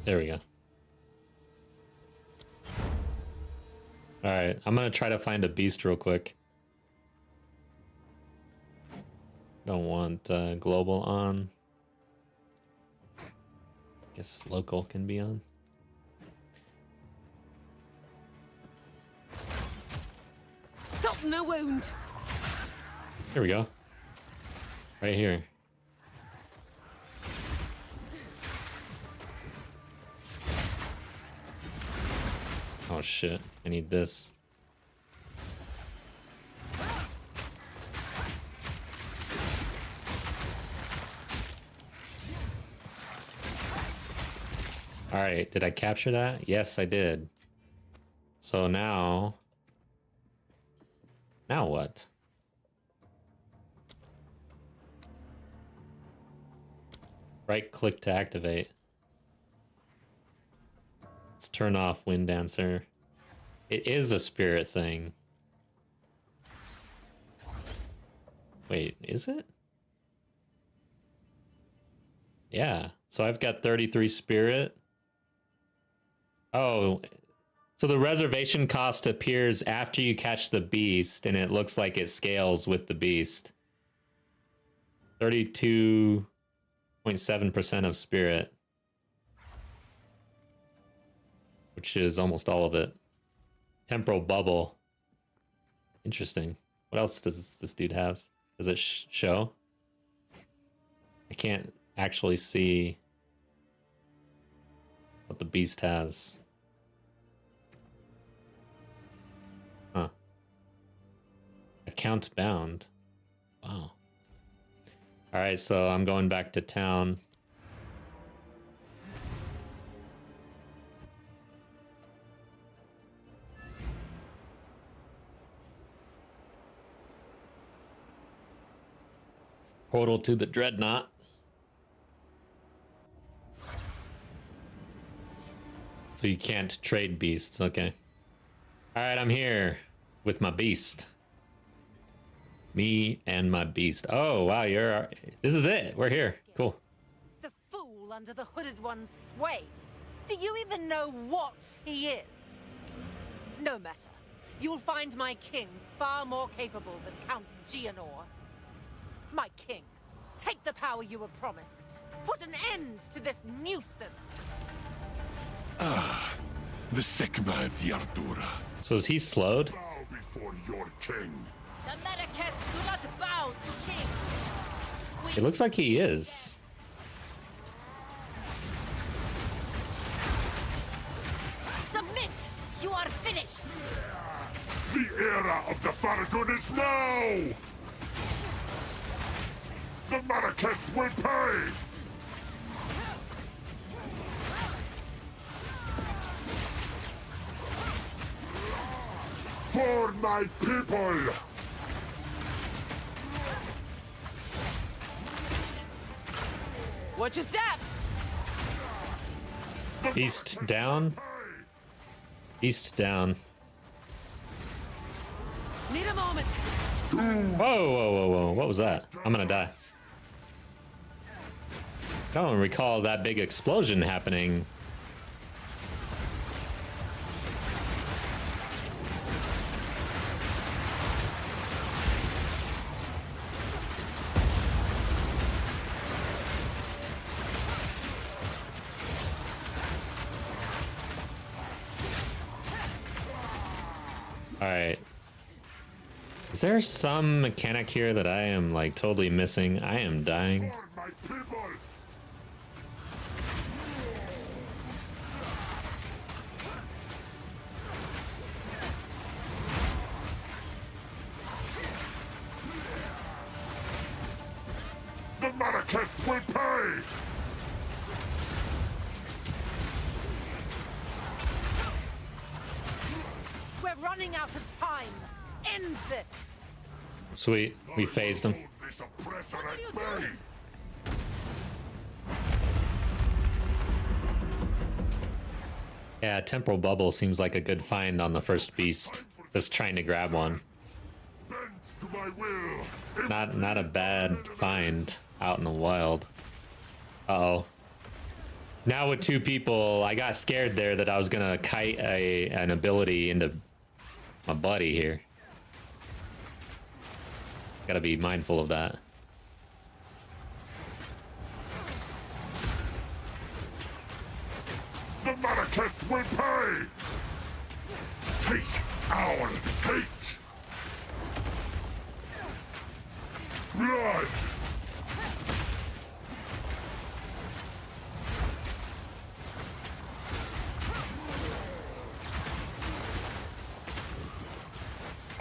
There we go. All right, I'm gonna try to find a beast real quick. Don't want global on. Guess local can be on. Soften the wound. Here we go. Right here. Oh shit, I need this. All right, did I capture that? Yes, I did. So now what? Right click to activate. Let's turn off Wind Dancer. It is a spirit thing. Wait, is it? Yeah, so I've got 33 spirit. Oh, so the reservation cost appears after you catch the beast, and it looks like it scales with the beast. 32.7% of spirit, which is almost all of it. Temporal bubble. Interesting. What else does this dude have? Does it show? I can't actually see. what the beast has. Huh. Account bound. Wow. Alright, so I'm going back to town. Portal to the Dreadnought. So you can't trade beasts, okay. Alright, I'm here with my beast. Me and my beast. Oh, wow, this is it. We're here. Cool. The fool under the hooded one's sway. Do you even know what he is? No matter. You'll find my king far more capable than Count Geonor. My king, take the power you were promised. Put an end to this nuisance. Ah, the Sekma of the Ardura. So is he slowed? Bow before your king. The Medicats do not bow to kings. It looks like he is. Submit! You are finished! The era of the Faradun is now! The Marrakech will pay! For my people! Watch your step! East down. East down. Need a moment. Whoa, whoa, whoa, whoa. What was that? I'm gonna die. I don't recall that big explosion happening. Alright. Is there some mechanic here that I am like totally missing? I am dying. For my people! The Marrakech will pay! We're running out of time. End this. Sweet. We phased him. Hold this oppressor at bay! Yeah, temporal bubble seems like a good find on the first beast. Just trying to grab one. Bend to my will! Not a bad find out in the wild. Uh-oh. Now with two people, I got scared there that I was gonna kite an ability into my buddy here. Gotta be mindful of that. The Marrakech will pay! Take our hate! Blood!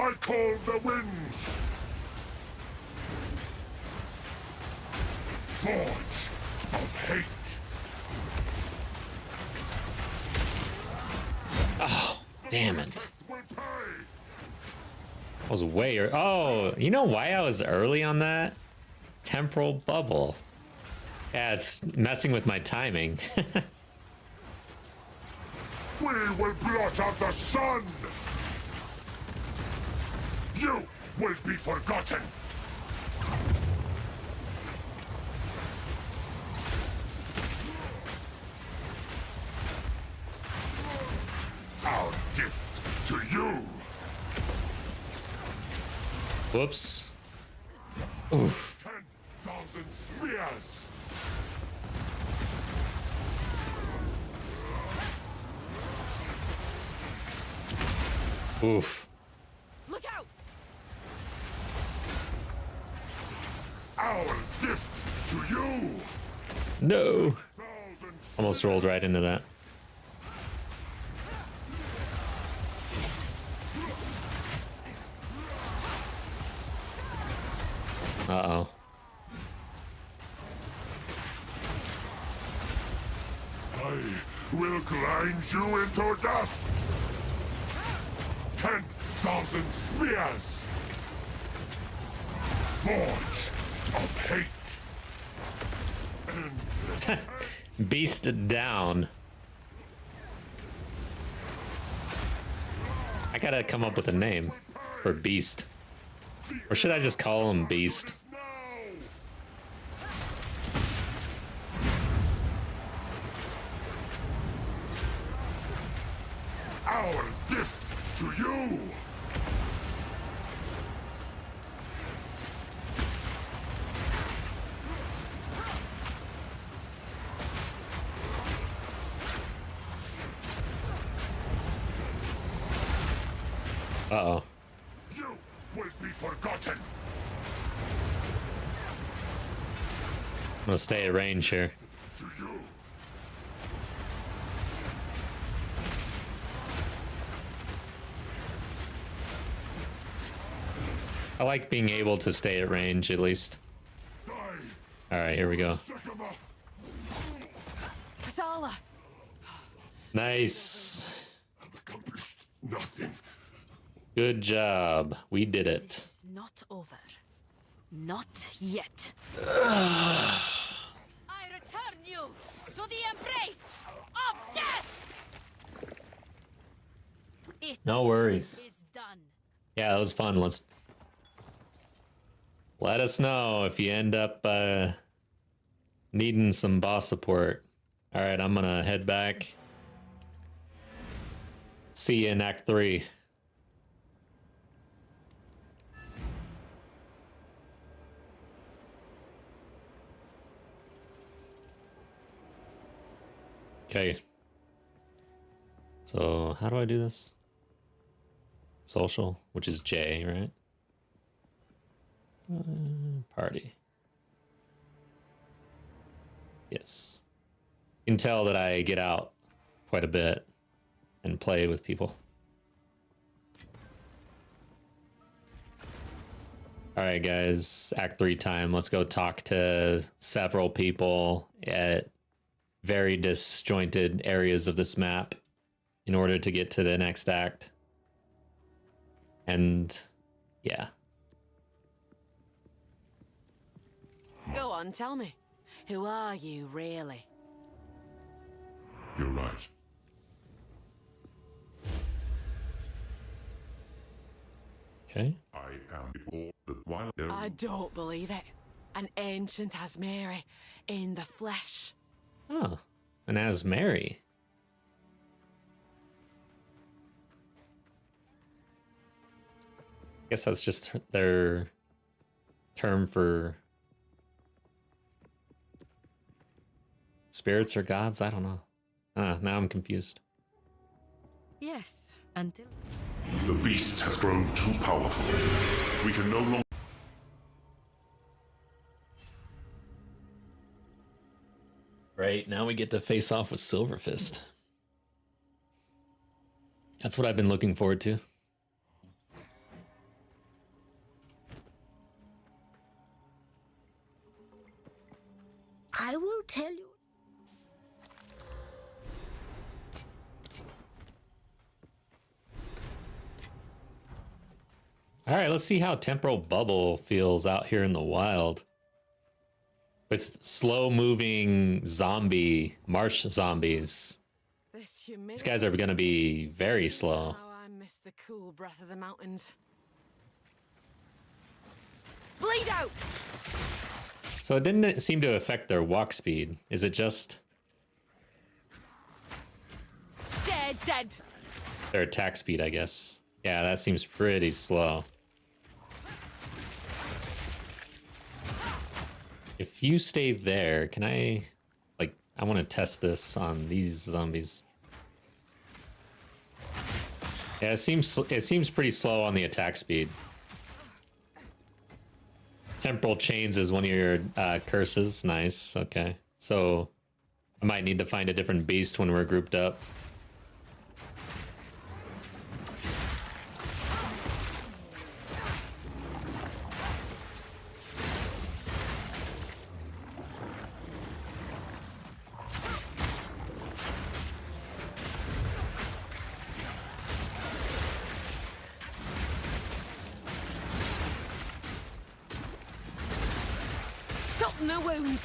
I call the winds! Forge of hate! Oh, damn it. Will pay! I was way oh, you know why I was early on that? Temporal bubble. Yeah, it's messing with my timing. We will blot out the sun! You will be forgotten! Our gift to you! Whoops. Oof. 10,000 spears! Oof. Look out! Our gift to you! No. 1,000 Almost rolled right into that. Uh-oh. I will grind you into dust. 10,000 spears. Forge of hate. And Beast down. I gotta come up with a name for Beast. Or should I just call him Beast? now. Our gift to you. Uh-oh. You will be forgotten. I'm gonna stay at range here. To you. I like being able to stay at range, at least. Die. Alright, here we go. Sycamore. Zala! Nice. Have accomplished nothing. Good job. We did it. It's not over. Not yet. I return you to the embrace of death! It No worries. is done. Yeah, that was fun. Let us know if you end up needing some boss support. Alright, I'm gonna head back. See you in Act 3. Okay. So, how do I do this? Social, which is J, right? Party. Yes. You can tell that I get out quite a bit and play with people. Alright guys, Act 3 time. Let's go talk to several people at very disjointed areas of this map in order to get to the next act. And yeah. Go on, tell me. Who are you, really? You're right. Okay. I am all that while there I don't believe it. An ancient Asmeri in the flesh. Oh, and as Mary. Guess that's just their term for spirits or gods. I don't know. Now I'm confused. Yes, until... the beast has grown too powerful. We can no longer. Right, now we get to face off with Silverfist. That's what I've been looking forward to. I will tell you. All right, let's see how Temporal Bubble feels out here in the wild. With slow-moving marsh zombies. These guys are going to be very slow. Oh, I miss the cool breath of the mountains. Bleed out! So it didn't seem to affect their walk speed. Is it just Stay dead! their attack speed, I guess? Yeah, that seems pretty slow. If you stay there, can I... Like, I want to test this on these zombies. Yeah, it seems pretty slow on the attack speed. Temporal Chains is one of your curses. Nice, okay. So, I might need to find a different beast when we're grouped up. Soften the wound.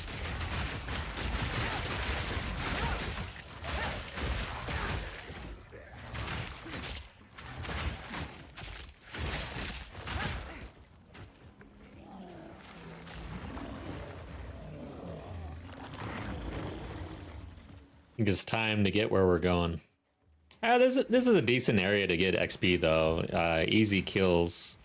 I think it's time to get where we're going. This is a decent area to get XP though. Easy kills.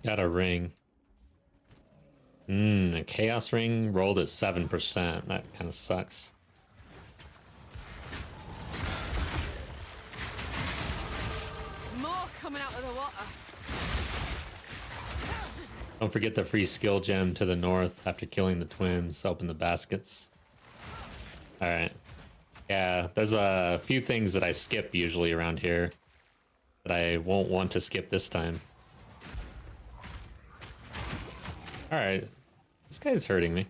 Got a ring. A chaos ring rolled at 7%. That kind of sucks. More coming out of the water. Don't forget the free skill gem to the north after killing the twins. Open the baskets. Alright. Yeah, there's a few things that I skip usually around here that I won't want to skip this time. Alright. This guy's hurting me.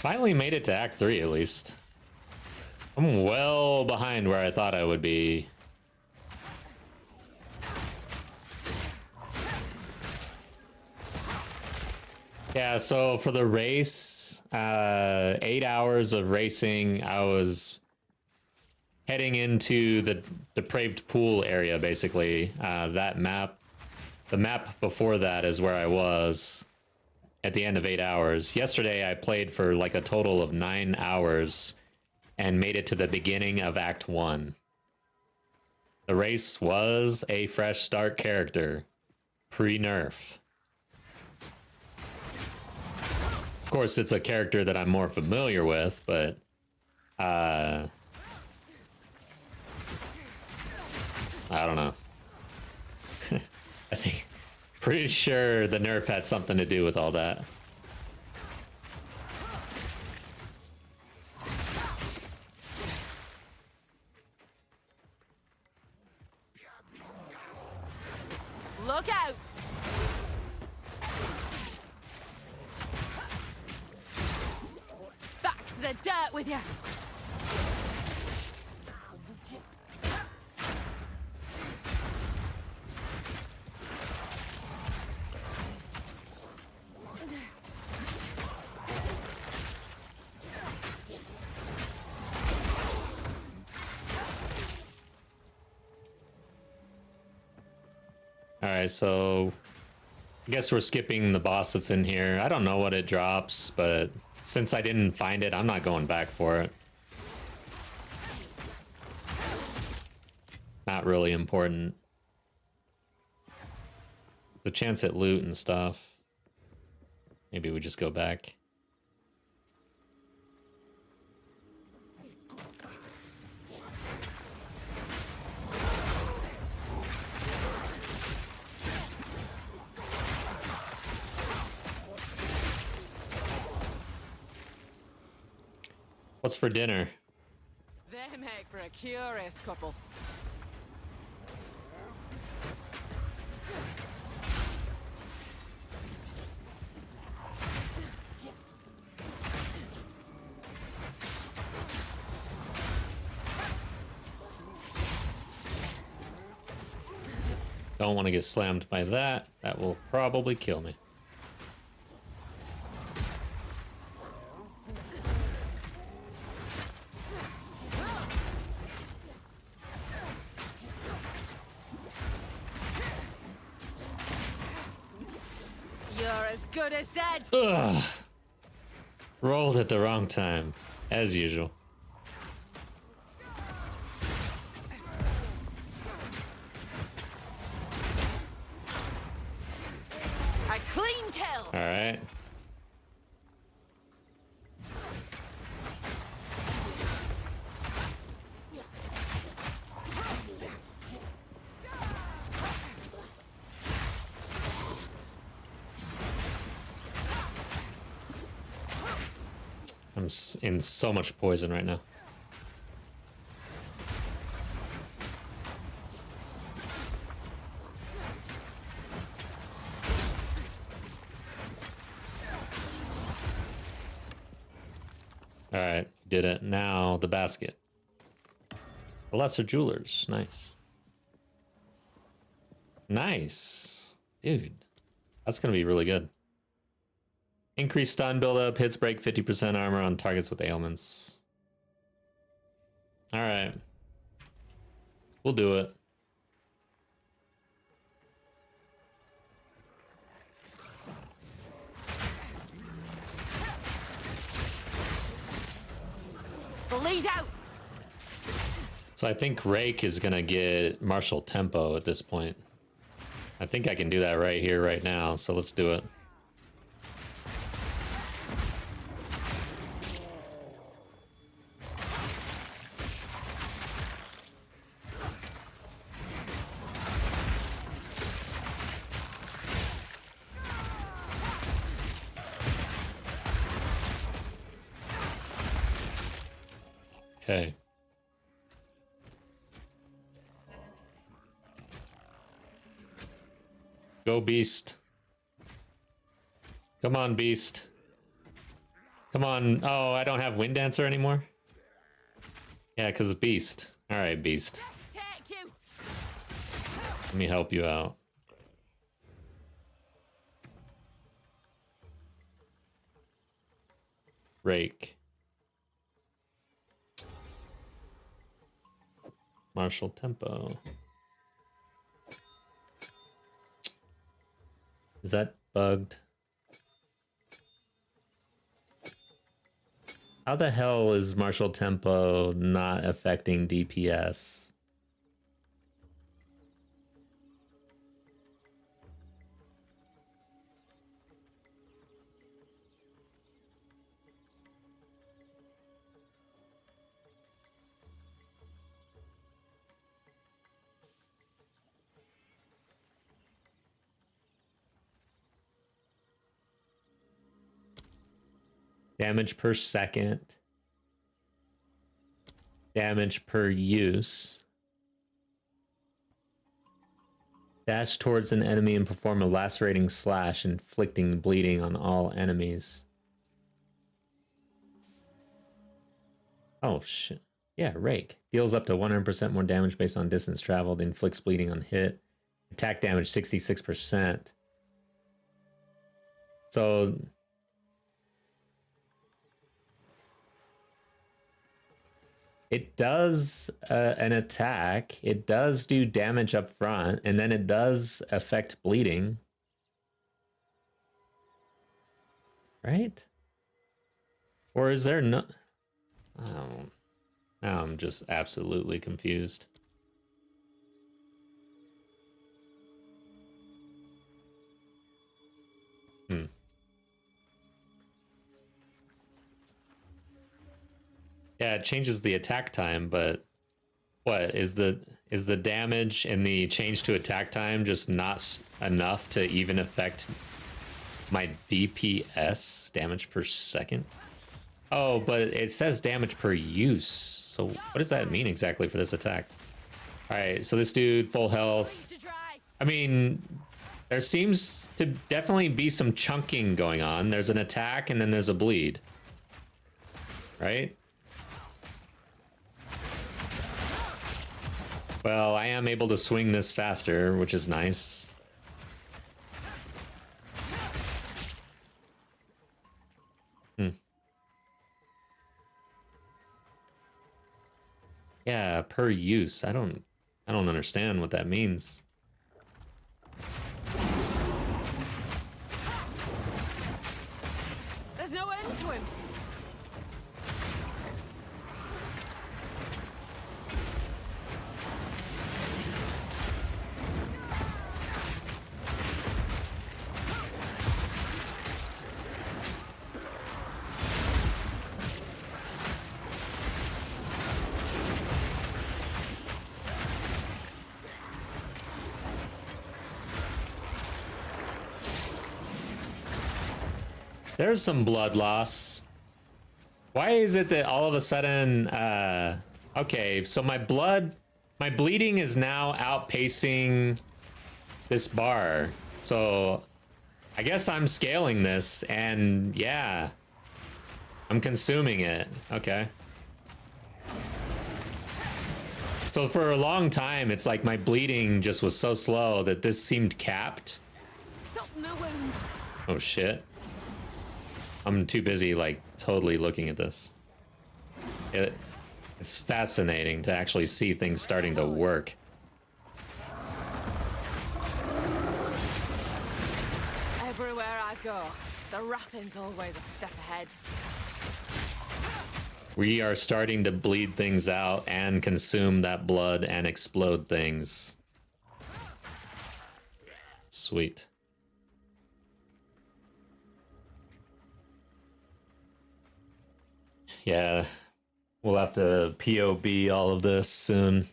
Finally made it to Act 3 at least. I'm well behind where I thought I would be. Yeah, so for the race, 8 hours of racing, I was heading into the depraved pool area, basically. That map, the map before that is where I was at the end of 8 hours. Yesterday, I played for like a total of 9 hours and made it to the beginning of Act 1. The race was a fresh start character, pre-nerf. Of course, it's a character that I'm more familiar with, but I don't know. I think, pretty sure the nerf had something to do with all that. Look out! Back to the dirt with you! Alright, so I guess we're skipping the boss that's in here. I don't know what it drops, but since I didn't find it, I'm not going back for it. Not really important. The chance at loot and stuff. Maybe we just go back. What's for dinner? They make for a curious couple. Don't want to get slammed by that. That will probably kill me. You're as good as dead! Ugh. Rolled at the wrong time, as usual. right. I'm in so much poison right now. All right, did it. Now the basket. The lesser jewelers. Nice. Nice. Dude, that's going to be really good. Increased stun buildup, hits break 50% armor on targets with ailments. All right. We'll do it. Bleed out. So I think Rake is going to get martial tempo at this point. I think I can do that right here, right now. So let's do it. Okay. Go, Beast. Come on, Beast. Come on. Oh, I don't have Wind Dancer anymore? Yeah, because of Beast. All right, Beast. Let me help you out. Rake. Martial tempo. Is that bugged? How the hell is martial tempo not affecting DPS? Damage per second. Damage per use. Dash towards an enemy and perform a lacerating slash, inflicting bleeding on all enemies. Oh, shit. Yeah, Rake. Deals up to 100% more damage based on distance traveled, inflicts bleeding on hit. Attack damage 66%. So... it does an attack, it does do damage up front, and then it does affect bleeding. Right? Or is there no... oh, now I'm just absolutely confused. Yeah, it changes the attack time, but what is the damage and the change to attack time just not enough to even affect my DPS, damage per second? Oh, but it says damage per use. So what does that mean exactly for this attack? All right, so this dude, full health. I mean, there seems to definitely be some chunking going on. There's an attack and then there's a bleed. Right? Well, I am able to swing this faster, which is nice. Yeah, per use. I don't understand what that means. There's no end to him. There's some blood loss. Why is it that all of a sudden, okay, so my bleeding is now outpacing this bar. So I guess I'm scaling this, and yeah, I'm consuming it. Okay. So for a long time, it's like my bleeding just was so slow that this seemed capped. Oh shit. I'm too busy like totally looking at this. It's fascinating to actually see things starting to work. Everywhere I go, the Rathin's always a step ahead. We are starting to bleed things out and consume that blood and explode things. Sweet. Yeah, we'll have to POB all of this soon.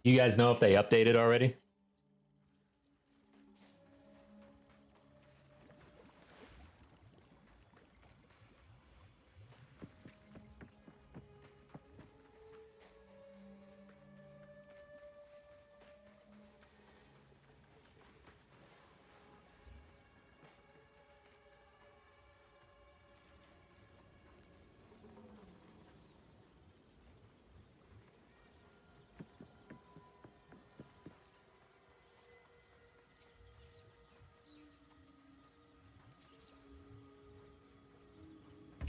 You guys know if they updated already?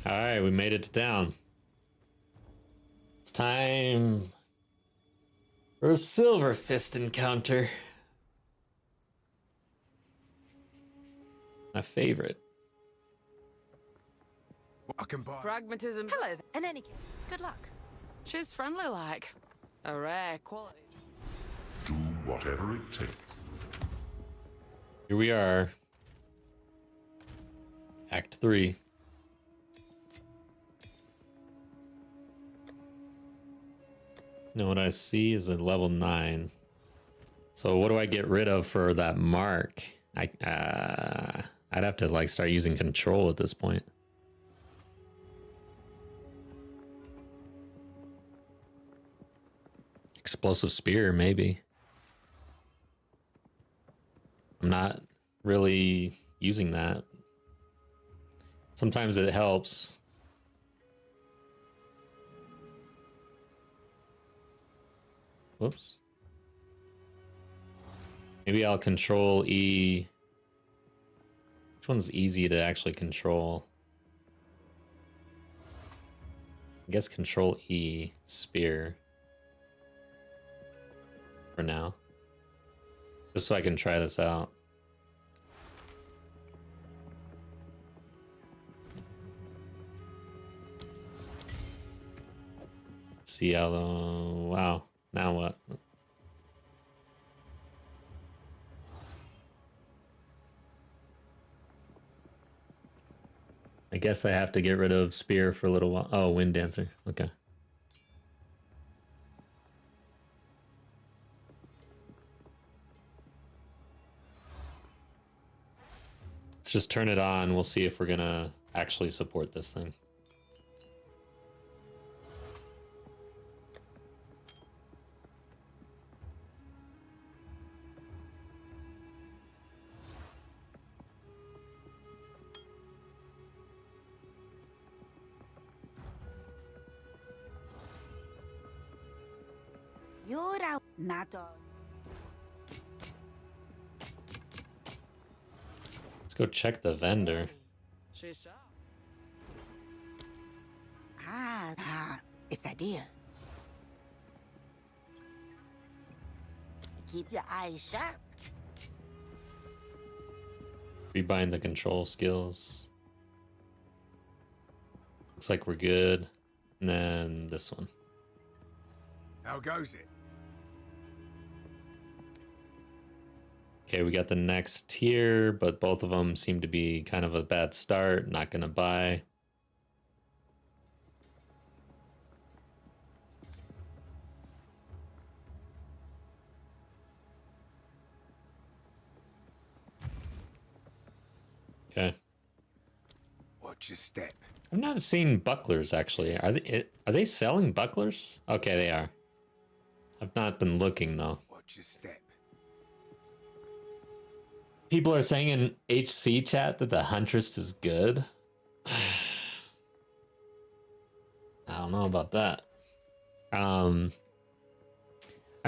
All right, we made it down. It's time for a silver fist encounter. My favorite. I can buy. Pragmatism. Hello. In any case, good luck. She's friendly like. A rare quality. Do whatever it takes. Here we are. Act 3. Now what I see is a level 9. So what do I get rid of for that mark? I'd have to like start using control at this point. Explosive spear, maybe. I'm not really using that. Sometimes it helps. Whoops. Maybe I'll control E. Which one's easy to actually control? I guess control E, spear. For now. Just so I can try this out. See how the... Wow. Now what? I guess I have to get rid of spear for a little while. Oh, wind dancer. Okay. Let's just turn it on. We'll see if we're gonna actually support this thing. You're out, not all. Let's go check the vendor. She's sharp. It's a deal. Keep your eyes sharp. Rebind the control skills. Looks like we're good. And then this one. How goes it? Okay, we got the next tier, but both of them seem to be kind of a bad start. Not gonna buy. Okay. Watch your step. I've not seen bucklers actually. Are they selling bucklers? Okay, they are. I've not been looking though. Watch your step. People are saying in HC chat that the Huntress is good. I don't know about that. I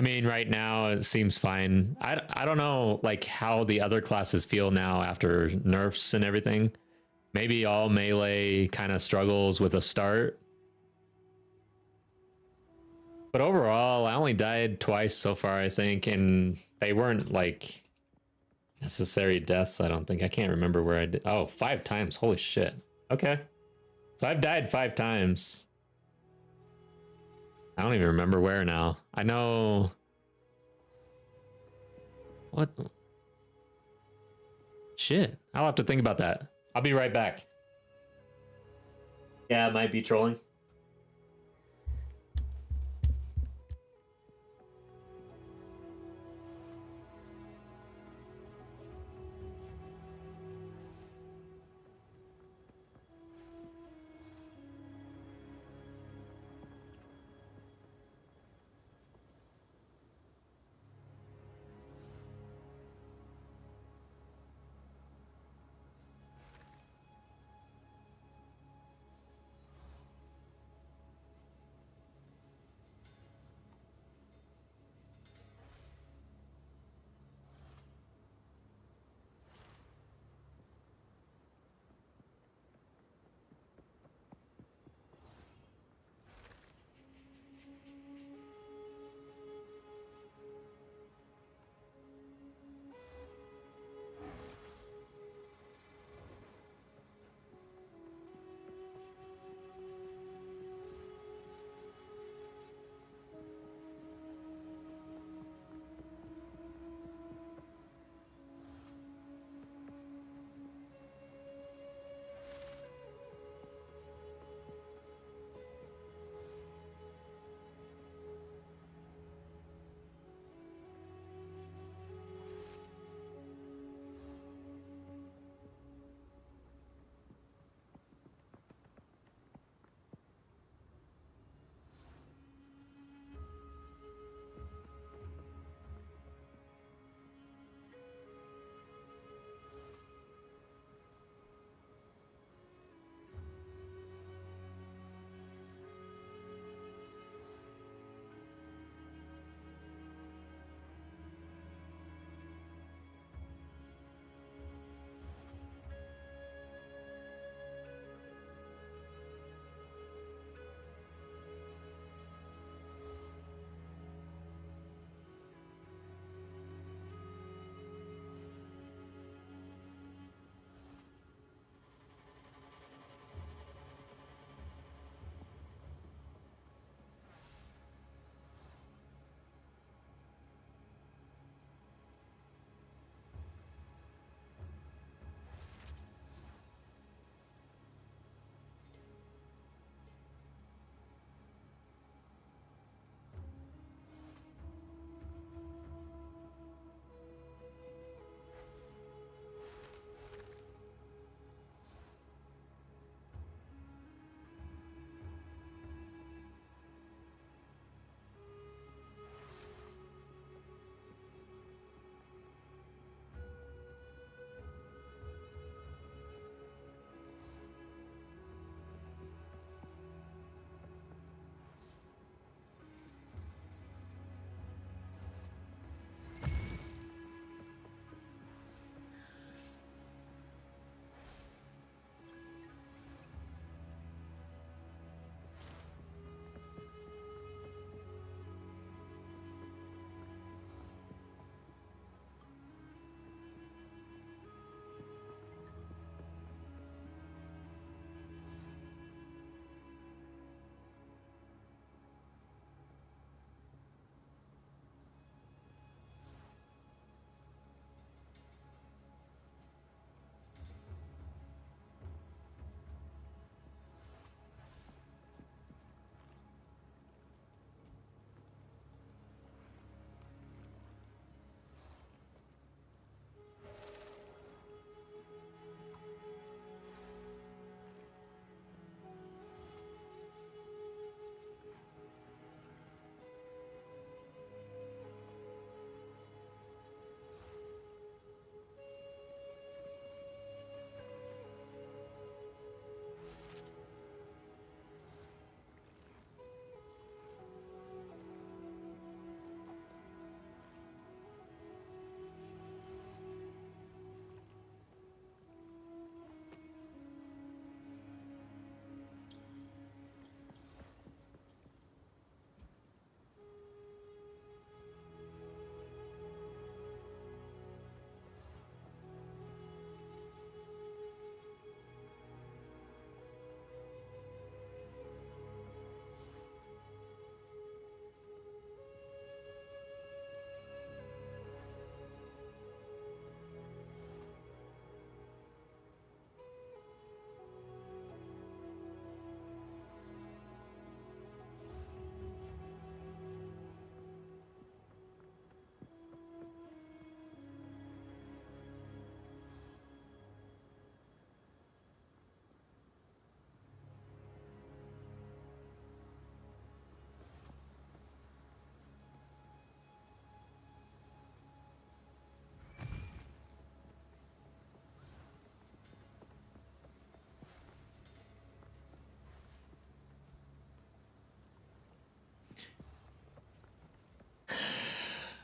mean, right now it seems fine. I don't know like how the other classes feel now after nerfs and everything. Maybe all melee kind of struggles with a start. But overall, I only died twice so far, I think, and they weren't like necessary deaths, I don't think. I can't remember where I did. Oh, 5 times. Holy shit. Okay. So I've died 5 times. I don't even remember where now. I know. What? Shit. I'll have to think about that. I'll be right back. Yeah, I might be trolling.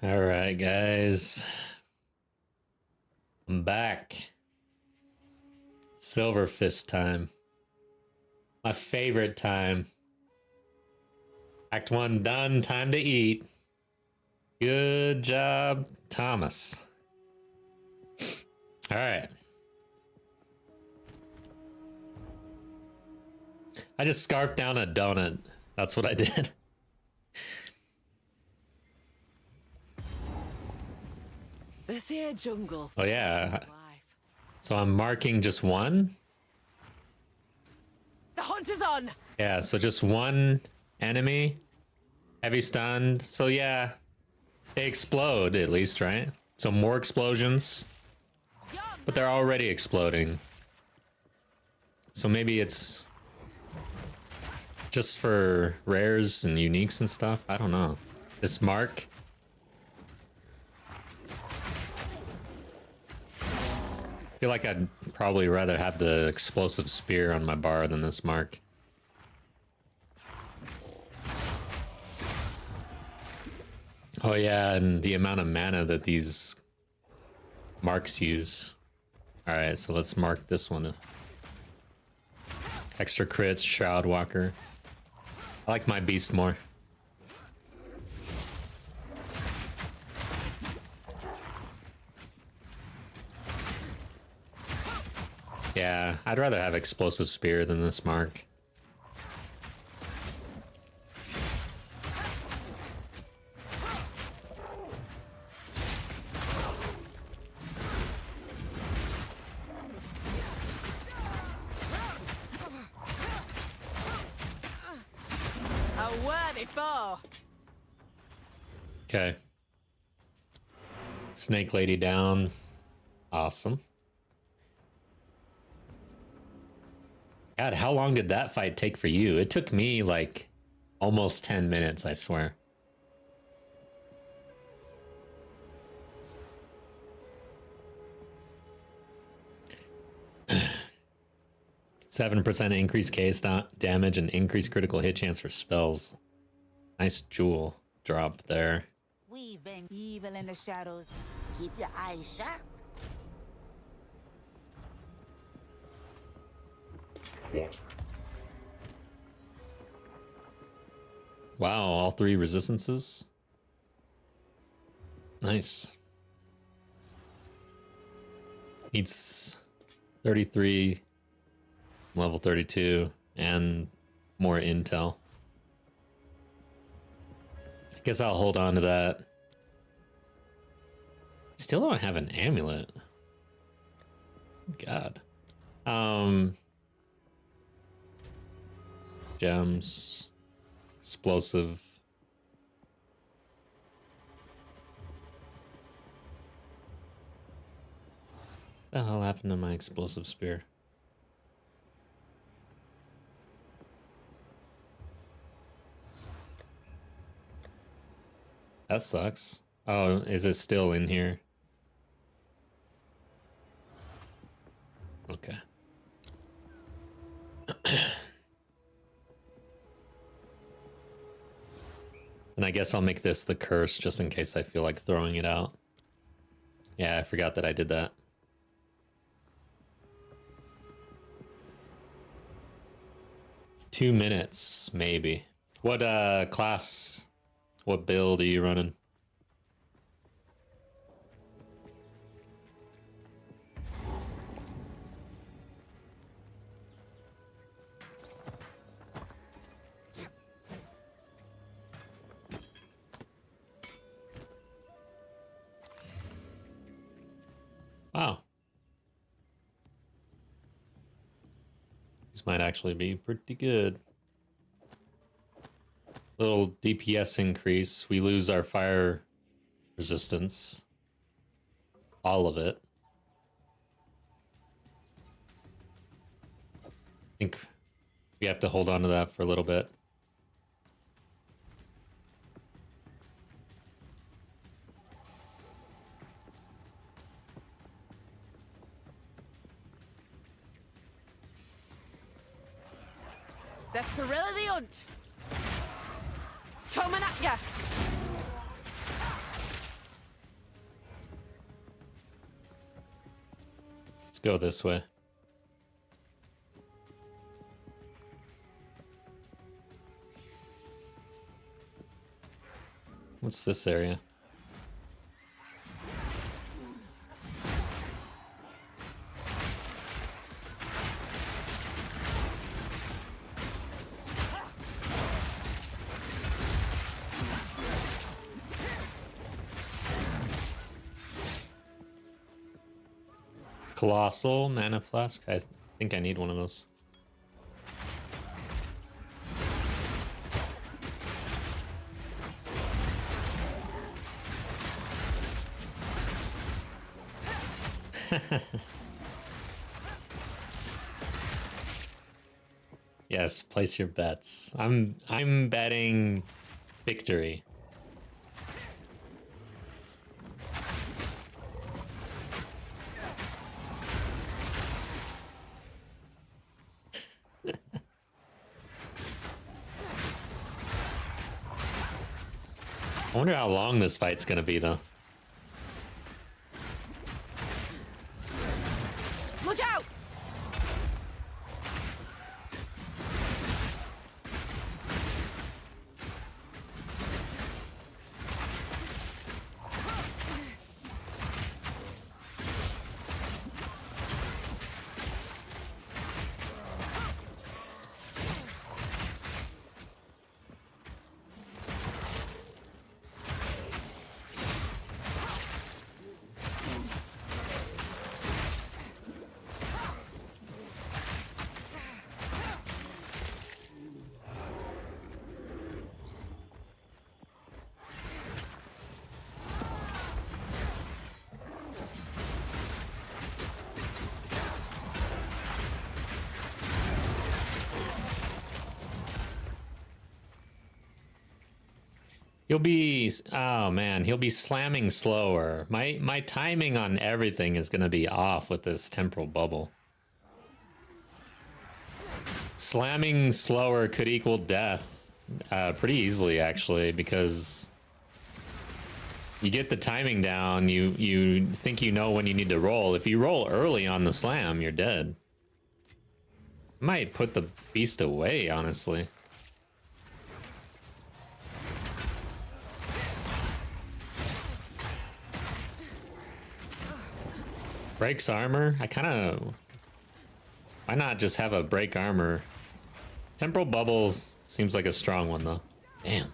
All right, guys. I'm back. Silver Fist time. My favorite time. Act 1 done. Time to eat. Good job, Thomas. All right. I just scarfed down a donut. That's what I did. This here jungle. Oh, yeah. Life. So I'm marking just one. The hunt is on. Yeah, so just one enemy. Heavy stunned. So yeah, they explode at least, right? So more explosions. But they're already exploding. So maybe it's just for rares and uniques and stuff. I don't know. This mark. I feel like I'd probably rather have the explosive spear on my bar than this mark. Oh yeah, and the amount of mana that these marks use. Alright, so let's mark this one. Extra crits, Shroud Walker. I like my beast more. Yeah, I'd rather have Explosive Spear than this mark. A worthy foe. Okay. Snake Lady down. Awesome. God, how long did that fight take for you? It took me like almost 10 minutes, I swear. Seven percent increased case damage and increased critical hit chance for spells. Nice jewel drop there. We've been evil in the shadows. Keep your eyes sharp. What? Wow, all three resistances. Nice. Needs 33, level 32, and more intel. I guess I'll hold on to that. Still don't have an amulet. God. Gems. Explosive. What the hell happened to my explosive spear? That sucks. Oh, is it still in here? Okay. And I guess I'll make this the curse just in case I feel like throwing it out. Yeah, I forgot that I did that. Two minutes, maybe. What class, what build are you running? Wow. These might actually be pretty good. Little DPS increase. We lose our fire resistance. All of it. I think we have to hold on to that for a little bit. The thrill of the hunt. Coming at ya. Let's go this way. What's this area? Colossal mana flask. I think I need one of those. Yes, place your bets. I'm betting victory. I wonder how long this fight's gonna be, though. Look out! He'll be, oh man, he'll be slamming slower. My timing on everything is gonna be off with this temporal bubble. Slamming slower could equal death pretty easily, actually, because you get the timing down, you think you know when you need to roll. If you roll early on the slam, you're dead. Might put the beast away, honestly. Breaks armor? I kind of... Why not just have a break armor? Temporal bubbles seems like a strong one, though. Damn.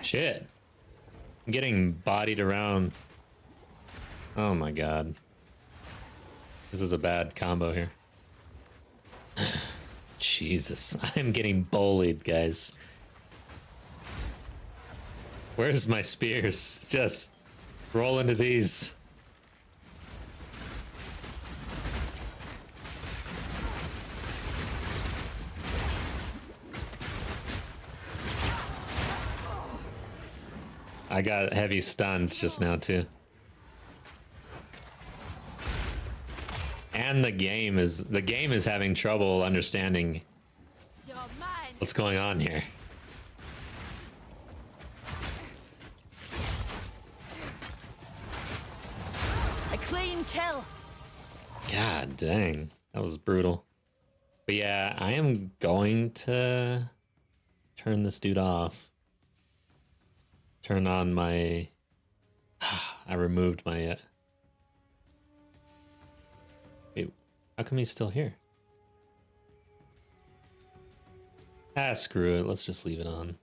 Shit. I'm getting bodied around. Oh my god. This is a bad combo here. Jesus. I'm getting bullied, guys. Where's my spears? Just roll into these. I got heavy stunned just now too. And the game is having trouble understanding what's going on here. Clean kill. God dang, that was brutal. But yeah, I am going to turn this dude off. Turn on my... I removed my... Wait, how come he's still here? Ah, screw it. Let's just leave it on.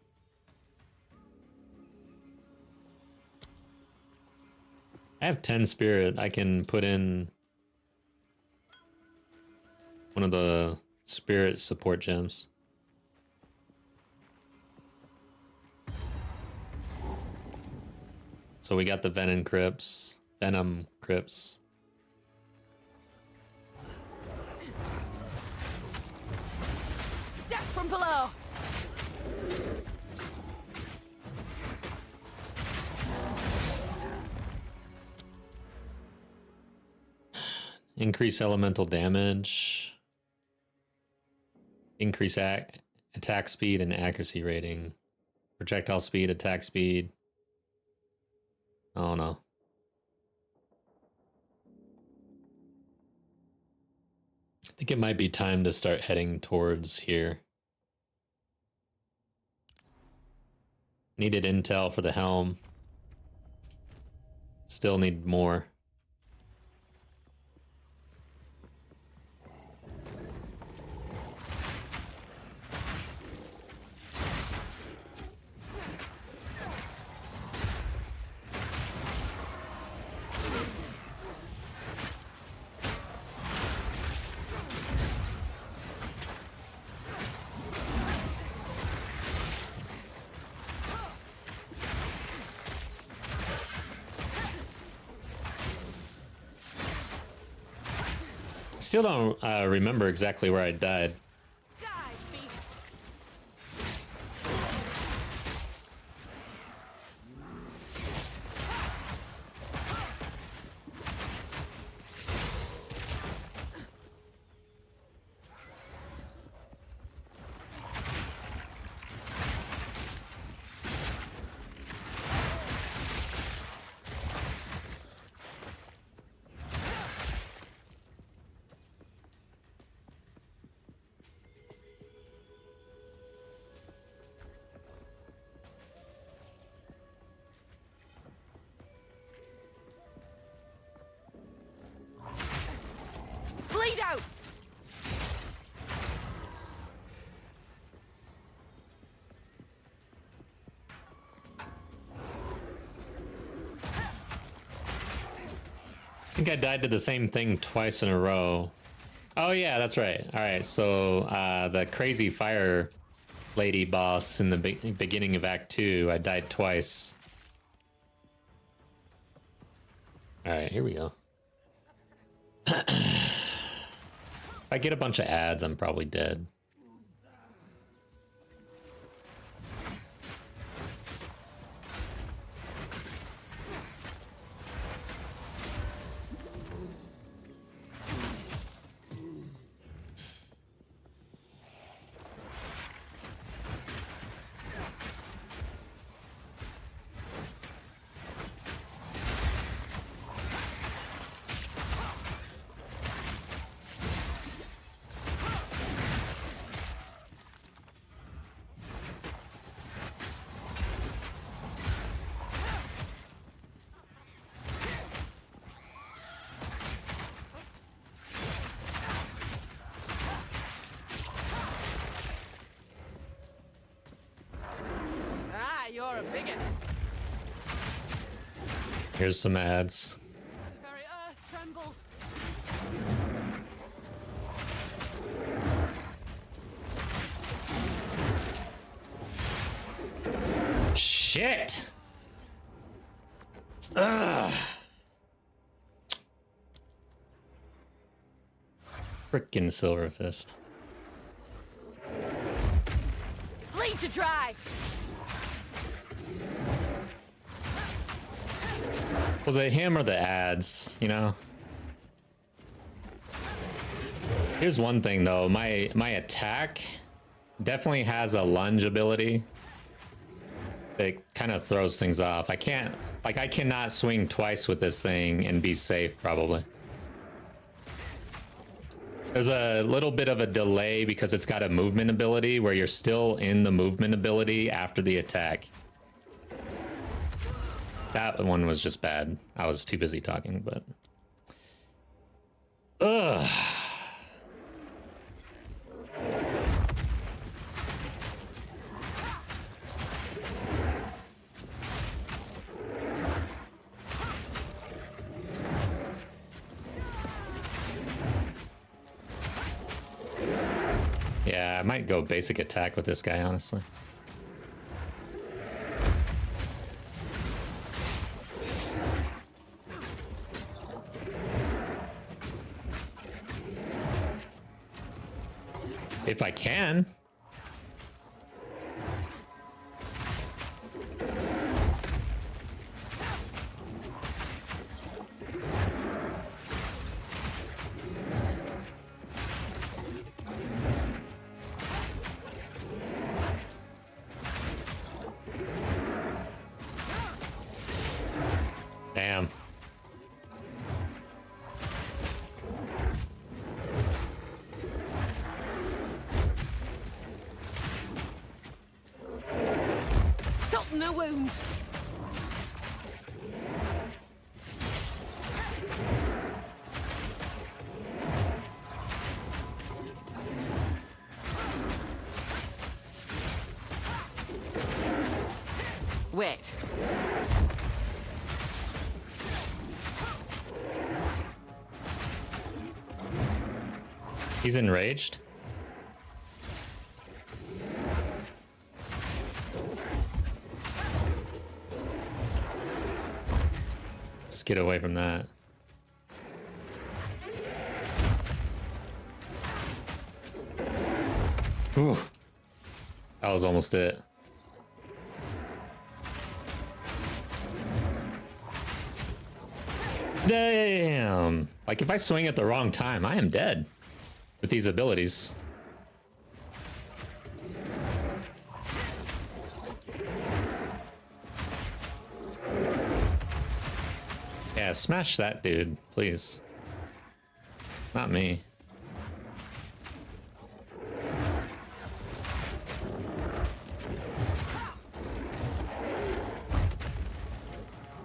I have 10 spirit. I can put in one of the spirit support gems. So we got the Venom Crypts. Death from below. Increase elemental damage. Increase attack speed and accuracy rating. Projectile speed, attack speed. Oh no. think it might be time to start heading towards here. Needed intel for the helm. Still need more. Still don't remember exactly where I died. Die, beast. Bleed out! I think I died to the same thing twice in a row. Oh yeah, that's right. All right, so the crazy fire lady boss in the beginning of Act 2, I died twice. All right, here we go. If I get a bunch of ads, I'm probably dead. You're a bigot. Here's some ads. The very earth trembles. Shit! Ugh. Frickin' Silver Fist. Bleed to dry. Was it him or the ads, you know? Here's one thing though, my attack definitely has a lunge ability that kind of throws things off. I cannot swing twice with this thing and be safe probably. There's a little bit of a delay because it's got a movement ability where you're still in the movement ability after the attack. That one was just bad. I was too busy talking, but... Ugh. Yeah, I might go basic attack with this guy, honestly. If I can. Damn. a wound. Wait. He's enraged. Just get away from that. Ooh. That was almost it. Damn. Like, if I swing at the wrong time, I am dead with these abilities. Yeah, smash that dude, please. Not me.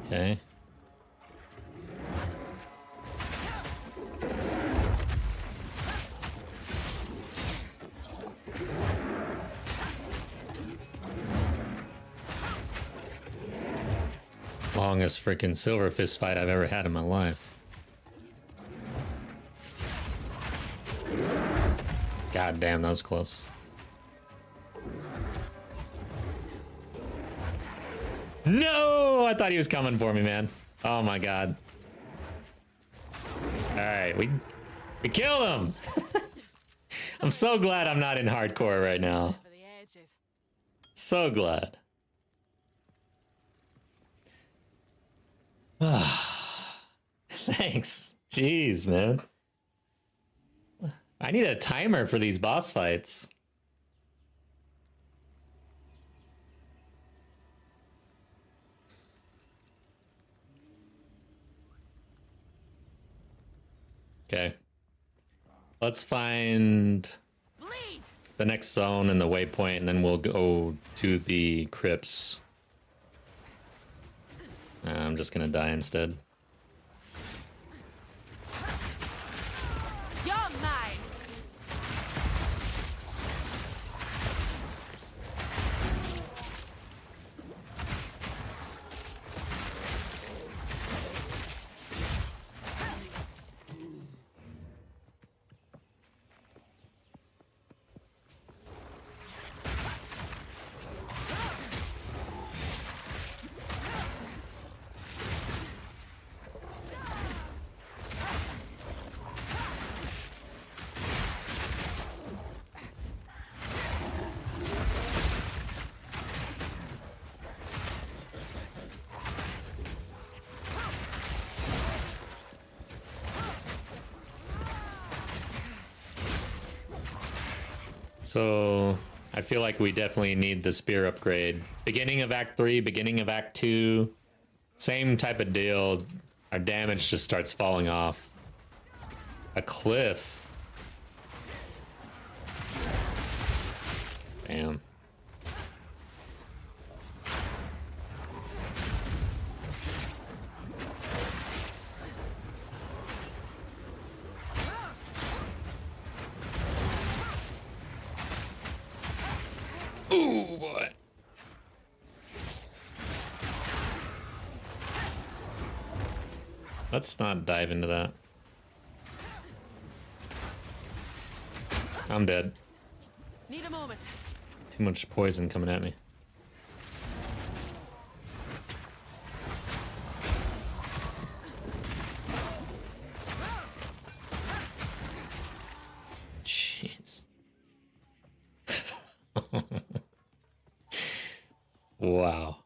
Okay. Longest freaking silver fist fight I've ever had in my life. God damn, that was close. No! I thought he was coming for me, man. Oh my god. Alright, we killed him! I'm so glad I'm not in hardcore right now. For the ages. So glad. Thanks. Jeez, man. I need a timer for these boss fights. Okay. Let's find Bleed. the next zone and the waypoint, and then we'll go to the crypts. I'm just gonna die instead. You're mine. So I feel like we definitely need the spear upgrade. Beginning of Act 3, beginning of Act 2, same type of deal. Our damage just starts falling off. A cliff. Damn. Ooh, boy. Let's not dive into that. I'm dead. Need a moment. Too much poison coming at me. Jeez. Wow.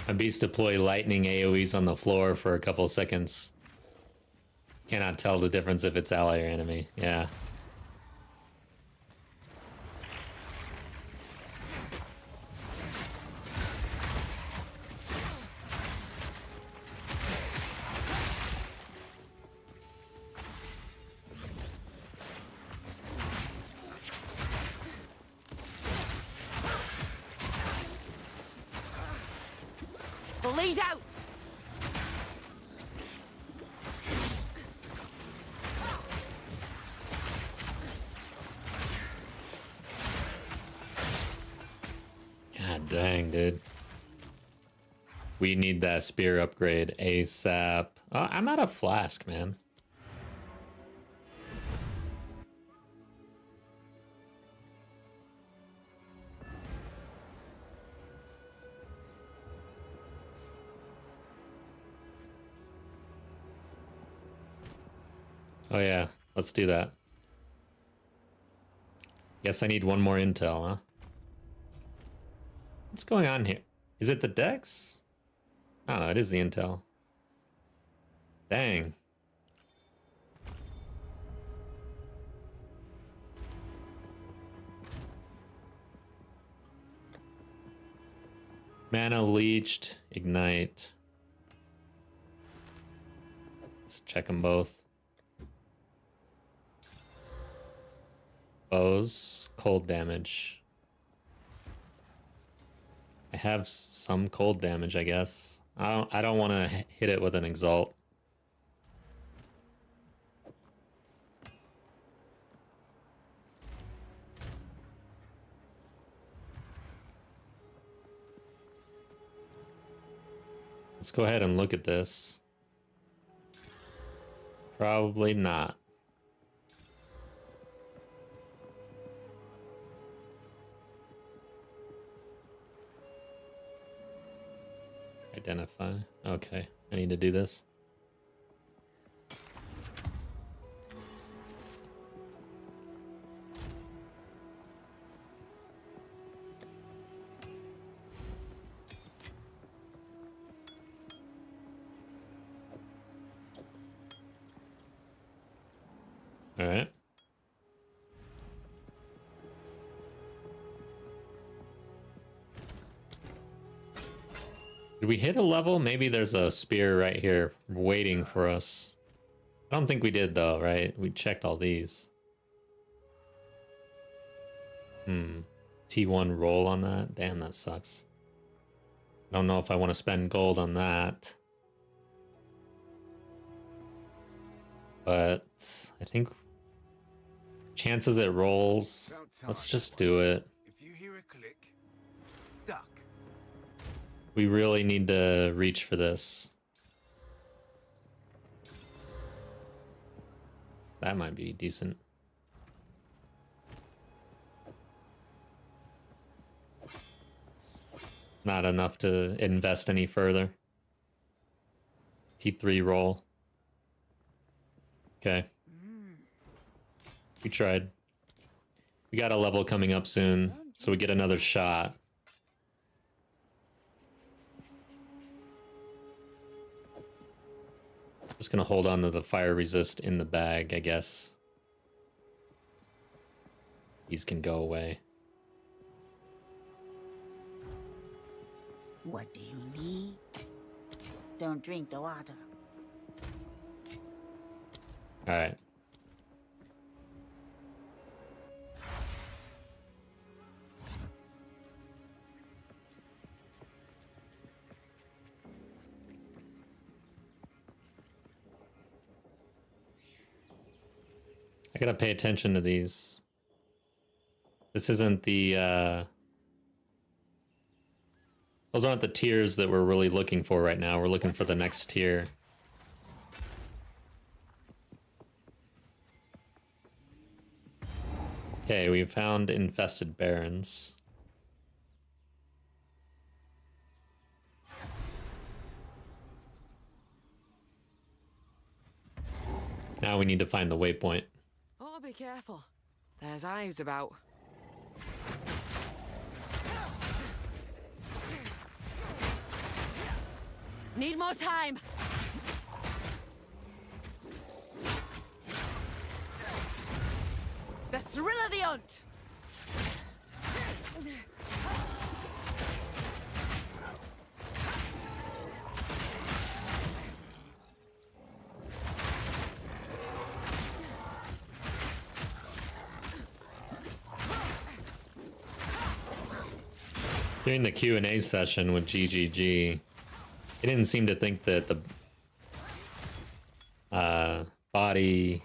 My beasts deploy lightning AoEs on the floor for a couple seconds. Cannot tell the difference if it's ally or enemy. Yeah. Bleed out! God dang, dude. We need that spear upgrade ASAP. Oh, I'm out of flask, man. Oh yeah, let's do that. Guess I need one more intel, huh? What's going on here? Is it the Dex? Oh, it is the intel. Dang. Mana leached, ignite. Let's check them both. Bows, cold damage. I have some cold damage, I guess. I don't want to hit it with an exalt. Let's go ahead and look at this. Probably not. Identify. Okay, I need to do this. All right. Did we hit a level? Maybe there's a spear right here waiting for us. I don't think we did though, right? We checked all these. T1 roll on that? Damn, that sucks. I don't know if I want to spend gold on that. But I think chances it rolls. Let's just do it. If you hear a click, duck. We really need to reach for this. That might be decent. Not enough to invest any further. T3 roll. Okay. We tried. We got a level coming up soon, so we get another shot. Just gonna hold on to the fire resist in the bag, I guess. These can go away. What do you need? Don't drink the water. All right. I gotta pay attention to these. This isn't the, those aren't the tiers that we're really looking for right now. We're looking for the next tier. Okay, we found infested barons. Now we need to find the waypoint. Oh, be careful. There's eyes about. Need more time. The thrill of the hunt. During the Q&A session with GGG, They didn't seem to think that the body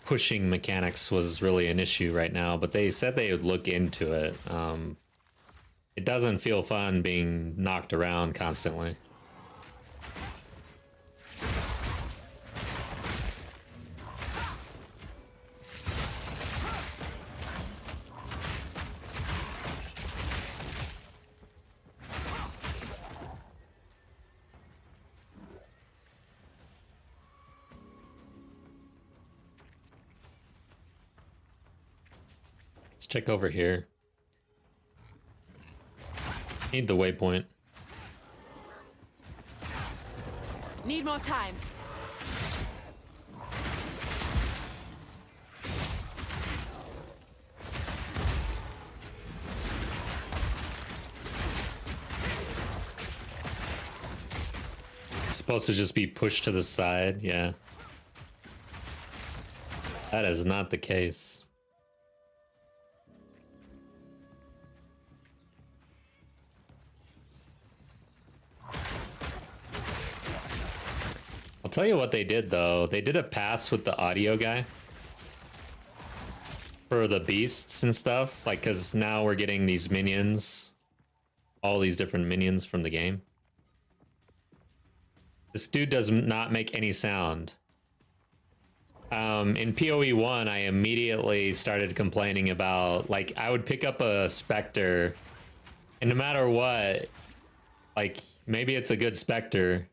pushing mechanics was really an issue right now, but they said they would look into it. It doesn't feel fun being knocked around constantly. Let's check over here. Need the waypoint. Need more time. It's supposed to just be pushed to the side, yeah. That is not the case. I'll tell you what they did though. They did a pass with the audio guy for the beasts and stuff. Like, cause now we're getting these minions, all these different minions from the game. This dude does not make any sound. In PoE 1, I immediately started complaining about, like, I would pick up a Spectre, and no matter what, like, maybe it's a good Spectre,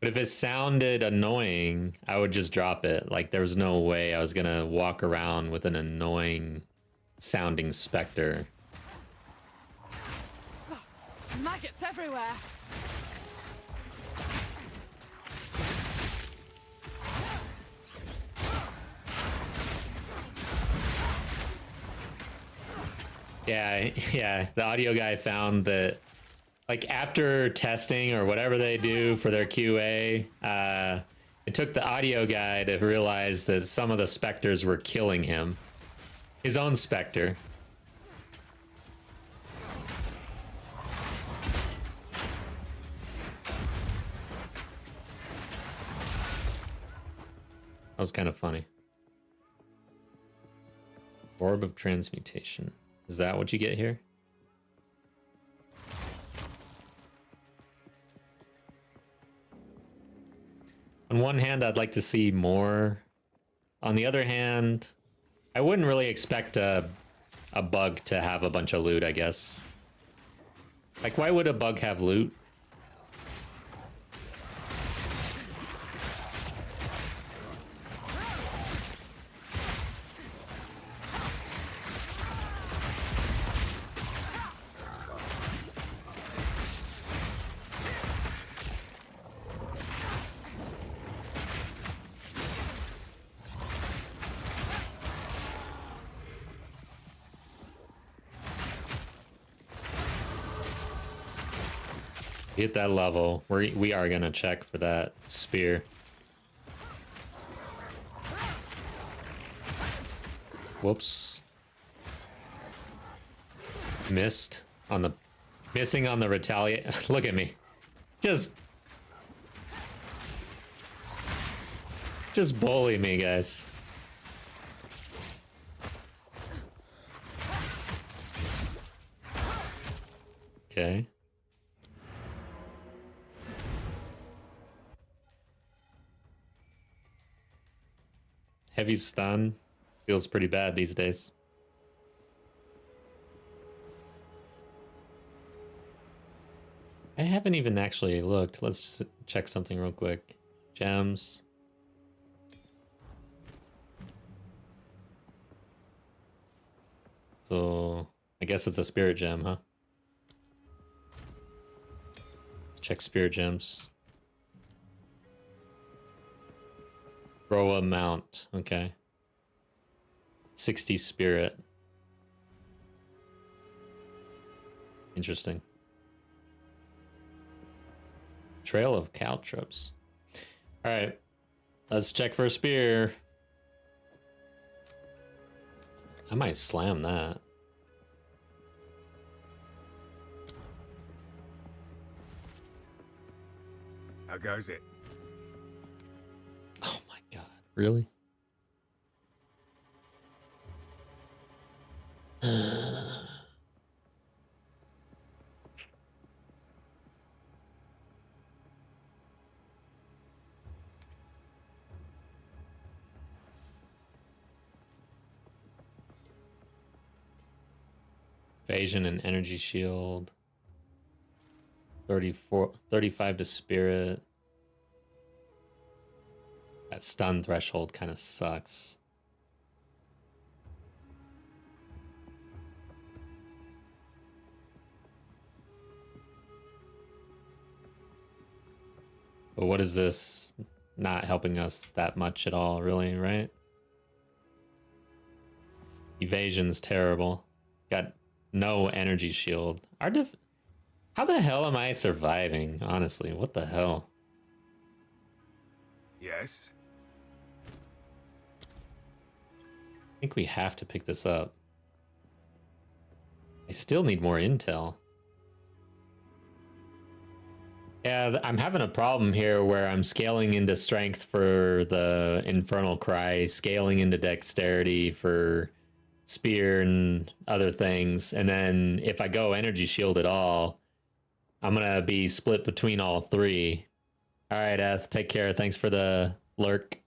but if it sounded annoying, I would just drop it. Like, there was no way I was gonna walk around with an annoying sounding Spectre. Maggots everywhere. Yeah, the audio guy found that, like, after testing or whatever they do for their QA, it took the audio guy to realize that some of the Spectres were killing him. His own Spectre. That was kind of funny. Orb of Transmutation. Is that what you get here? On one hand, I'd like to see more. On the other hand, I wouldn't really expect a bug to have a bunch of loot, I guess. Like, why would a bug have loot? Hit that level. We are gonna check for that spear. Whoops. Missing on the retaliate. Look at me. Just bully me, guys. Okay. Heavy stun feels pretty bad these days. I haven't even actually looked. Let's check something real quick. Gems. So I guess it's a spirit gem, huh? Let's check spirit gems. Grow amount, okay. 60 spirit. Interesting. Trail of caltrops. Alright. Let's check for a spear. I might slam that. How goes it? Oh my god, really? Evasion and energy shield. 35 to spirit. That stun threshold kind of sucks. But what is this? Not helping us that much at all, really, right? Evasion's terrible. Got no energy shield. How the hell am I surviving? Honestly, what the hell? Yes. I think we have to pick this up. I still need more intel. Yeah, I'm having a problem here where I'm scaling into strength for the Infernal Cry, scaling into dexterity for spear and other things, and then if I go energy shield at all, I'm gonna be split between all three. All right, Eth, take care. Thanks for the lurk.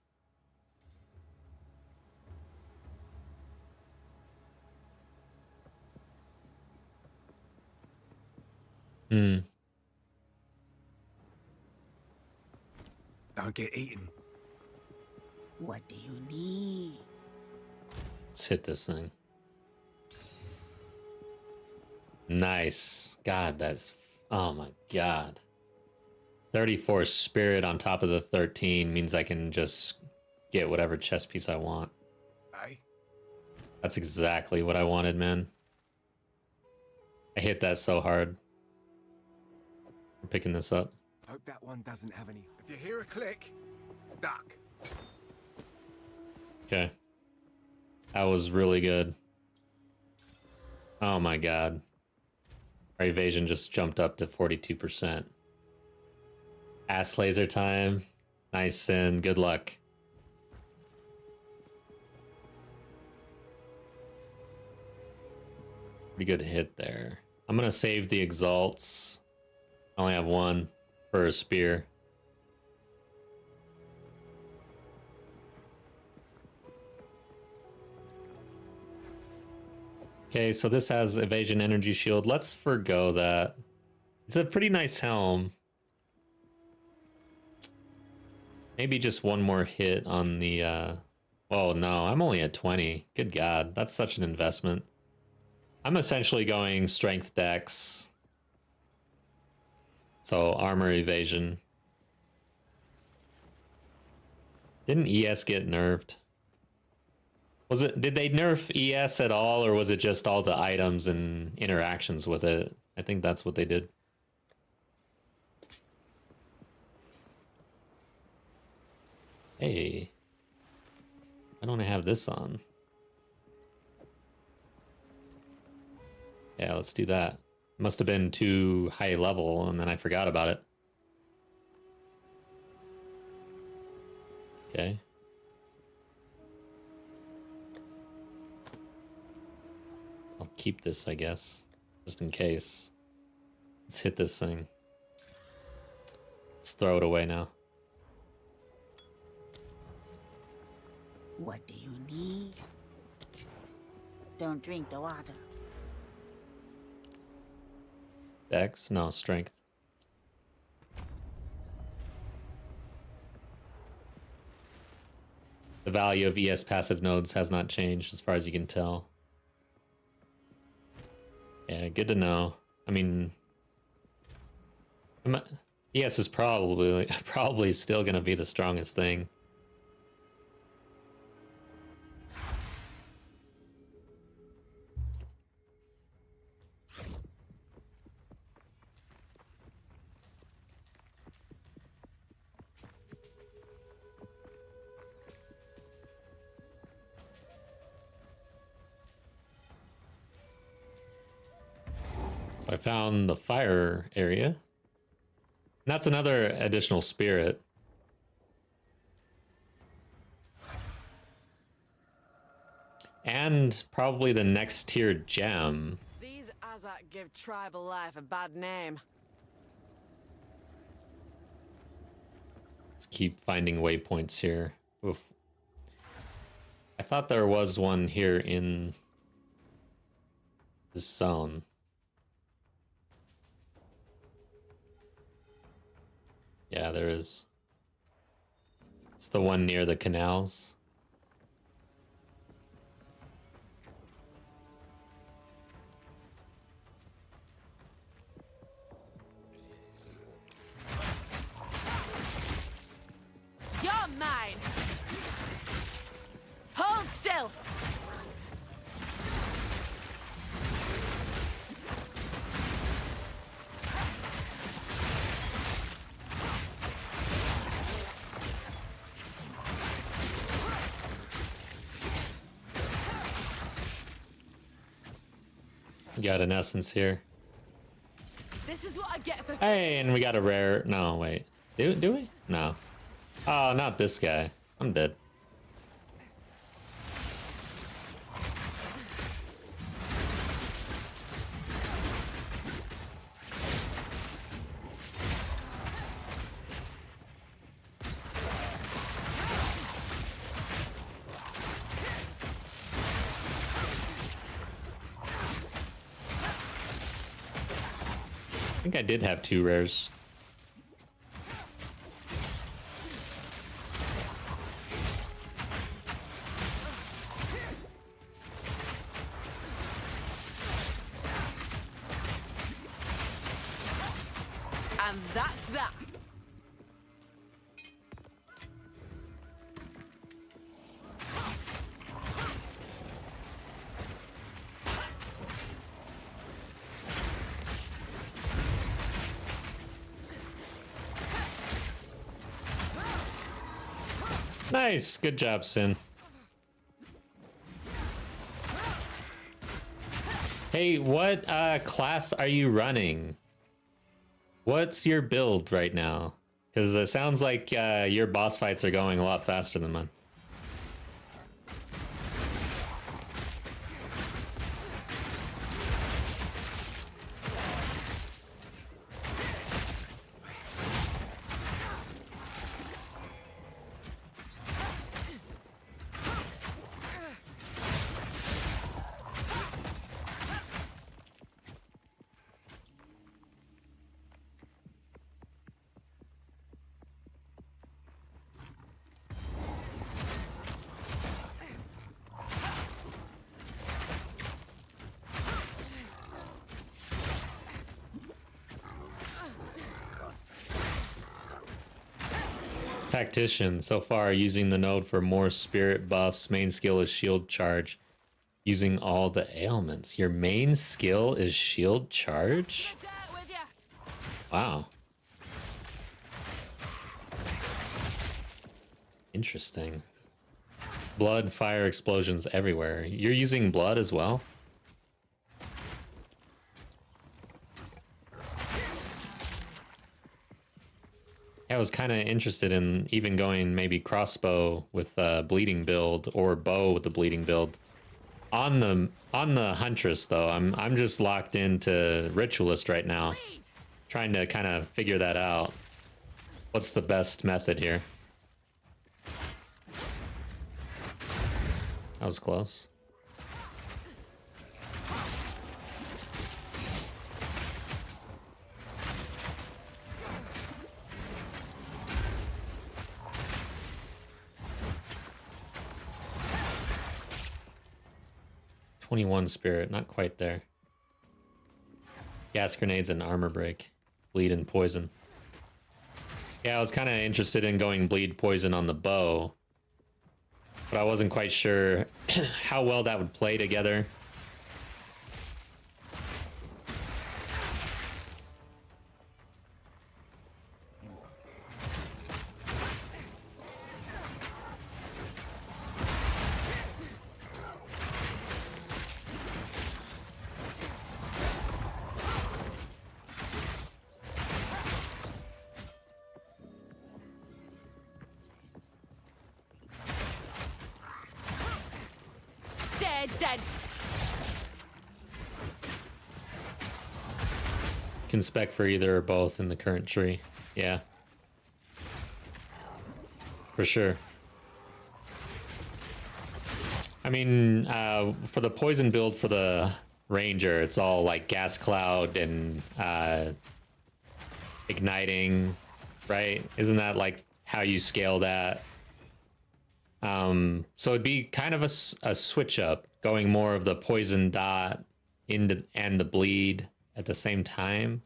Don't get eaten. What do you need? Let's hit this thing. Nice. God, that's... Oh my god. 34 spirit on top of the 13 means I can just get whatever chess piece I want. Eh? That's exactly what I wanted, man. I hit that so hard. I'm picking this up. Hope that one doesn't have any. If you hear a click, duck. Okay. That was really good. Oh my god. Our evasion just jumped up to 42%. Ass laser time. Nice, and good luck. Pretty good hit there. I'm gonna save the exalts. I only have one for a spear. Okay, so this has evasion energy shield. Let's forgo that. It's a pretty nice helm. Maybe just one more hit on the... Oh no, I'm only at 20. Good god, that's such an investment. I'm essentially going strength dex. So armor evasion. Didn't ES get nerfed? Did they nerf ES at all, or was it just all the items and interactions with it? I think that's what they did. Hey. Why don't I have this on? Yeah, let's do that. Must have been too high level, and then I forgot about it. Okay. I'll keep this, I guess, just in case. Let's hit this thing. Let's throw it away now. What do you need? Don't drink the water. Dex? No, strength. The value of ES passive nodes has not changed as far as you can tell. Yeah, good to know. I mean, ES is probably still going to be the strongest thing. I found the fire area. That's another additional spirit. And probably the next tier gem. These Azak give tribal life a bad name. Let's keep finding waypoints here. Oof. I thought there was one here in this zone. Yeah, there is. It's the one near the canals. You're mine! Hold still! We got an essence here. This is what I get for... Hey, and we got a rare... No, wait. Do we? No. Oh, not this guy. I'm dead. I think I did have 2 rares. And that's that. Nice. Good job, Sin. Hey, what class are you running? What's your build right now? Because it sounds like your boss fights are going a lot faster than mine. Tactician, so far using the node for more spirit buffs. Main skill is shield charge. Using all the ailments. Your main skill is shield charge? Wow. Interesting. Blood, fire, explosions everywhere. You're using blood as well? I was kind of interested in even going maybe crossbow with a bleeding build or bow with the bleeding build. On the Huntress though, I'm just locked into Ritualist right now, trying to kind of figure that out. What's the best method here? That was close. .21 spirit, not quite there. Gas grenades and armor break. Bleed and poison. Yeah, I was kind of interested in going bleed poison on the bow, but I wasn't quite sure how well that would play together. Dead. Can spec for either or both in the current tree. Yeah. For sure. I mean, for the poison build for the ranger, it's all like gas cloud and igniting, right? Isn't that like how you scale that? So it'd be kind of a switch up, going more of the poison dot into and the bleed at the same time.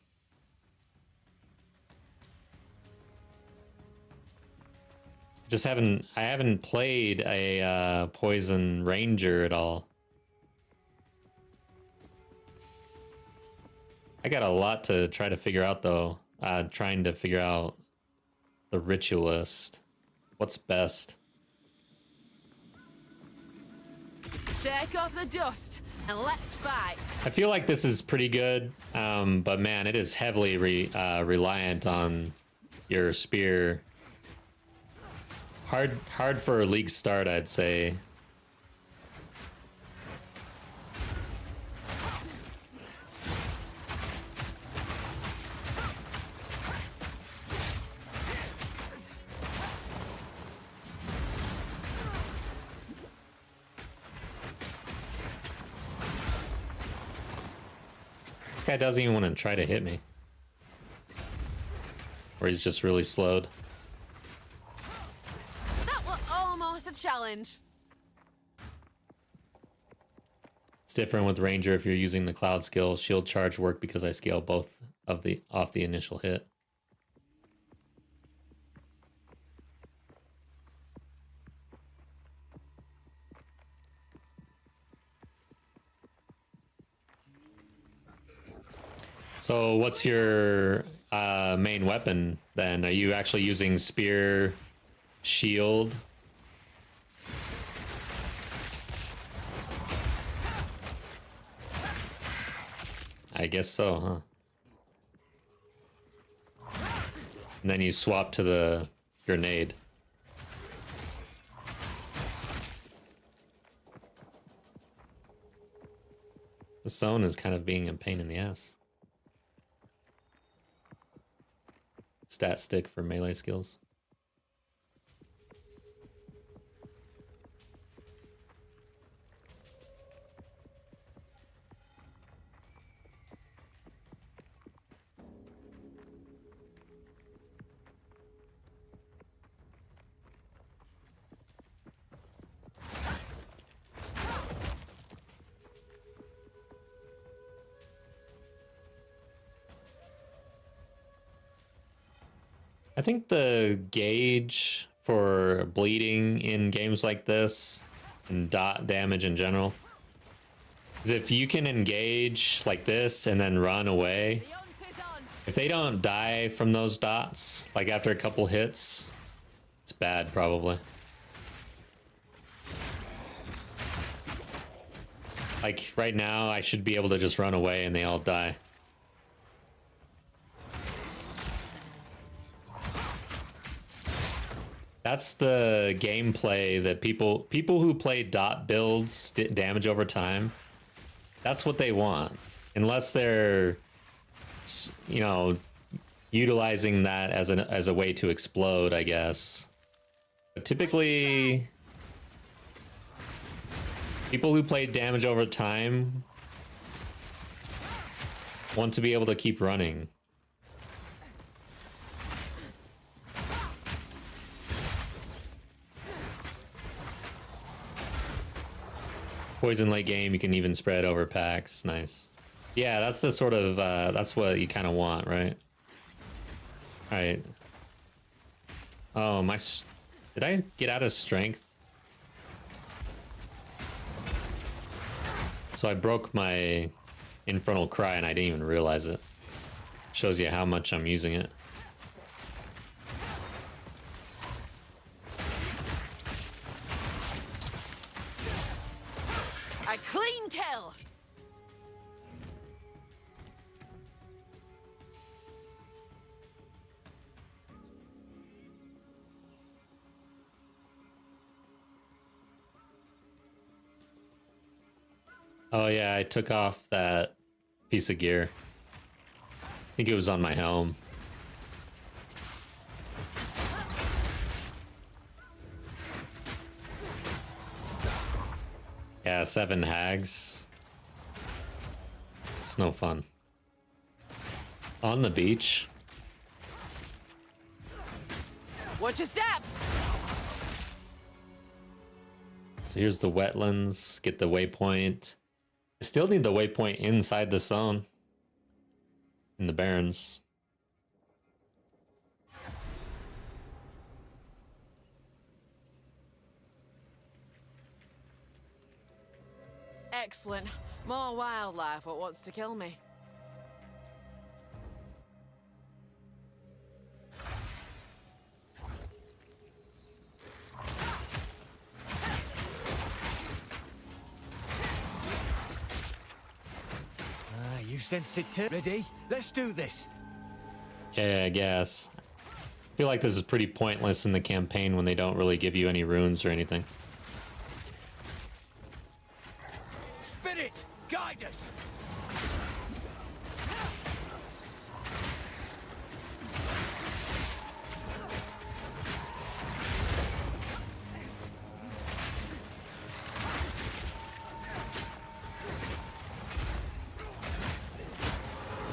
I haven't played a poison ranger at all. I got a lot to try to figure out though. Trying to figure out the ritualist. What's best? Shake off the dust and let's fight. I feel like this is pretty good, but man, it is heavily reliant on your spear. Hard for a league start, I'd say. This guy doesn't even want to try to hit me. Or he's just really slowed. That was almost a challenge. It's different with Ranger if you're using the cloud skill. Shield charge work because I scale both of the off the initial hit. So what's your main weapon then? Are you actually using spear, shield? I guess so, huh? And then you swap to the grenade. The zone is kind of being a pain in the ass. Stat stick for melee skills. I think the gauge for bleeding in games like this and dot damage in general is if you can engage like this and then run away. If they don't die from those dots, like after a couple hits, it's bad probably. Like right now, I should be able to just run away and they all die. That's the gameplay that people who play dot builds damage over time. That's what they want, unless they're, you know, utilizing that as a way to explode, I guess. But typically, people who play damage over time want to be able to keep running. Poison late game, you can even spread over packs. Nice. Yeah, that's the sort of, that's what you kind of want, right? Alright. Oh, did I get out of strength? So I broke my infernal cry and I didn't even realize it. Shows you how much I'm using it. A clean kill. Oh yeah, I took off that piece of gear. I think it was on my helm. Yeah, 7 hags. It's no fun. On the beach. Watch your step! So here's the wetlands. Get the waypoint. I still need the waypoint inside the zone. In the Barrens. Excellent. More wildlife what wants to kill me. You sensed it too. Ready? Let's do this. Yeah, I guess. I feel like this is pretty pointless in the campaign when they don't really give you any runes or anything. Spirit, guide us.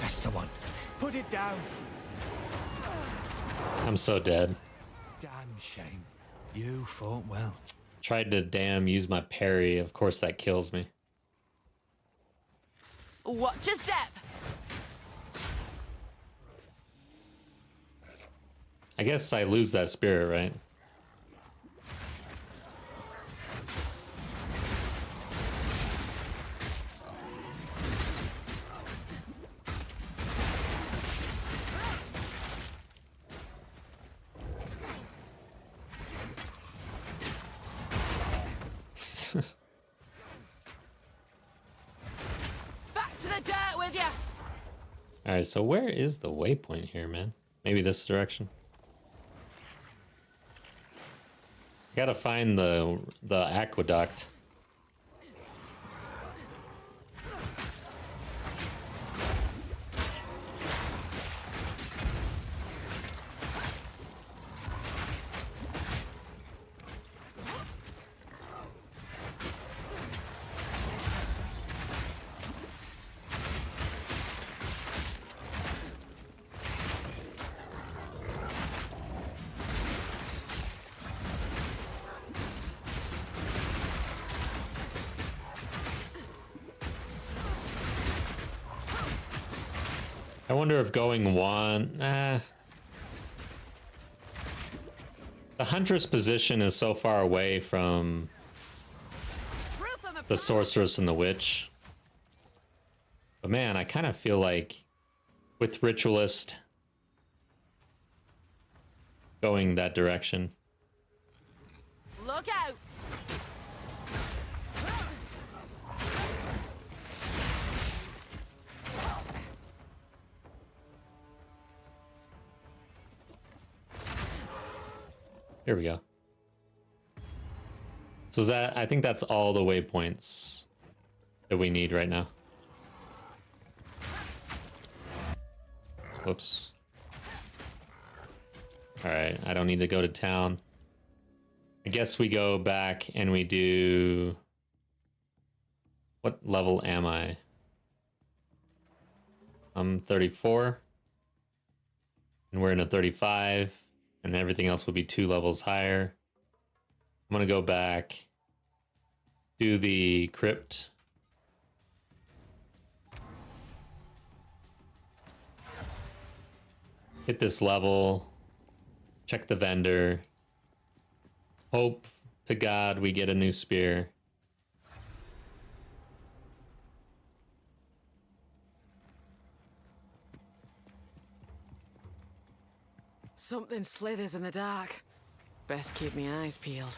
That's the one. Put it down. I'm so dead. Damn shame. You fought well. Tried to use my parry. Of course that kills me. Watch your step! I guess I lose that spirit, right? Back to the dirt with you! Alright, so where is the waypoint here, man? Maybe this direction? Gotta find the aqueduct. I wonder if going one... the Huntress position is so far away from the Sorceress and the Witch. But man, I kind of feel like with Ritualist going that direction. Look out! Here we go. So is that, I think that's all the waypoints that we need right now. Whoops. Alright, I don't need to go to town. I guess we go back and we do... What level am I? I'm 34. And we're in a 35. And everything else will be 2 levels higher. I'm gonna go back, do the crypt. Hit this level, check the vendor. Hope to God we get a new spear. Something slithers in the dark. Best keep my eyes peeled.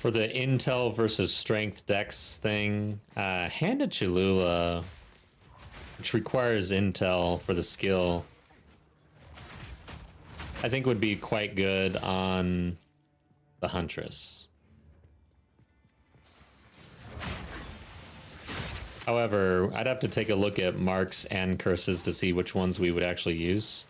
for the intel versus strength dex thing, Hand of Cholula, which requires intel for the skill, I think would be quite good on the Huntress. However, I'd have to take a look at marks and curses to see which ones we would actually use.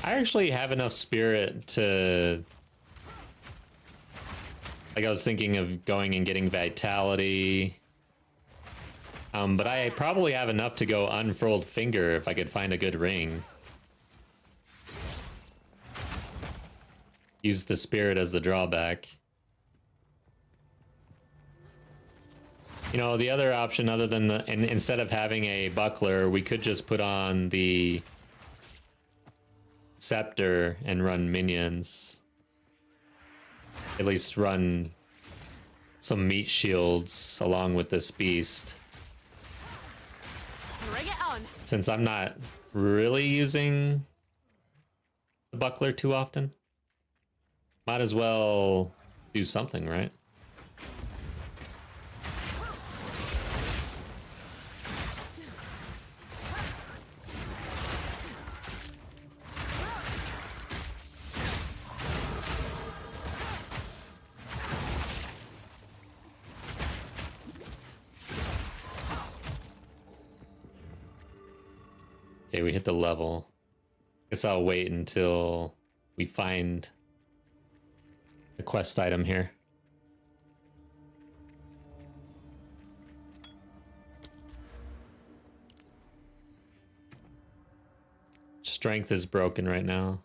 I actually have enough spirit to... Like, I was thinking of going and getting vitality. But I probably have enough to go unfurled finger if I could find a good ring. Use the spirit as the drawback. You know, the other option other than the... And instead of having a buckler, we could just put on the scepter and run minions. At least run some meat shields along with this beast. Bring it on. Since I'm not really using the buckler too often, might as well do something, right? Okay, we hit the level. Guess I'll wait until we find the quest item here. Strength is broken right now.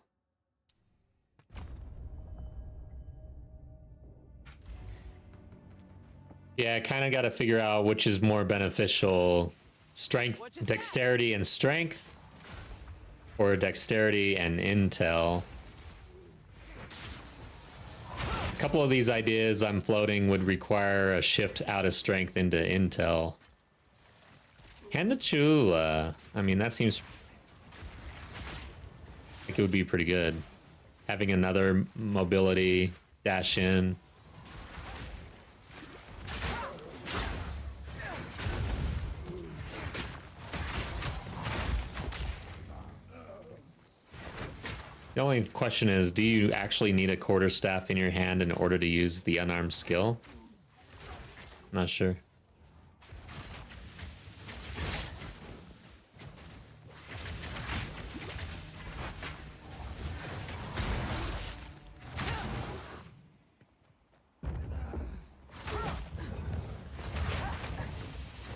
Yeah, I kind of got to figure out which is more beneficial. Strength, dexterity, and strength, or dexterity and intel. A couple of these ideas I'm floating would require a shift out of strength into intel. Hand of Chula. I mean, that seems like it would be pretty good. Having another mobility dash in. The only question is, do you actually need a quarterstaff in your hand in order to use the unarmed skill? Not sure.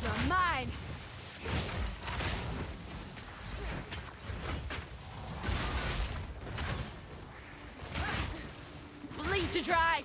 You're mine. Bleed to dry.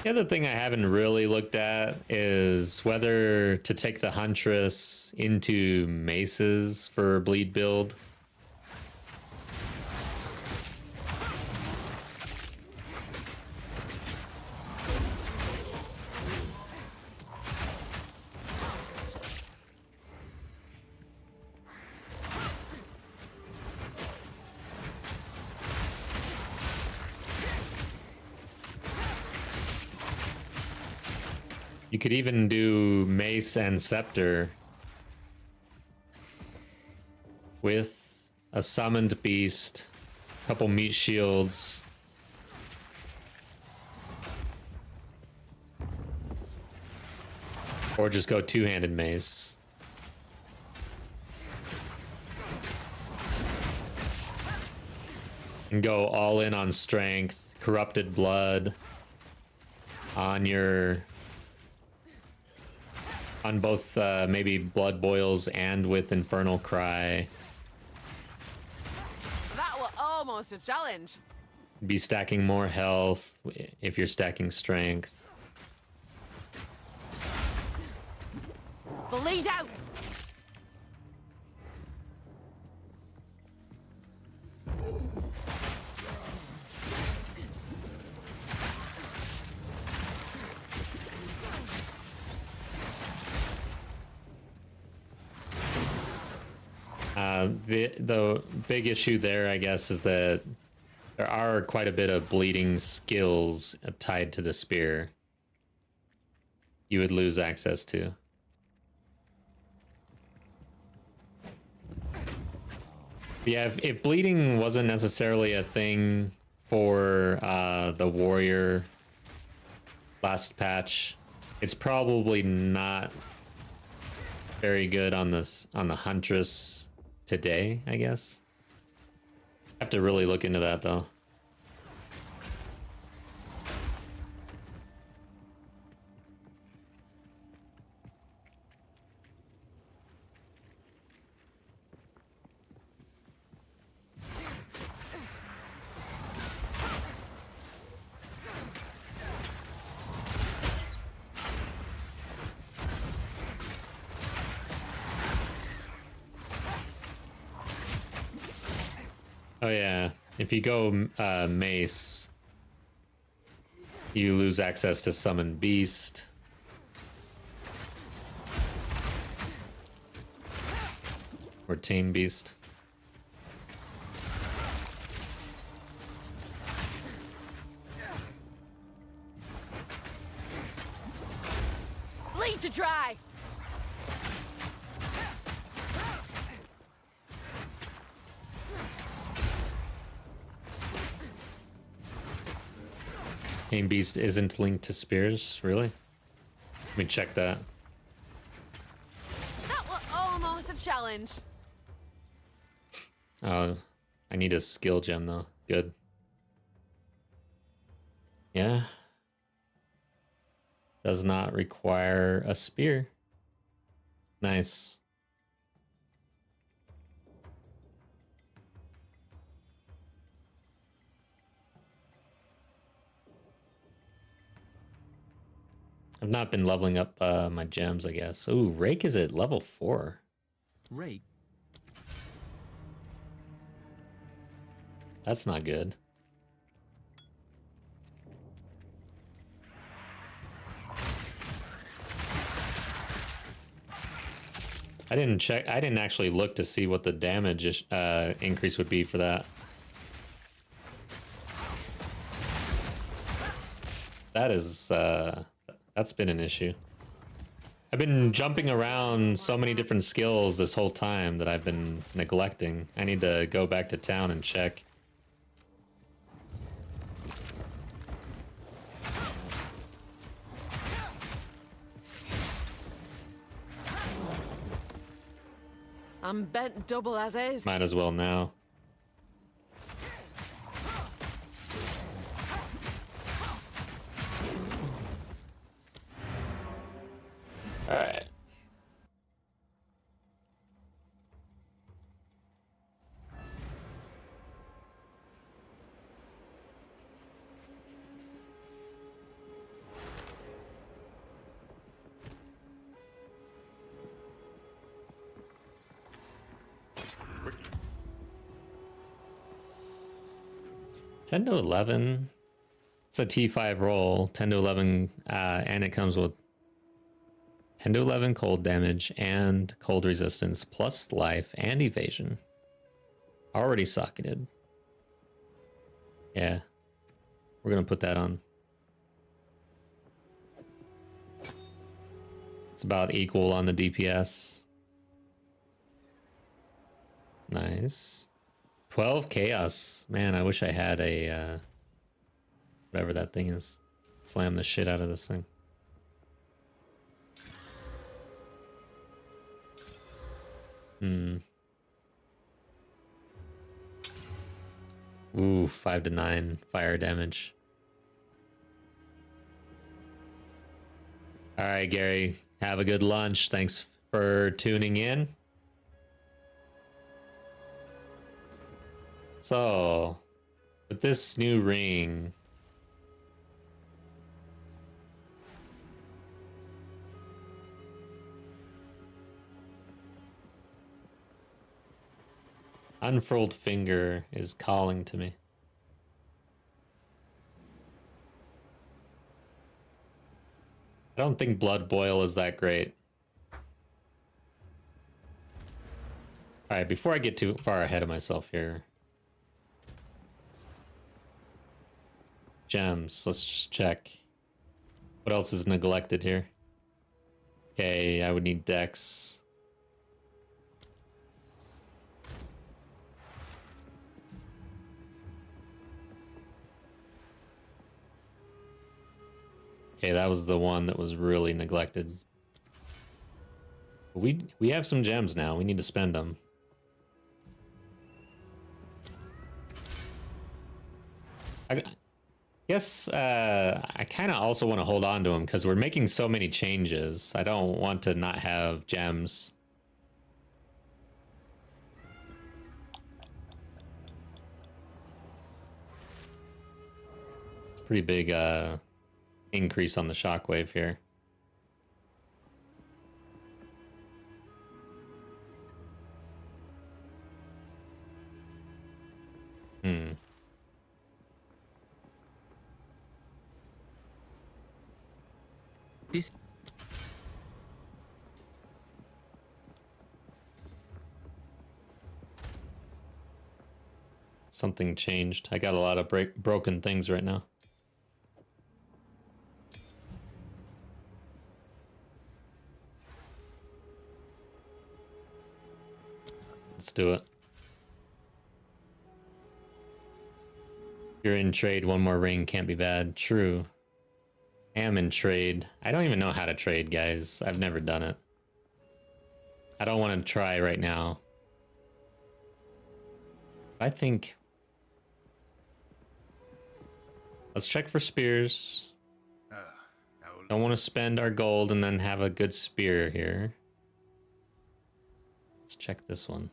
The other thing I haven't really looked at is whether to take the Huntress into maces for bleed build. You could even do mace and scepter with a summoned beast, a couple meat shields. Or just go two-handed mace. And go all in on strength, corrupted blood on your on both maybe blood boils and with infernal cry. That was almost a challenge. Be stacking more health if you're stacking strength. Bleed out. The big issue there, I guess, is that there are quite a bit of bleeding skills tied to the spear you would lose access to. Yeah, if bleeding wasn't necessarily a thing for the warrior last patch, it's probably not very good on the Huntress today, I guess. Have to really look into that though. Oh yeah, if you go mace, you lose access to summon beast. Or tame beast. Bleed to dry. Tame beast isn't linked to spears, really? Let me check that. That was almost a challenge. Oh, I need a skill gem though. Good. Yeah. Does not require a spear. Nice. I've not been leveling up my gems, I guess. Ooh, Rake is at level 4. Rake? That's not good. I didn't check. I didn't actually look to see what the damage increase would be for that. That is that's been an issue. I've been jumping around so many different skills this whole time that I've been neglecting. I need to go back to town and check. I'm bent double as is. Might as well now. All right. Ten to 11. It's a T5 roll. 10 to 11, and it comes with 10 to 11 cold damage and cold resistance, plus life and evasion. Already socketed. Yeah. We're going to put that on. It's about equal on the DPS. Nice. 12 chaos. Man, I wish I had a, whatever that thing is. Slam the shit out of this thing. Ooh, 5 to 9 fire damage. All right, Gary, have a good lunch. Thanks for tuning in. So, with this new ring, unfurled finger is calling to me. I don't think blood boil is that great. All right, before I get too far ahead of myself here. Gems, let's just check. What else is neglected here? Okay, I would need dex. Okay, that was the one that was really neglected. We have some gems now. We need to spend them. I guess I kind of also want to hold on to them because we're making so many changes. I don't want to not have gems. Pretty big increase on the shockwave here. This. Something changed. I got a lot of broken things right now. Let's do it. You're in trade. One more ring can't be bad. True. I am in trade. I don't even know how to trade, guys. I've never done it. I don't want to try right now. I think... Let's check for spears. Don't want to spend our gold and then have a good spear here. Let's check this one.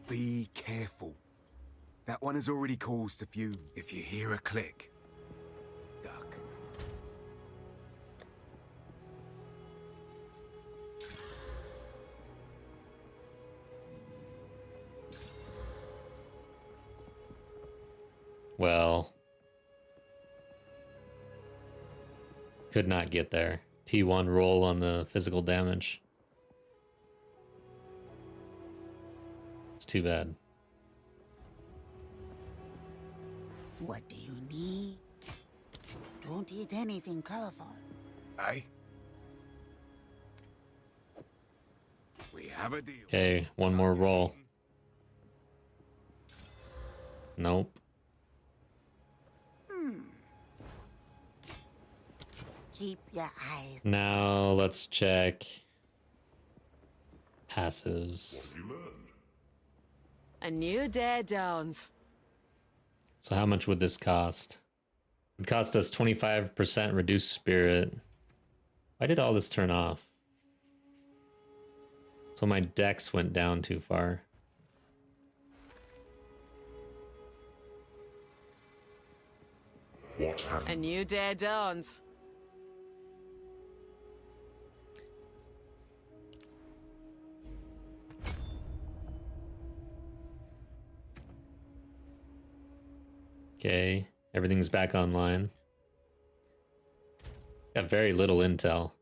Be careful. That one has already caused a few. If you hear a click, duck. Well, could not get there. T1 roll on the physical damage. It's too bad. What do you need? Don't eat anything colorful. Aye. We have a deal. Okay, one more roll. Nope. Keep your eyes. Now let's check passives. You learned. A new day dawns. So how much would this cost? It would cost us 25% reduced spirit. Why did all this turn off? So my dex went down too far. What happened? A new day dawns. Okay, everything's back online. Got very little intel.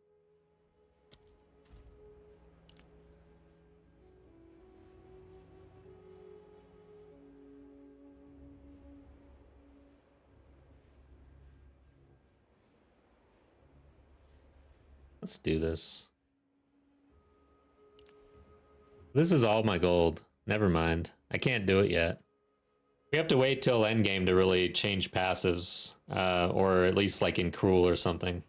Let's do this. This is all my gold. Never mind. I can't do it yet. We have to wait till endgame to really change passives, or at least like in Cruel or something.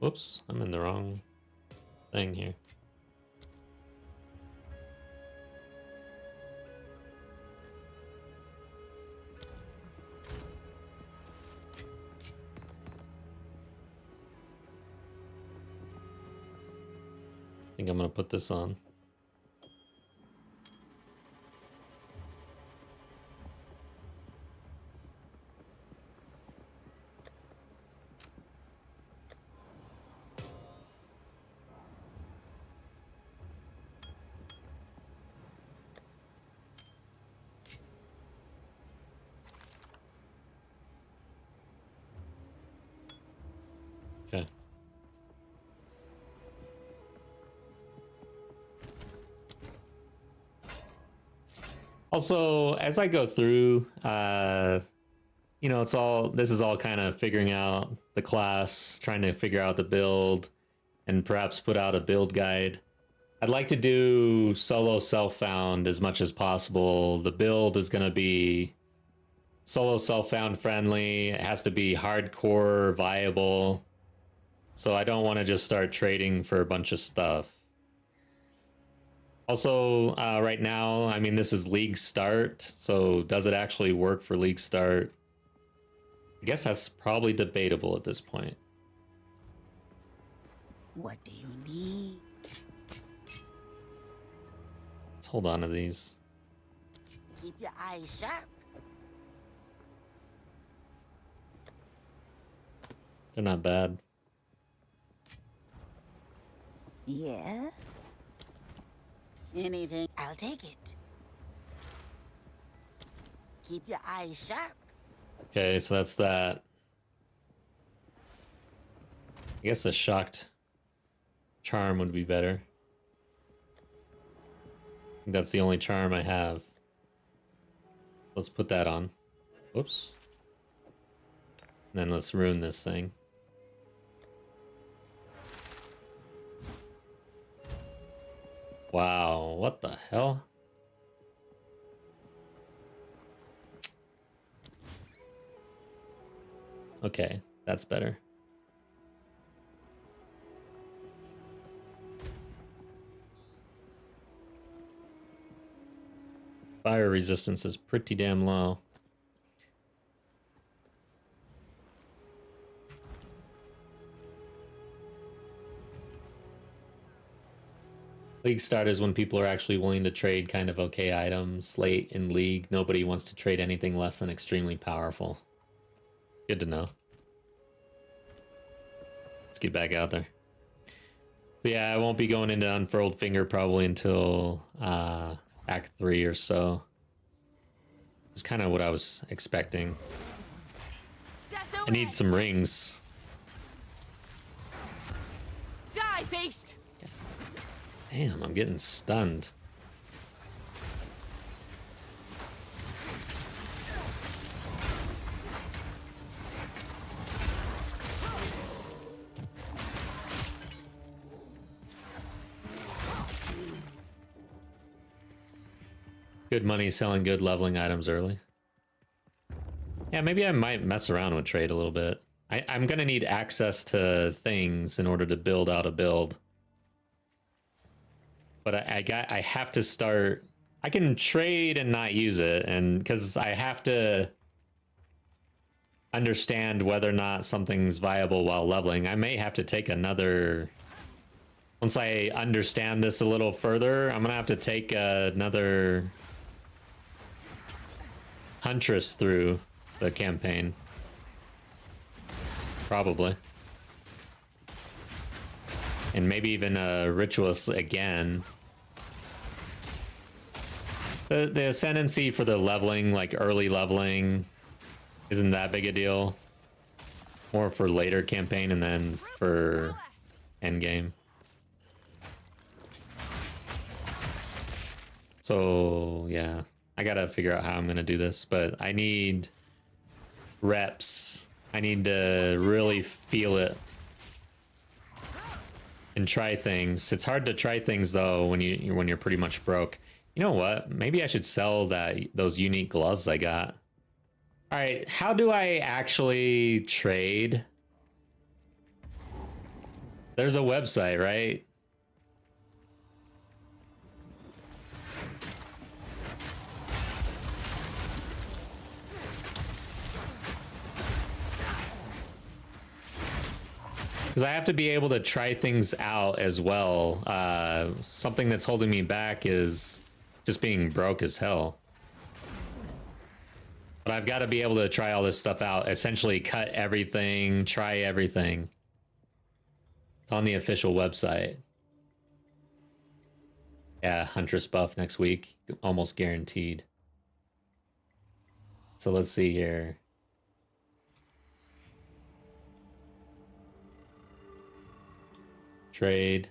Whoops, I'm in the wrong thing here. I think I'm gonna put this on. Okay. Also, as I go through, you know, this is all kind of figuring out the class, trying to figure out the build, and perhaps put out a build guide. I'd like to do solo self-found as much as possible. The build is going to be solo self-found friendly. It has to be hardcore viable. So I don't want to just start trading for a bunch of stuff. Also, right now, I mean, this is League Start, so does it actually work for League Start? I guess that's probably debatable at this point. What do you need? Let's hold on to these. Keep your eyes sharp. They're not bad. Yes? Anything, I'll take it. Keep your eyes sharp. Okay, so that's that. I guess a shocked charm would be better. I think that's the only charm I have. Let's put that on. Whoops. And then let's ruin this thing. Wow, what the hell? Okay, that's better. Fire resistance is pretty damn low. League start is when people are actually willing to trade kind of okay items. Late in League, nobody wants to trade anything less than extremely powerful. Good to know. Let's get back out there. So yeah, I won't be going into Unfurled Finger probably until Act 3 or so. It's kind of what I was expecting. I need some rings. Die, beast! Damn, I'm getting stunned. Good money selling good leveling items early. Yeah, maybe I might mess around with trade a little bit. I'm gonna need access to things in order to build out a build. But I have to start. I can trade and not use it, and because I have to understand whether or not something's viable while leveling. I may have to take another. Once I understand this a little further, I'm gonna have to take another Huntress through the campaign. Probably. And maybe even a Ritualist again. The ascendancy for the leveling, like early leveling, isn't that big a deal. More for later campaign and then for endgame. So, yeah. I gotta figure out how I'm gonna do this, but I need reps. I need to really feel it and try things. It's hard to try things though when you're pretty much broke. You know what? Maybe I should sell those unique gloves I got. All right, how do I actually trade? There's a website, right? Because I have to be able to try things out as well. Something that's holding me back is just being broke as hell. But I've got to be able to try all this stuff out. Essentially cut everything, try everything. It's on the official website. Yeah, Huntress buff next week. Almost guaranteed. So let's see here. Trade.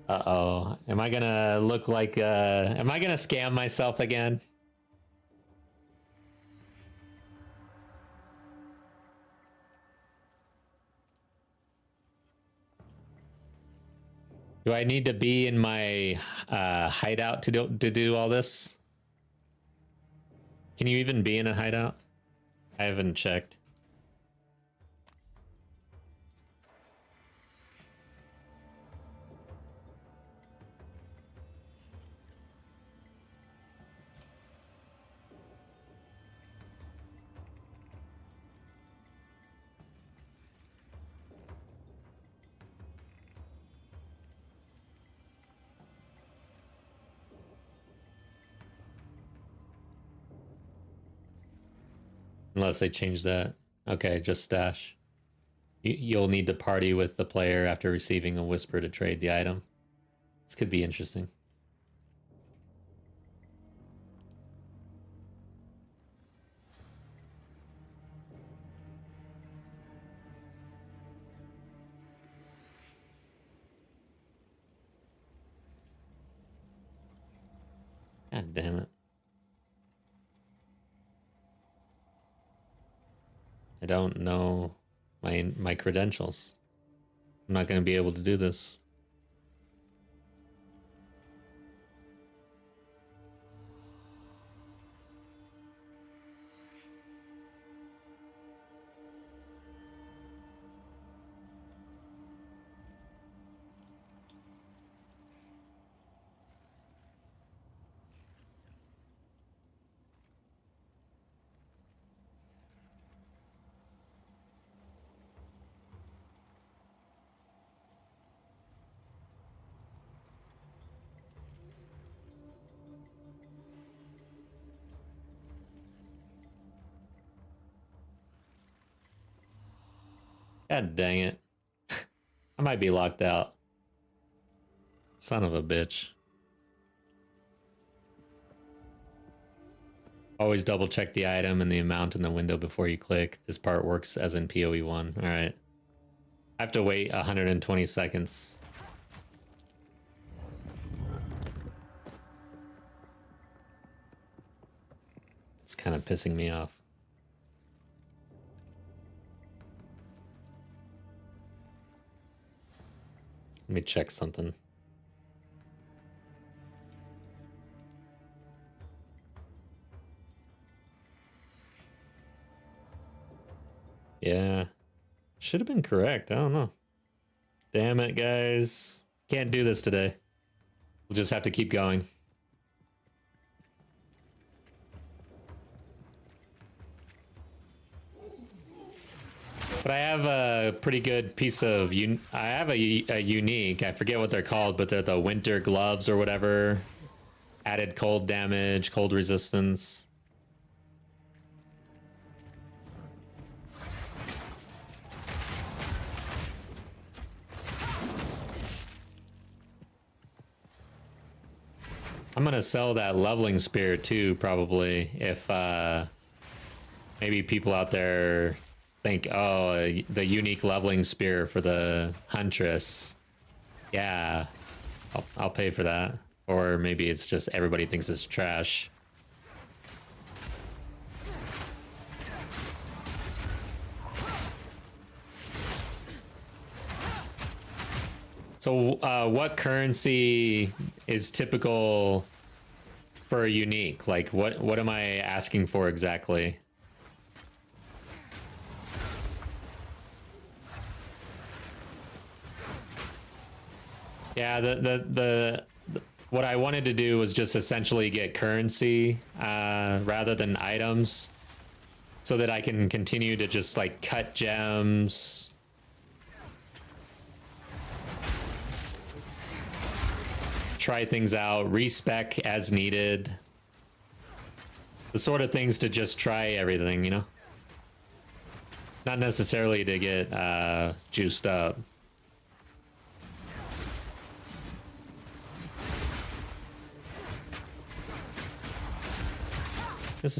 Uh-oh. Am I gonna look like, am I gonna scam myself again? Do I need to be in my hideout to do all this? Can you even be in a hideout? I haven't checked. Unless they change that. Okay, just stash. You'll need to party with the player after receiving a whisper to trade the item. This could be interesting. God damn it. I don't know my credentials. I'm not going to be able to do this. God dang it. I might be locked out. Son of a bitch. Always double check the item and the amount in the window before you click. This part works as in PoE 1. Alright. I have to wait 120 seconds. It's kind of pissing me off. Let me check something. Yeah. Should have been correct. I don't know. Damn it, guys. Can't do this today. We'll just have to keep going. But I have a pretty good piece of I have a unique. I forget what they're called, but they're the winter gloves or whatever. Added cold damage, cold resistance. I'm gonna sell that leveling spear too, probably, if maybe people out there think, oh, the unique leveling spear for the Huntress. Yeah, I'll pay for that. Or maybe it's just everybody thinks it's trash. So what currency is typical for a unique? Like what am I asking for exactly? Yeah, the what I wanted to do was just essentially get currency rather than items, so that I can continue to just like cut gems. Try things out, respec as needed. The sort of things to just try everything, you know? Not necessarily to get juiced up. This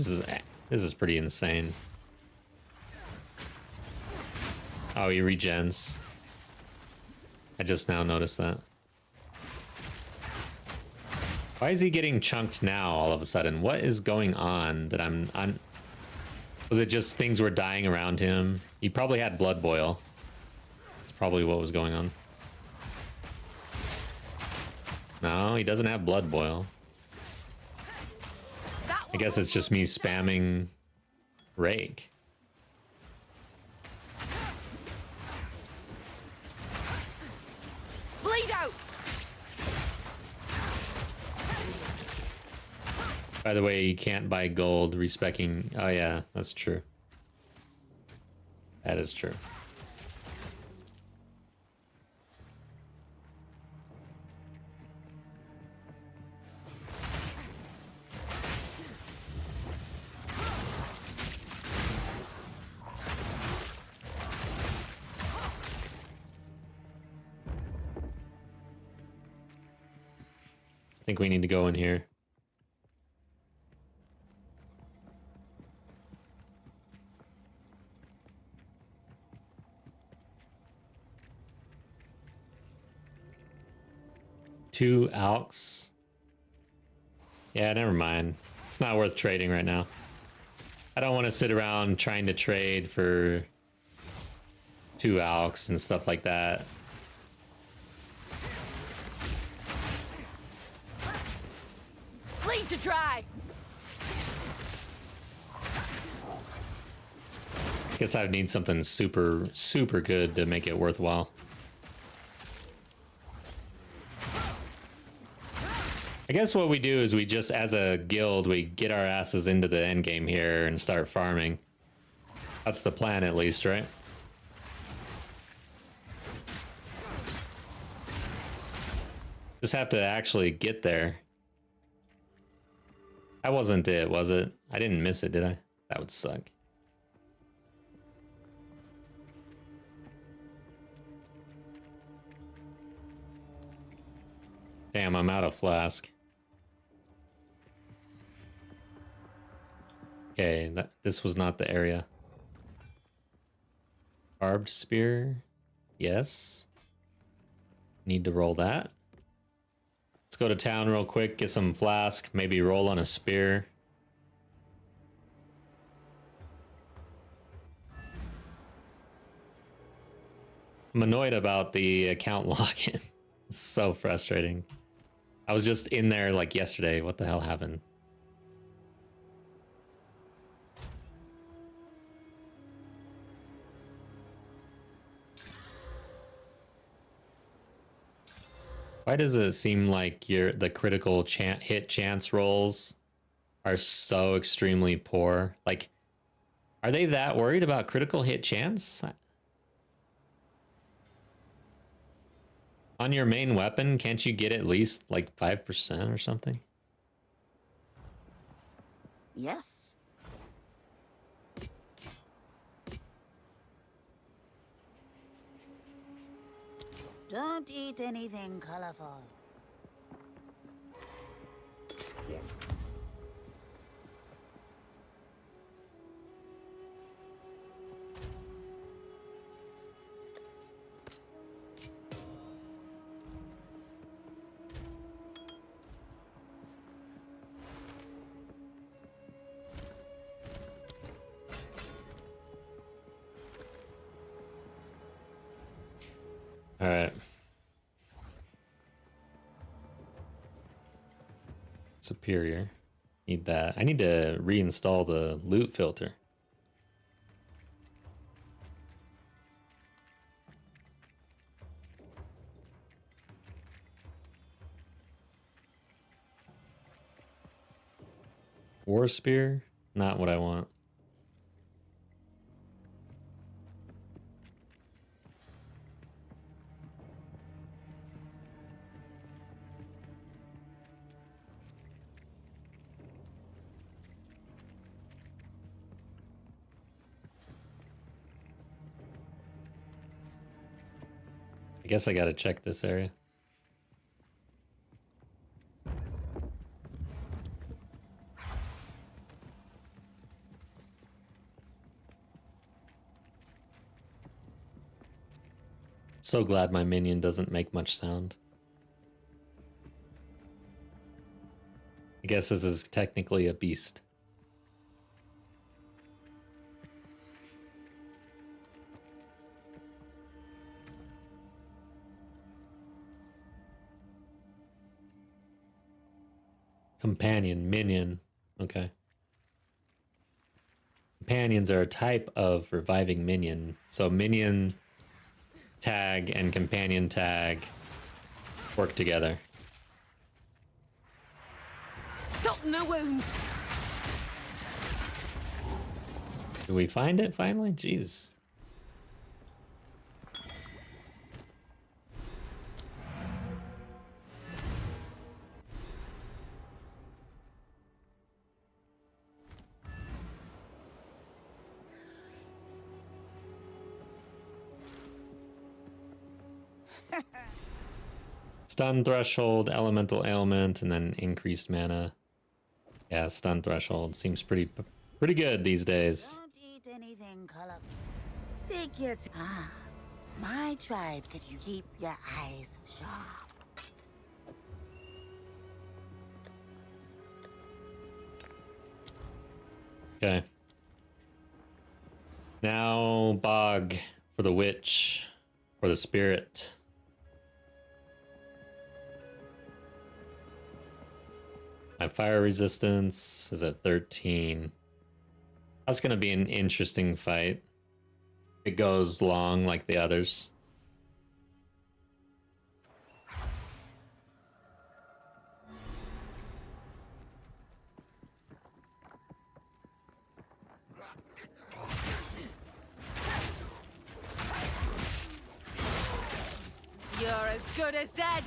is pretty insane. Oh, he regens. I just now noticed that. Why is he getting chunked now all of a sudden? What is going on that I'm on? Was it just things were dying around him? He probably had blood boil. That's probably what was going on. No, he doesn't have blood boil. I guess it's just me spamming rake. Bleed out. By the way, you can't buy gold respecking. Oh yeah, that's true. That is true. I think we need to go in here. Two alks. Yeah, never mind. It's not worth trading right now. I don't want to sit around trying to trade for two alks and stuff like that. Bleed to dry. Guess I would need something super, super good to make it worthwhile. I guess what we do is we just, as a guild, we get our asses into the end game here and start farming. That's the plan, at least, right? Just have to actually get there. That wasn't it, was it? I didn't miss it, did I? That would suck. Damn, I'm out of flask. Okay, this was not the area. Barbed spear. Yes. Need to roll that. Let's go to town real quick, get some flask, maybe roll on a spear. I'm annoyed about the account login. It's so frustrating. I was just in there like yesterday. What the hell happened? Why does it seem like the critical hit chance rolls are so extremely poor? Like, are they that worried about critical hit chance? On your main weapon, can't you get at least like 5% or something? Yes? Don't eat anything colorful. All right. Superior. Need that. I need to reinstall the loot filter. War spear? Not what I want. I guess I gotta check this area. So glad my minion doesn't make much sound. I guess this is technically a beast. Companion, minion. Okay. Companions are a type of reviving minion. So minion tag and companion tag work together. Salt in the wound. Do we find it finally? Jeez. Stun threshold, elemental ailment, and then increased mana. Yeah, stun threshold seems pretty good these days. Don't eat anything colorful. Take your time. Ah, my tribe could you keep your eyes sharp. Okay. Now bog for the witch or the spirit. My fire resistance is at 13. That's gonna be an interesting fight. It goes long like the others. You're as good as dead.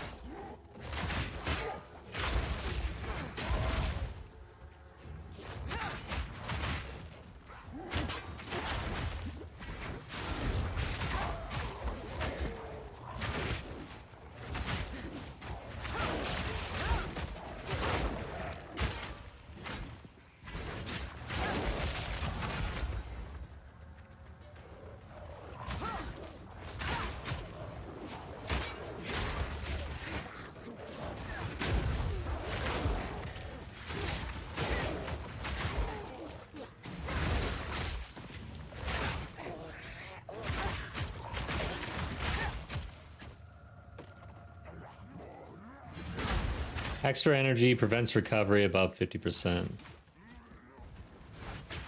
Extra energy prevents recovery above 50%.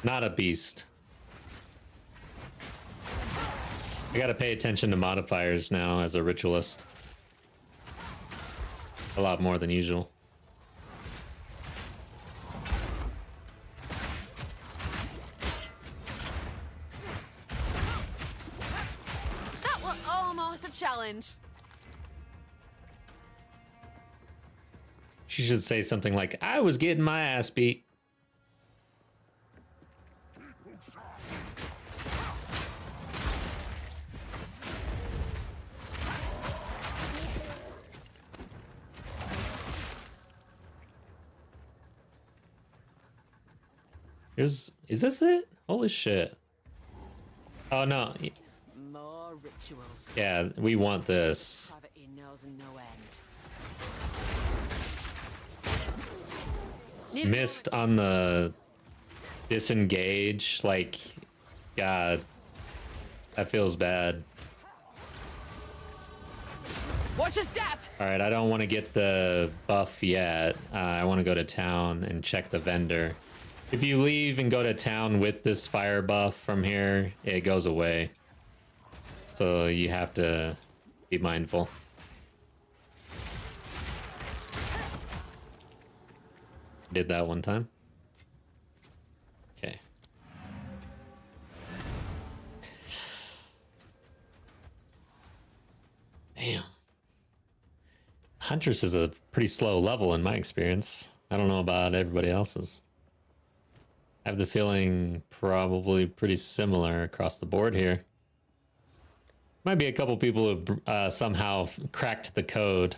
Not a beast. I gotta pay attention to modifiers now as a ritualist. A lot more than usual. That was almost a challenge. She should say something like, I was getting my ass beat. Is this it? Holy shit. Oh no. More rituals. Yeah, we want this. Poverty knows no end. Missed on the disengage. Like, God. That feels bad. Watch your step. Alright, I don't want to get the buff yet. I want to go to town and check the vendor. If you leave and go to town with this fire buff from here, it goes away. So you have to be mindful. Did that one time. Damn. Huntress is a pretty slow level in my experience. I don't know about everybody else's. I have the feeling probably pretty similar across the board here. Might be a couple people who somehow cracked the code.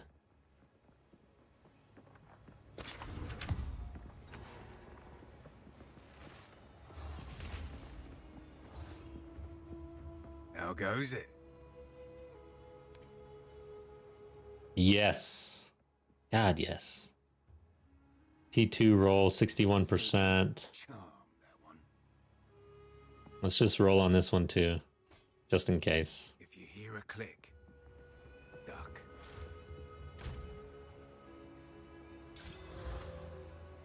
How goes it? Yes. God, yes. T2 roll 61%. Charm, that one. Let's just roll on this one too, just in case. If you hear a click, duck.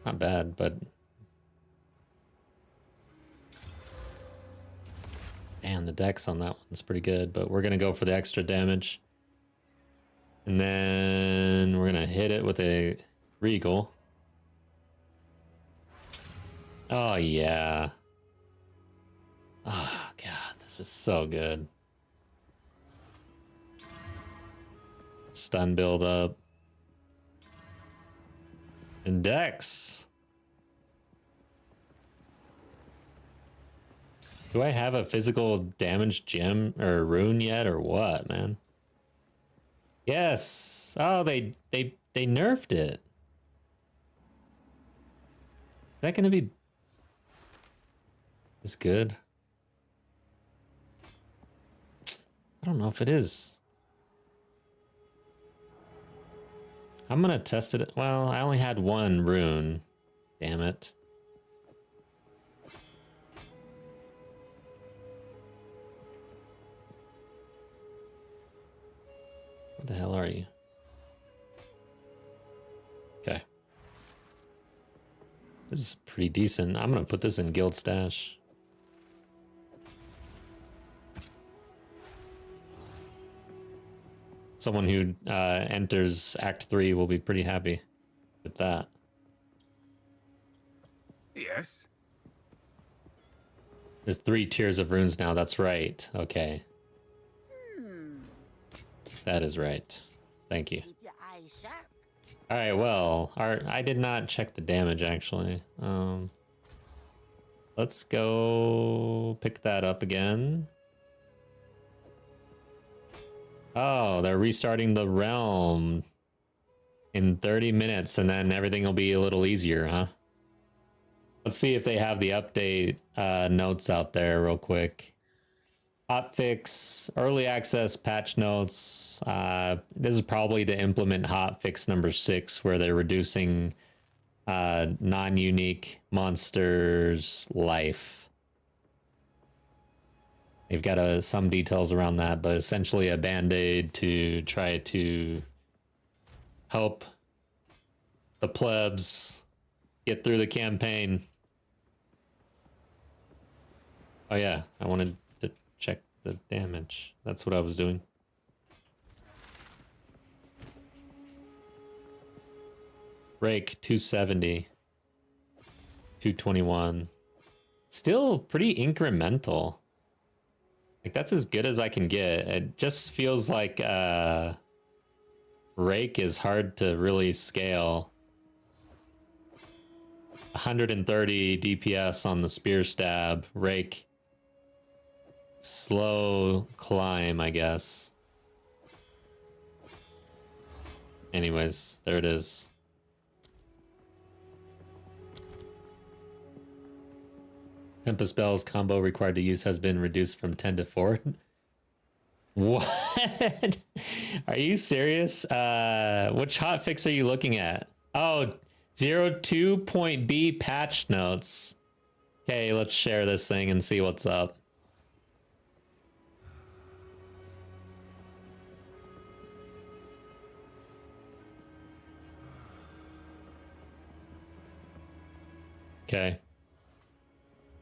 Not bad, but... Man, the dex on that one's pretty good, but we're going to go for the extra damage. And then we're going to hit it with a Regal. Oh, yeah. Oh, God, this is so good. Stun build up. And dex. Do I have a physical damage gem or rune yet or what, man? Yes. Oh, they nerfed it. Is that going to be as good? I don't know if it is. I'm going to test it. Well, I only had one rune. Damn it. What the hell are you? Okay. This is pretty decent. I'm gonna put this in guild stash. Someone who enters Act 3 will be pretty happy with that. Yes. There's 3 tiers of runes now, that's right. Okay. That is right. Thank you. Keep your eyes sharp. All right, well, I did not check the damage actually. Let's go pick that up again. Oh, they're restarting the realm in 30 minutes and then everything will be a little easier, huh? Let's see if they have the update notes out there real quick. Hotfix, early access patch notes. This is probably to implement hotfix number 6, where they're reducing non-unique monsters' life. They've got some details around that, but essentially a band-aid to try to help the plebs get through the campaign. Oh yeah, I wanted to check the damage. That's what I was doing. Rake 270, 221. Still pretty incremental. Like that's as good as I can get. It just feels like Rake is hard to really scale. 130 DPS on the spear stab. Rake, slow climb, I guess. Anyways, there it is. Tempest Spells combo required to use has been reduced from 10 to 4. What? Are you serious? Which hotfix are you looking at? Oh, 02.B patch notes. Okay, let's share this thing and see what's up. Okay.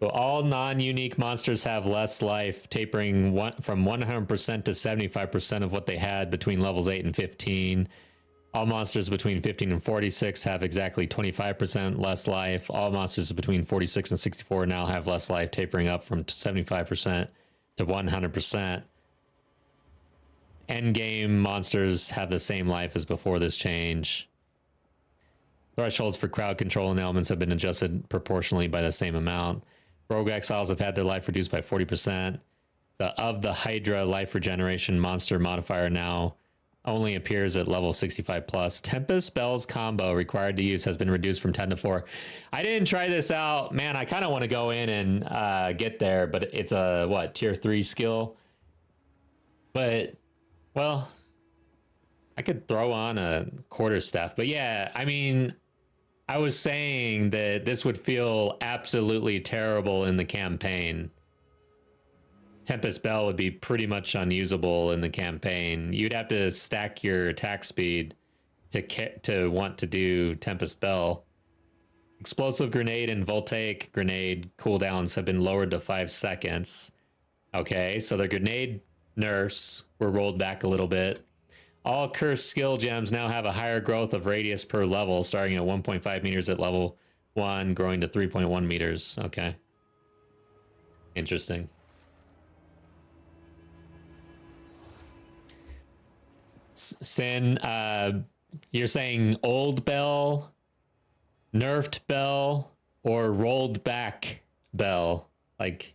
So all non-unique monsters have less life, tapering from 100% to 75% of what they had between levels 8 and 15. All monsters between 15 and 46 have exactly 25% less life. All monsters between 46 and 64 now have less life, tapering up from 75% to 100%. endgame monsters have the same life as before this change. Thresholds for crowd control and elements have been adjusted proportionally by the same amount. Rogue exiles have had their life reduced by 40%. The Hydra life regeneration monster modifier now only appears at level 65 plus. Tempest Bells combo required to use has been reduced from 10 to 4. I didn't try this out. Man, I kind of want to go in and get there, but it's a, what, tier 3 skill? But, well, I could throw on a quarterstaff. But yeah, I mean, I was saying that this would feel absolutely terrible in the campaign. Tempest Bell would be pretty much unusable in the campaign. You'd have to stack your attack speed to want to do Tempest Bell. Explosive grenade and voltaic grenade cooldowns have been lowered to 5 seconds. Okay, so the grenade nerfs were rolled back a little bit. All cursed skill gems now have a higher growth of radius per level, starting at 1.5 meters at level 1, growing to 3.1 meters. Okay. Interesting. Sin, you're saying old Bell, nerfed Bell, or rolled back Bell? Like,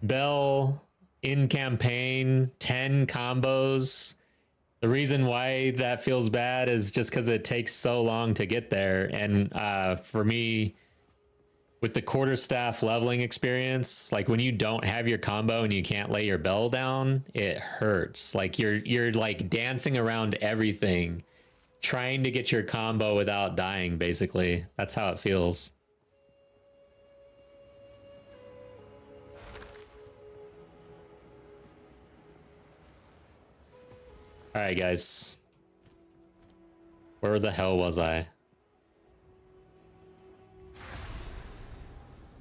Bell in campaign, 10 combos. The reason why that feels bad is just because it takes so long to get there. And for me, with the quarterstaff leveling experience, like when you don't have your combo and you can't lay your bell down, it hurts. Like you're like dancing around everything, trying to get your combo without dying, basically. That's how it feels. All right, guys. Where the hell was I?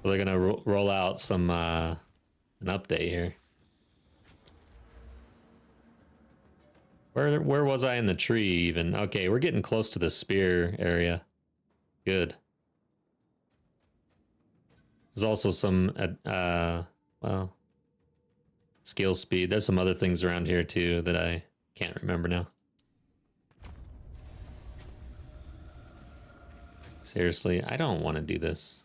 They're gonna roll out some an update here. Where was I in the tree even? Okay, we're getting close to the spear area. Good. There's also some well, skill speed. There's some other things around here too that I can't remember now. Seriously, I don't want to do this.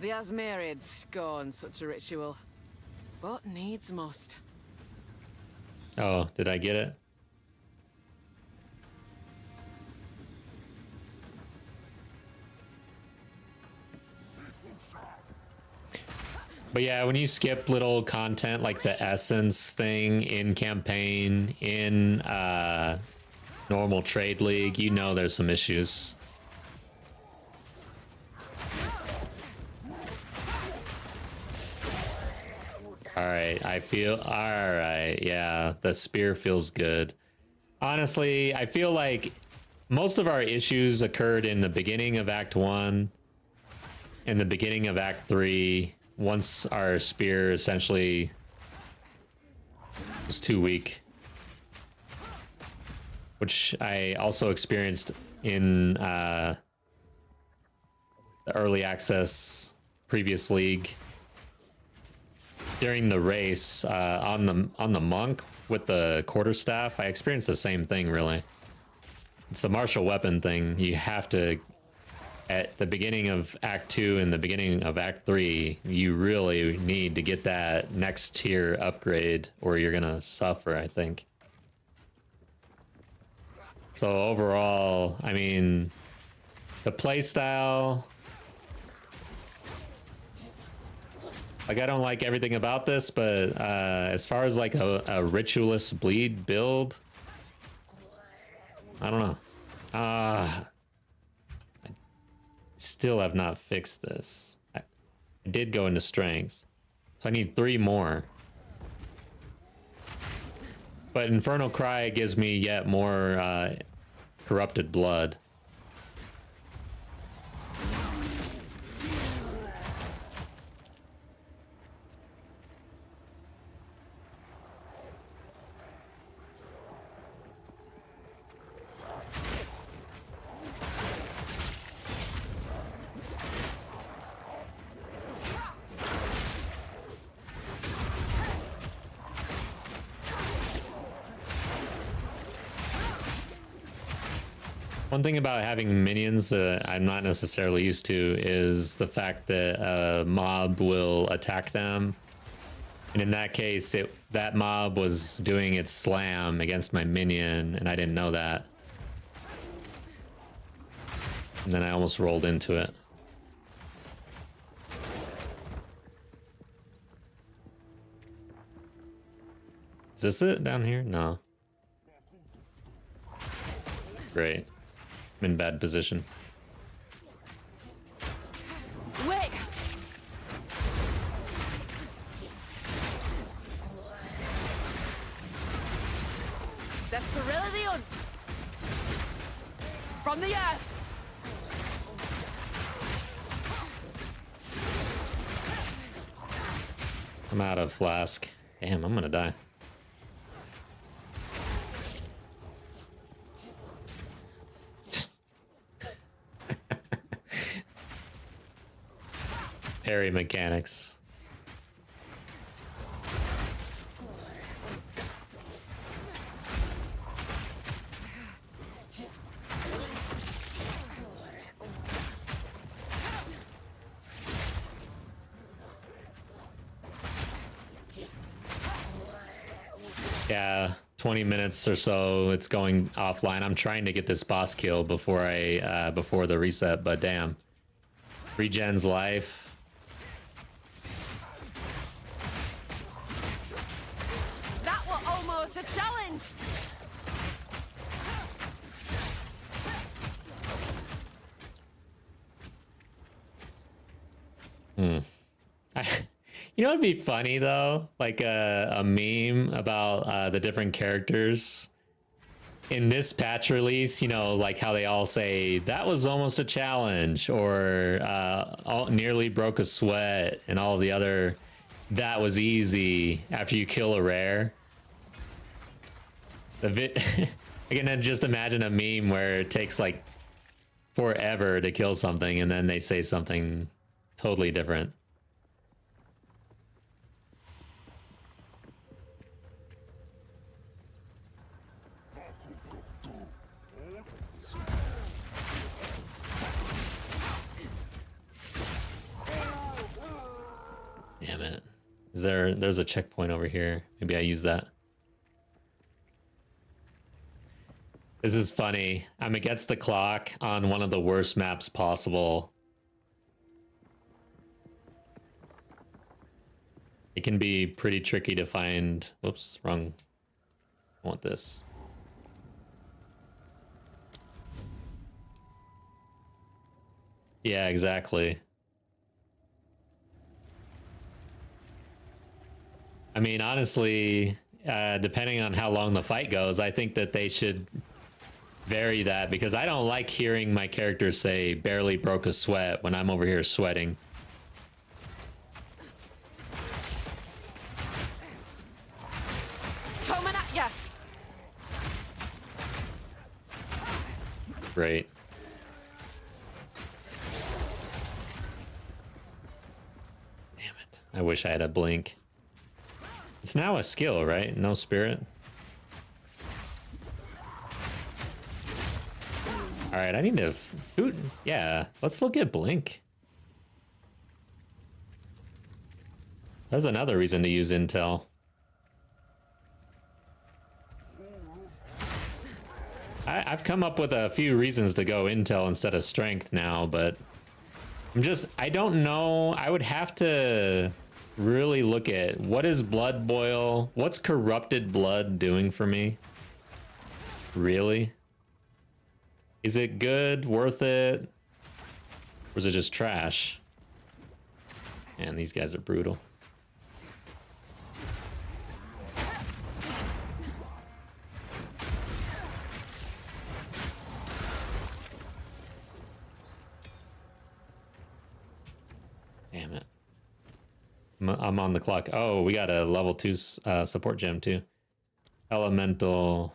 The Asmerids scorn such a ritual, but needs must. Oh, did I get it? But yeah, when you skip little content like the essence thing in campaign, in normal trade league, you know there's some issues. Alright, I feel... Alright, yeah, the spear feels good. Honestly, I feel like most of our issues occurred in the beginning of Act 1, in the beginning of Act 3, once our spear essentially was too weak. Which I also experienced in the early access previous league. During the race on the monk with the quarterstaff, I experienced the same thing. Really, it's a martial weapon thing. You have to, at the beginning of Act 2 and the beginning of Act 3, you really need to get that next tier upgrade, or you're gonna suffer, I think. So overall, I mean, the playstyle. Like, I don't like everything about this, but as far as like a Ritualist bleed build, I don't know. I still have not fixed this. I did go into strength, so I need 3 more. But Infernal Cry gives me yet more corrupted blood. One thing about having minions that I'm not necessarily used to is the fact that a mob will attack them. And in that case, that mob was doing its slam against my minion, and I didn't know that. And then I almost rolled into it. Is this it down here? No. Great. I'm in bad position. Wait! Desperately hunt! From the earth! I'm out of flask. Damn, I'm gonna die. Parry mechanics. Yeah, 20 minutes or so. It's going offline. I'm trying to get this boss kill before before the reset, but damn. Regen's life. That was almost a challenge! You know what'd be funny though? Like a meme about the different characters in this patch release, you know, like how they all say that was almost a challenge, or nearly broke a sweat, and all the other that was easy after you kill a rare. I can just imagine a meme where it takes like forever to kill something and then they say something totally different. Damn it. There's a checkpoint over here. Maybe I use that. This is funny. I'm against the clock on one of the worst maps possible. It can be pretty tricky to find. Whoops, wrong. I want this. Yeah, exactly. I mean, honestly, depending on how long the fight goes, I think that they should vary that, because I don't like hearing my characters say barely broke a sweat when I'm over here sweating. Coming at ya! Great. Damn it. I wish I had a blink. It's now a skill, right? No spirit. All right, I need to... yeah, let's look at blink. There's another reason to use intel. I've come up with a few reasons to go intel instead of strength now, but I don't know. I would have to really look at what is blood boil, what's corrupted blood doing for me? Really? Is it good, worth it? Or is it just trash? Man, these guys are brutal. Damn it. I'm on the clock. Oh, we got a level 2 support gem too. Elemental.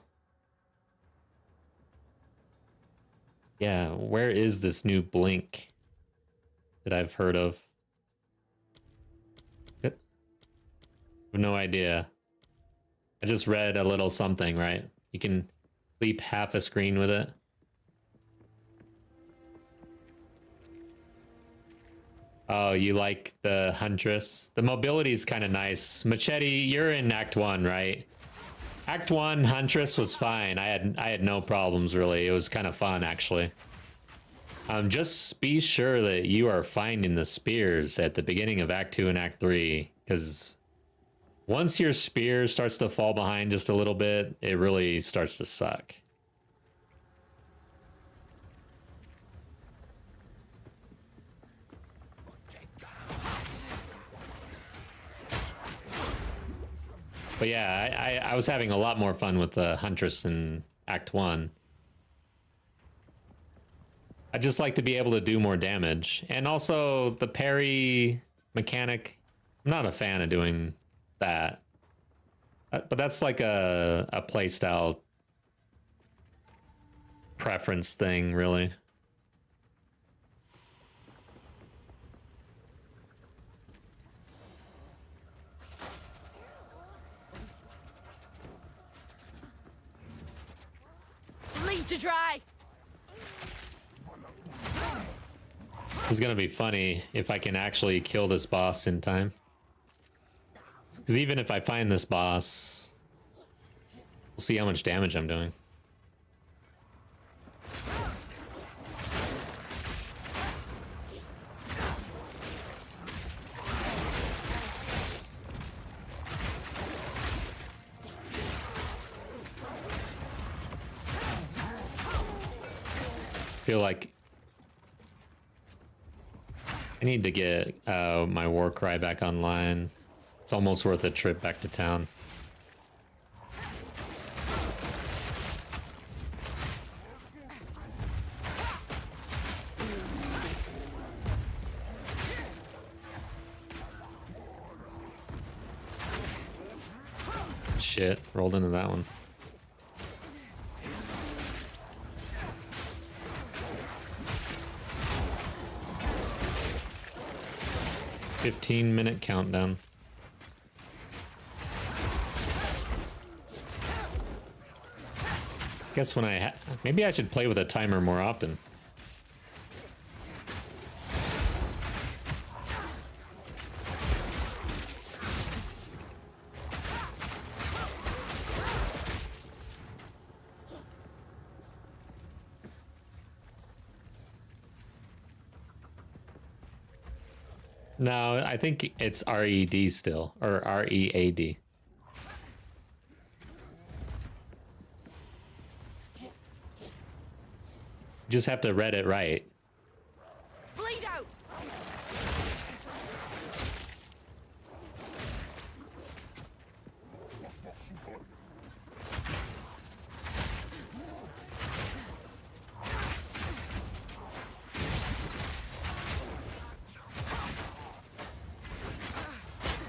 Yeah, where is this new blink that I've heard of? I have no idea. I just read a little something, right? You can leap half a screen with it. Oh, you like the Huntress? The mobility is kind of nice. Machete, you're in Act 1, right? Act 1, Huntress was fine. I had no problems, really. It was kind of fun, actually. Just be sure that you are finding the spears at the beginning of Act 2 and Act 3, because once your spear starts to fall behind just a little bit, it really starts to suck. But yeah, I was having a lot more fun with the Huntress in Act 1. I just like to be able to do more damage. And also, the parry mechanic, I'm not a fan of doing that. But that's like a playstyle preference thing, really. Leave to dry. This is gonna be funny if I can actually kill this boss in time. Because even if I find this boss, we'll see how much damage I'm doing. Feel like I need to get my war cry back online. It's almost worth a trip back to town. Shit, rolled into that one. $15-minute countdown. Guess when maybe I should play with a timer more often. No, I think it's RED still, or READ. You just have to read it right. Bleed out.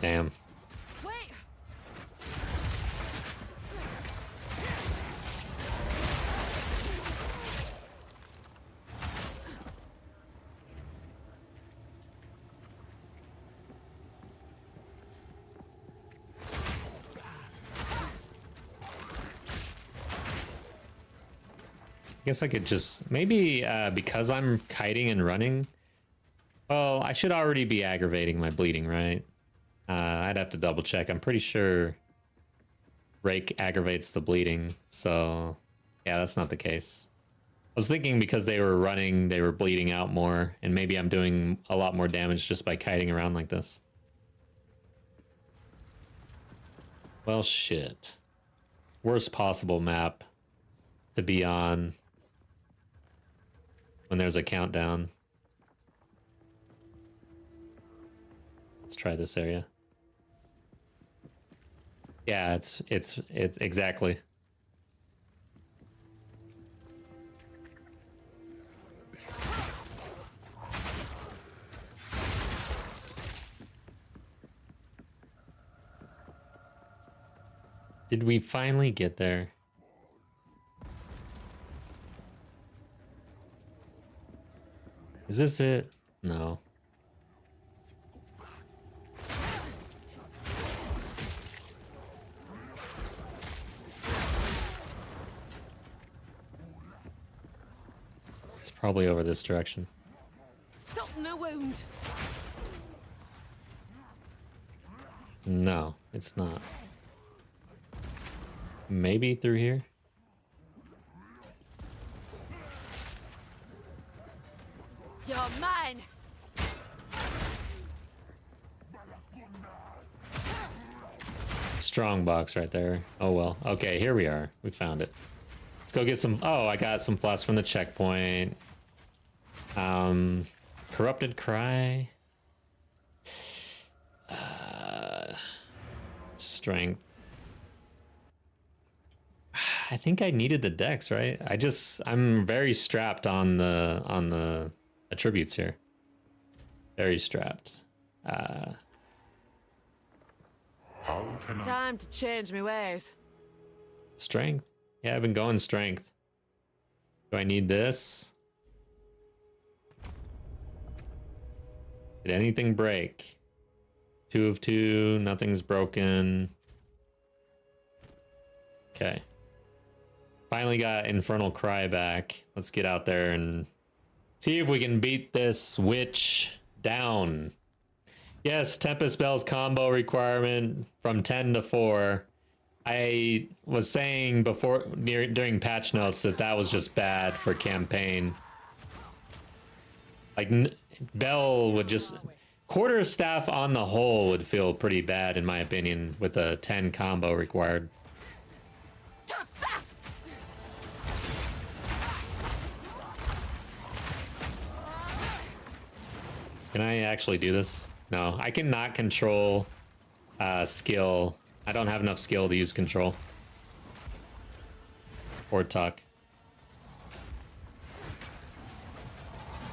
Damn. Wait. Guess I could just maybe because I'm kiting and running. Well, I should already be aggravating my bleeding, right? I'd have to double check. I'm pretty sure Rake aggravates the bleeding, so yeah, that's not the case. I was thinking because they were running, they were bleeding out more, and maybe I'm doing a lot more damage just by kiting around like this. Well, shit. Worst possible map to be on when there's a countdown. Let's try this area. Yeah, it's exactly. Did we finally get there? Is this it? No. It's probably over this direction. Salt in the wound. No, it's not. Maybe through here? You're mine! Strong box right there. Oh well. Okay, here we are. We found it. Let's go get some. Oh, I got some flasks from the checkpoint. Corrupted Cry. Strength. I think I needed the dex, right? I'm very strapped on the attributes here. Very strapped. How can I? Time to change my ways. Strength. Yeah, I've been going strength. Do I need this? Did anything break? 2 of 2, nothing's broken. Okay. Finally got Infernal Cry back. Let's get out there and see if we can beat this witch down. Yes, Tempest Bell's combo requirement from 10 to 4. I was saying before during patch notes that was just bad for campaign. Like Bell would just quarterstaff on the whole would feel pretty bad in my opinion with a 10 combo required. Can I actually do this? No, I cannot control skill. I don't have enough skill to use control. Or tuck.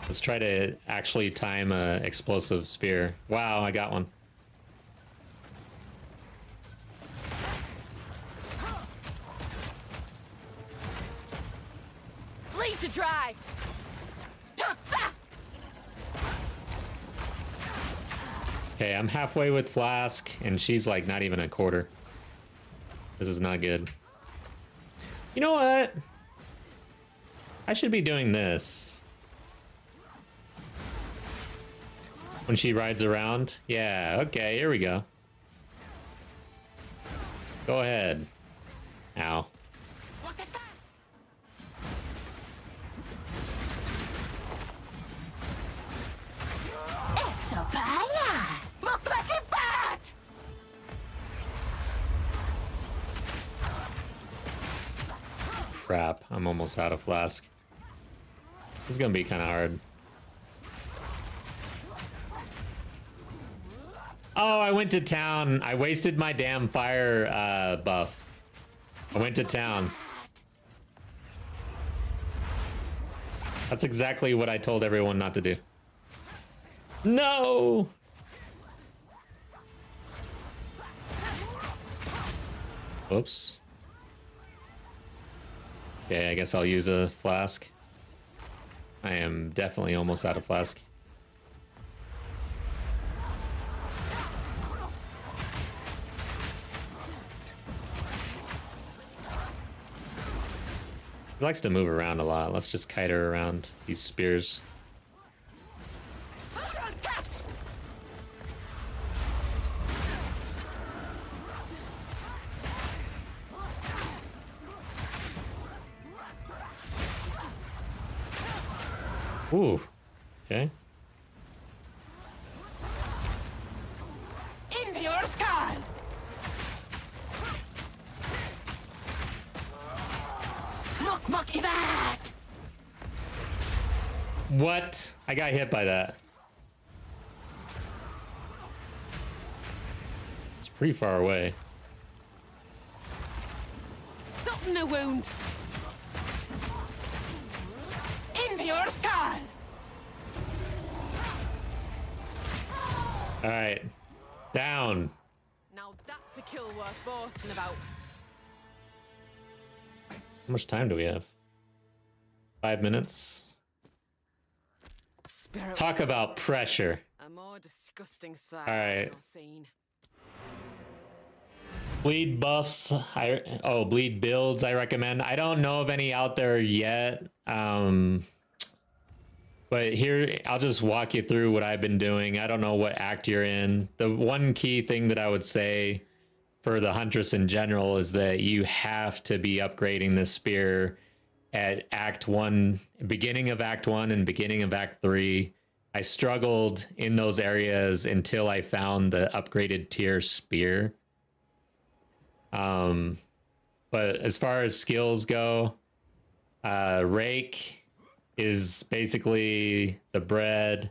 Let's try to actually time a explosive spear. Wow, I got one. Bleed to dry! Okay, I'm halfway with Flask, and she's like not even a quarter. This is not good. You know what? I should be doing this. When she rides around? Yeah, okay, here we go. Go ahead. Ow. Crap, I'm almost out of Flask. This is gonna be kind of hard. Oh, I went to town. I wasted my damn fire buff. I went to town. That's exactly what I told everyone not to do. No! Oops. Okay, I guess I'll use a flask. I am definitely almost out of flask. He likes to move around a lot. Let's just kite her around these spears. Ooh, okay. In your skull! Look, that! What? I got hit by that. It's pretty far away. Something a wound. In your skull! All right, down. Now that's a kill worth boasting about. How much time do we have? 5 minutes. Spirit. Talk about pressure. A more disgusting sight. All right. I've seen. Bleed buffs. Bleed builds. I recommend. I don't know of any out there yet. But But here, I'll just walk you through what I've been doing. I don't know what act you're in. The one key thing that I would say for the Huntress in general is that you have to be upgrading this spear at Act 1, beginning of Act 1 and beginning of Act 3. I struggled in those areas until I found the upgraded tier spear. But as far as skills go, Rake is basically the bread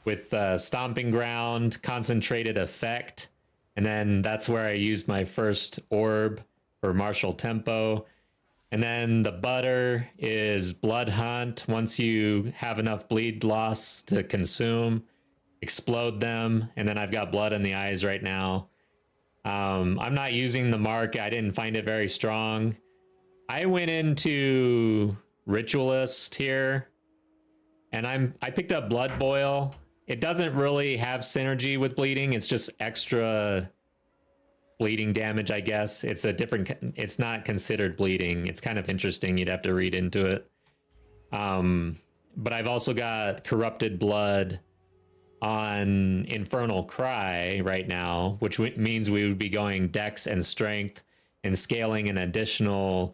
with Stomping Ground, Concentrated Effect, and then that's where I used my first orb for Martial Tempo. And then the butter is Blood Hunt. Once you have enough bleed loss to consume, explode them, and then I've got blood in the eyes right now. I'm not using the mark. I didn't find it very strong. I went into Ritualist here, and I picked up Blood Boil. It doesn't really have synergy with bleeding. It's just extra bleeding damage, I guess. It's a different. It's not considered bleeding. It's kind of interesting. You'd have to read into it. But I've also got Corrupted Blood on Infernal Cry right now, which means we would be going Dex and Strength and scaling an additional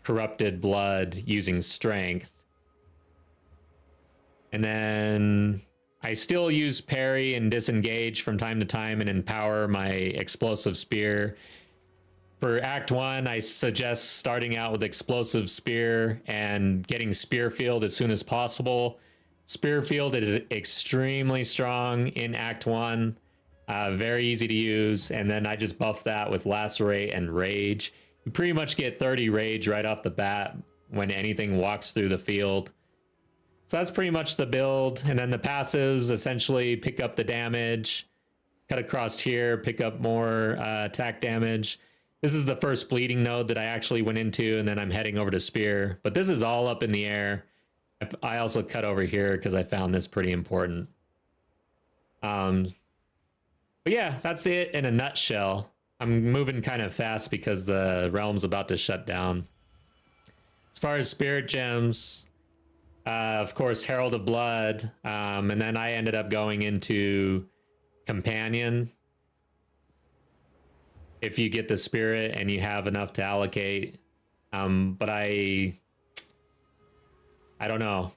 Corrupted Blood using Strength. And then I still use Parry and Disengage from time to time and empower my Explosive Spear. For Act 1, I suggest starting out with Explosive Spear and getting Spear Field as soon as possible. Spear Field is extremely strong in Act 1, very easy to use, and then I just buff that with Lacerate and Rage. You pretty much get 30 Rage right off the bat when anything walks through the field. So that's pretty much the build, and then the passives essentially pick up the damage, cut across here, pick up more attack damage. This is the first bleeding node that I actually went into, and then I'm heading over to Spear, but this is all up in the air. I also cut over here because I found this pretty important. But yeah, that's it in a nutshell. I'm moving kind of fast because the realm's about to shut down. As far as spirit gems, of course, Herald of Blood, and then I ended up going into Companion. If you get the spirit and you have enough to allocate, but I don't know.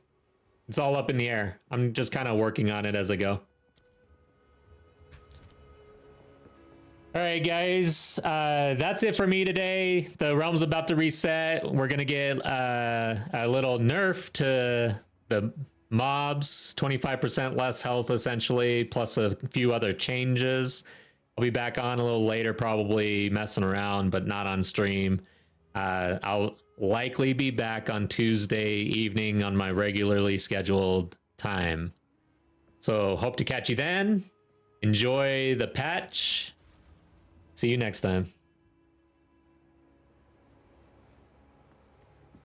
It's all up in the air. I'm just kind of working on it as I go. All right, guys, that's it for me today. The realm's about to reset. We're going to get a little nerf to the mobs, 25% less health, essentially, plus a few other changes. I'll be back on a little later, probably messing around, but not on stream. I'll likely be back on Tuesday evening on my regularly scheduled time. So hope to catch you then. Enjoy the patch. See you next time.